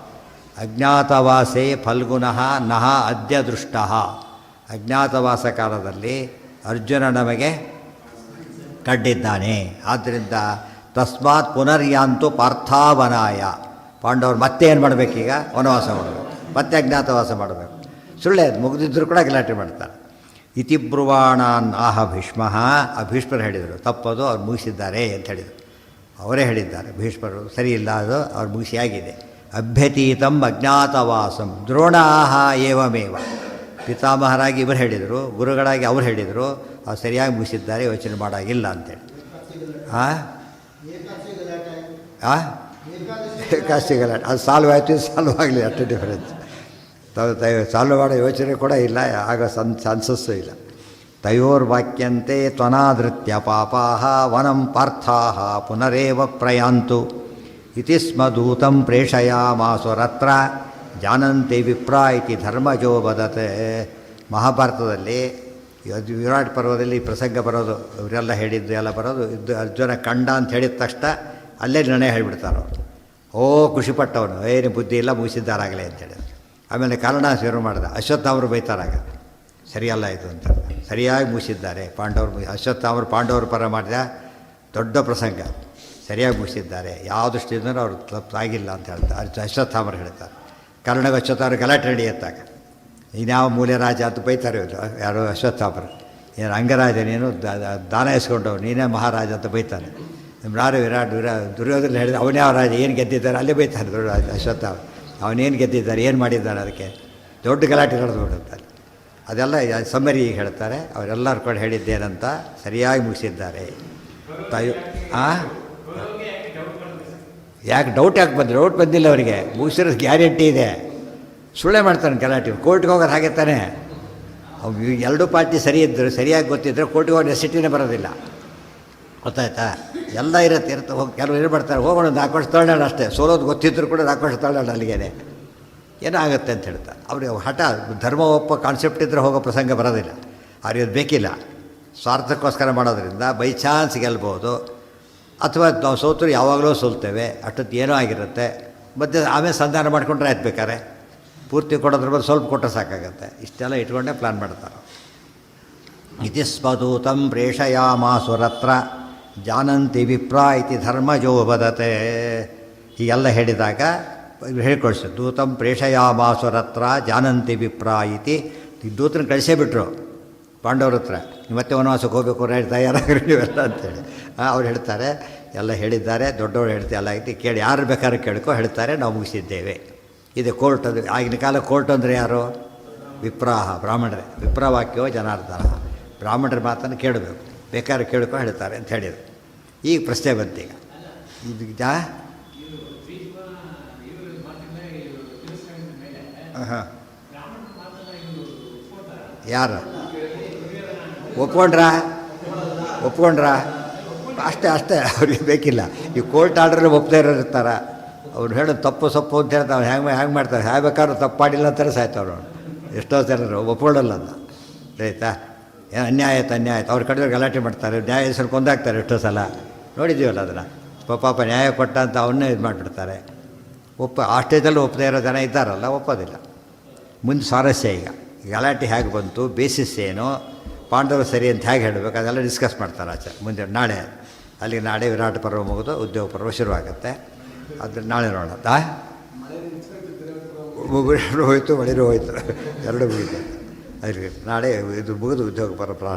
ಅಜ್ಞಾತವಾಸೇ ಫಲ್ಗುನಃ ನಃ ಅದ್ಯ ದೃಷ್ಟ. ಅಜ್ಞಾತವಾಸ ಕಾಲದಲ್ಲಿ ಅರ್ಜುನ ನಮಗೆ ಕಂಡಿದ್ದಾನೆ. ಆದ್ದರಿಂದ ತಸ್ಮಾತ್ ಪುನರ್ಯಾಂತು ಪಾರ್ಥಾವನಾಯ. ಪಾಂಡವರು ಮತ್ತೆ ಏನು ಮಾಡಬೇಕೀಗ? ವನವಾಸ ಮಾಡಬೇಕು, ಮತ್ತೆ ಅಜ್ಞಾತವಾಸ ಮಾಡಬೇಕು. ಸುಳ್ಳೆ ಮುಗಿದಿದ್ದರೂ ಕೂಡ ಗಲಾಟೆ ಮಾಡ್ತಾರೆ. ಇತಿ ಬ್ರುವಾಣಾನ್ ಆಹ ಭೀಷ್ಮ. ಆ ಭೀಷ್ಮರು ಹೇಳಿದರು ತಪ್ಪದು, ಅವ್ರು ಮುಗಿಸಿದ್ದಾರೆ ಅಂತ ಹೇಳಿದರು. ಅವರೇ ಹೇಳಿದ್ದಾರೆ ಭೀಷ್ಮರು, ಸರಿ ಇಲ್ಲ, ಅದು ಅವ್ರು ಮುಗಿಸಿಯಾಗಿದೆ. ಅಭ್ಯತೀತಂ ಅಜ್ಞಾತವಾಸಂ ದ್ರೋಣಾಹ ಏವಮೇವ. ಪಿತಾಮಹರಾಗಿ ಇವರು ಹೇಳಿದರು, ಗುರುಗಳಾಗಿ ಅವ್ರು ಹೇಳಿದರು, ಅವ್ರು ಸರಿಯಾಗಿ ಮುಗಿಸಿದ್ದಾರೆ, ಯೋಚನೆ ಮಾಡೋಂಗಿಲ್ಲ ಅಂತೇಳಿ. ಏಕಾದಶಿ ಗಲಾಟೆ ಅದು ಸಾಲ್ವ್ ಆಯಿತು, ಸಾಲ್ವ್ ಆಗಲಿ, ಅಷ್ಟು ಡಿಫರೆನ್ಸ್. ಸಾಲ್ವ್ ಮಾಡೋ ಯೋಚನೆ ಕೂಡ ಇಲ್ಲ, ಆಗ ಸನ್ಸಸ್ಸು ಇಲ್ಲ. ತಯೋರ್ವಾಕ್ಯಂತೆ ತ್ವನಾಧೃತ್ಯ ಪಾಪಾಹ ವನಂ ಪಾರ್ಥಾಹ ಪುನರೇವ ಪ್ರಯಾಂತು ಇತಿ ಸ್ಮ ದೂತಂ ಪ್ರೇಷಯಾಮಾಸುರತ್ರ ಜಾನಂತೆ ವಿಪ್ರ ಇತಿ ಧರ್ಮಜೋ ವದತೆ. ಮಹಾಭಾರತದಲ್ಲಿ ವಿರಾಟ್ ಪರ್ವದಲ್ಲಿ ಪ್ರಸಂಗ ಬರೋದು, ಇವರೆಲ್ಲ ಹೇಳಿದ್ದು ಎಲ್ಲ ಬರೋದು, ಇದು ಅರ್ಜುನ ಕಂಡ ಅಂತ ಹೇಳಿದ ತಕ್ಷಣ ಅಲ್ಲೇ ನಿರ್ಣಯ ಹೇಳಿಬಿಡ್ತಾರೆ ಅವರು. ಖುಷಿಪಟ್ಟವನು, ಏನು ಬುದ್ಧಿ ಇಲ್ಲ, ಮುಗಿಸಿದ್ದಾರಾಗಲೇ ಅಂತೇಳಿ. ಆಮೇಲೆ ಕಾರಣ ಶುರು ಮಾಡಿದ. ಅಶ್ವತ್ಥಾಮರು ಬೈತಾರಾಗ, ಸರಿಯಲ್ಲ ಇದು ಅಂತ. ಸರಿಯಾಗಿ ಮುಗಿಸಿದ್ದಾರೆ ಪಾಂಡವರು. ಅಶ್ವತ್ಥಾಮರು ಪಾಂಡವರು ಪರ ಮಾಡಿದ ದೊಡ್ಡ ಪ್ರಸಂಗ, ಸರಿಯಾಗಿ ಮುಗಿಸಿದ್ದಾರೆ, ಯಾವ ದೃಷ್ಟಿಯಿಂದ ಅವ್ರು ತಪ್ಪಾಗಿಲ್ಲ ಅಂತ ಹೇಳ್ತಾರೆ. ಅಶ್ವತ್ಥಾಮರು ಹೇಳ್ತಾರೆ. ಕರ್ಣಗೆ ಅಶ್ವತ್ಥಾಮರು ಗಲಾಟೆ ನಡೆಯುತ್ತಾಗ ಇನ್ಯಾವ ಮೂಲೆ ರಾಜ ಅಂತ ಬೈತಾರೆ ಯಾರು ಅಶ್ವತ್ಥಾಮರು. ಏನು ಅಂಗರಾಜ ನೀನು ದಾನ ಇಸ್ಕೊಂಡವು, ನೀನೇ ಮಹಾರಾಜ ಅಂತ ಬೈತಾನೆ. ಯಾರು ದುರ್ಯೋಧನ ಹೇಳಿದ್ರೆ ಅವನ್ಯಾವ ರಾಜ ಏನು ಗೆದ್ದಿದ್ದಾರೆ ಅಲ್ಲೇ ಬೈತಾನೆ ದುರ್ಯೋಧನ. ಅಶ್ವತ್ಥಾಮ ಅವನೇನು ಗೆದ್ದಿದ್ದಾರೆ, ಏನು ಮಾಡಿದ್ದಾನೆ, ಅದಕ್ಕೆ ದೊಡ್ಡ ಗಲಾಟೆ ನಡೆದು ಬಿಡುತ್ತಾರೆ. ಅದೆಲ್ಲ ಸಮ್ಮರಿ ಹೇಳ್ತಾರೆ. ಅವರೆಲ್ಲರ ಕೂಡ ಹೇಳಿದ್ದೇನಂತ ಸರಿಯಾಗಿ ಮುಗಿಸಿದ್ದಾರೆ. ಯಾಕೆ ಡೌಟ್ ಯಾಕೆ ಬಂದರೆ? ಡೌಟ್ ಬಂದಿಲ್ಲ ಅವರಿಗೆ, ಮುಗಿಸಿರೋದು ಗ್ಯಾರಂಟಿ ಇದೆ. ಸುಳ್ಳೆ ಮಾಡ್ತಾನೆ ಗಲಾಟೆ. ಕೋರ್ಟ್ಗೆ ಹೋಗೋದು ಹಾಗೆ ತಾನೆ. ಅವು ಎರಡೂ ಪಾರ್ಟಿ ಸರಿ ಇದ್ದರು, ಸರಿಯಾಗಿ ಗೊತ್ತಿದ್ದರೆ ಕೋರ್ಟ್ಗೆ ಹೋಗೋ ನೆಸಿಟಿನೇ ಬರೋದಿಲ್ಲ. ಗೊತ್ತಾಯ್ತಾ? ಎಲ್ಲ ಇರುತ್ತೆ ಹೋಗಿ ಕೆಲವರು ಏನು ಮಾಡ್ತಾರೆ, ಹೋಗೋಣ 4 ವರ್ಷ ತಗೊಳ್ಳೋಣ ಅಷ್ಟೇ. ಸೋಲೋದು ಗೊತ್ತಿದ್ದರೂ ಕೂಡ 4 ವರ್ಷ ತಗೊಳ್ಳೋಣ, ಅಲ್ಲಿಗೇನೆ ಏನೋ ಆಗುತ್ತೆ ಅಂತ ಹೇಳ್ತಾರೆ. ಅವ್ರಿಗೆ ಹಠ, ಧರ್ಮ ಒಪ್ಪೋ ಕಾನ್ಸೆಪ್ಟ್ ಇದ್ದರೆ ಹೋಗೋ ಪ್ರಸಂಗ ಬರೋದಿಲ್ಲ. ಅವ್ರಿಗೆ ಅದು ಬೇಕಿಲ್ಲ. ಸ್ವಾರ್ಥಕ್ಕೋಸ್ಕರ ಮಾಡೋದ್ರಿಂದ ಬೈ ಚಾನ್ಸ್ ಗೆಲ್ಬೋದು, ಅಥವಾ ನಾವು ಸೋತರು ಯಾವಾಗಲೂ ಸೋಲ್ತೇವೆ, ಅಷ್ಟೊತ್ತು ಏನೋ ಆಗಿರುತ್ತೆ. ಮತ್ತು ಆಮೇಲೆ ಸಂಧಾನ ಮಾಡ್ಕೊಂಡ್ರೆ ಆಯ್ತು, ಬೇಕಾರೆ ಪೂರ್ತಿ ಕೊಡೋದ್ರ ಬದಲು ಸ್ವಲ್ಪ ಕೊಟ್ಟರೆ ಸಾಕಾಗತ್ತೆ. ಇಷ್ಟೆಲ್ಲ ಇಟ್ಕೊಂಡೇ ಪ್ಲ್ಯಾನ್ ಮಾಡ್ತಾರೆ. ಇತಿ ಸ್ವದೂತಂ ಪ್ರೇಷಯಾಮಾಸುರತ್ರ ಜಾನಂತಿ ವಿಪ್ರ ಇತಿ ಧರ್ಮಜೋ ವದತೆ. ಹೀಗೆಲ್ಲ ಹೇಳಿದಾಗ ಹೇಳ್ಕೊಳ್ಸು ದೂತಂ ಪ್ರೇಷಯಾಮಾಸುರತ್ರ ಜಾನಂತಿ ವಿಪ್ರ ಇತಿ ಈ ದೂತನ ಕಳಿಸೇ ಬಿಟ್ರು ಪಾಂಡವ್ರ ಹತ್ರ ಮತ್ತೆ ವನವಾಸಕ್ಕೆ ಹೋಗಬೇಕು ತಯಾರಾಗ್ರಿ ನೀವೆಲ್ಲ ಅಂತೇಳಿ ಅವ್ರು ಹೇಳ್ತಾರೆ ಎಲ್ಲ ಹೇಳಿದ್ದಾರೆ, ದೊಡ್ಡವರು ಹೇಳ್ತಾರೆ, ಎಲ್ಲ ಐತಿ ಕೇಳಿ ಯಾರು ಬೇಕಾದ್ರೂ ಕೇಳ್ಕೊ ಹೇಳ್ತಾರೆ, ನಾವು ಮುಗಿಸಿದ್ದೇವೆ. ಇದು ಕೋರ್ಟ್. ಅದು ಆಗಿನ ಕಾಲ ಕೋರ್ಟ್ ಅಂದರೆ ಯಾರು? ವಿಪ್ರಾಹ, ಬ್ರಾಹ್ಮಣರೇ. ವಿಪ್ರವಾಕ್ಯೋ ಜನಾರ್ದನ, ಬ್ರಾಹ್ಮಣರ ಮಾತನ್ನು ಕೇಳಬೇಕು, ಬೇಕಾದ್ರೆ ಕೇಳ್ಕೊ ಹೇಳ್ತಾರೆ ಅಂತ ಹೇಳಿದರು. ಈಗ ಪ್ರಶ್ನೆ ಬಂತೀಗ ಇದು ಹಾಂ ಯಾರು ಒಪ್ಕೊಂಡ್ರಾ ಅಷ್ಟೇ ಅವ್ರಿಗೆ ಬೇಕಿಲ್ಲ. ಈ ಕೋರ್ಟ್ ಆರ್ಡ್ರಲ್ಲಿ ಒಪ್ಪದೇ ಇರೋರು ಇರ್ತಾರೆ, ಅವ್ರು ಹೇಳೋದು ತಪ್ಪು ಸೊಪ್ಪು ಅಂತ ಹೇಳ್ತಾರೆ, ಹ್ಯಾಂಗೆ ಮಾಡ್ತಾರೆ, ಬೇಕಾದ್ರೂ ತಪ್ಪು ಮಾಡಿಲ್ಲ ಅಂತಾರೆ ಸಾಯ್ತವ್ರು. ಎಷ್ಟೋ ಜನರು ಒಪ್ಕೊಳ್ಳಲ್ಲ ಅಂತ ಆಯಿತಾ. ಏನು ಅನ್ಯಾಯ ಆಯ್ತು ಅವ್ರ ಕಡೆ ಗಲಾಟೆ ಮಾಡ್ತಾರೆ, ನ್ಯಾಯ ಹೆಸರು ಕೊಂದಾಕ್ತಾರೆ ಎಷ್ಟೋ ಸಲ ನೋಡಿದ್ದೀವಲ್ಲ ಅದನ್ನು. ಪಾಪ ನ್ಯಾಯ ಕೊಟ್ಟ ಅಂತ ಅವನ್ನೇ ಇದು ಮಾಡಿಬಿಡ್ತಾರೆ. ಆ ಸ್ಟೇಜಲ್ಲಿ ಒಪ್ಪದೇ ಇರೋ ಜನ ಇದ್ದಾರಲ್ಲ, ಒಪ್ಪೋದಿಲ್ಲ. ಮುಂದೆ ಸ್ವಾರಸ್ಯ ಈಗ ಗಲಾಟೆ ಹೇಗೆ ಬಂತು, ಬೇಸಿಸ್ ಏನು, ಪಾಂಡವರು ಸರಿ ಅಂತ ಹೇಗೆ ಹೇಳಬೇಕು, ಅದೆಲ್ಲ ಡಿಸ್ಕಸ್ ಮಾಡ್ತಾರೆ ಆಚೆ. ಮುಂದೆ ನಾಳೆ ಅಲ್ಲಿಗೆ ನಾಳೆ ವಿರಾಟ ಪರ್ವ ಮುಗಿದು ಉದ್ಯೋಗ ಪರ್ವ ಶುರುವಾಗುತ್ತೆ. ಅದು ನಾಳೆ ನೋಡೋಣ. ಹೋಯ್ತು, ಮಳೆನೂ ಹೋಯ್ತು, ಎರಡೂ ಮುಗಿತು. ಅದಕ್ಕೆ ನಾಳೆ ಇದು ಮುಗಿದು ಉದ್ಯೋಗ ಪರ್ವ ಪ್ರಾರಂಭ.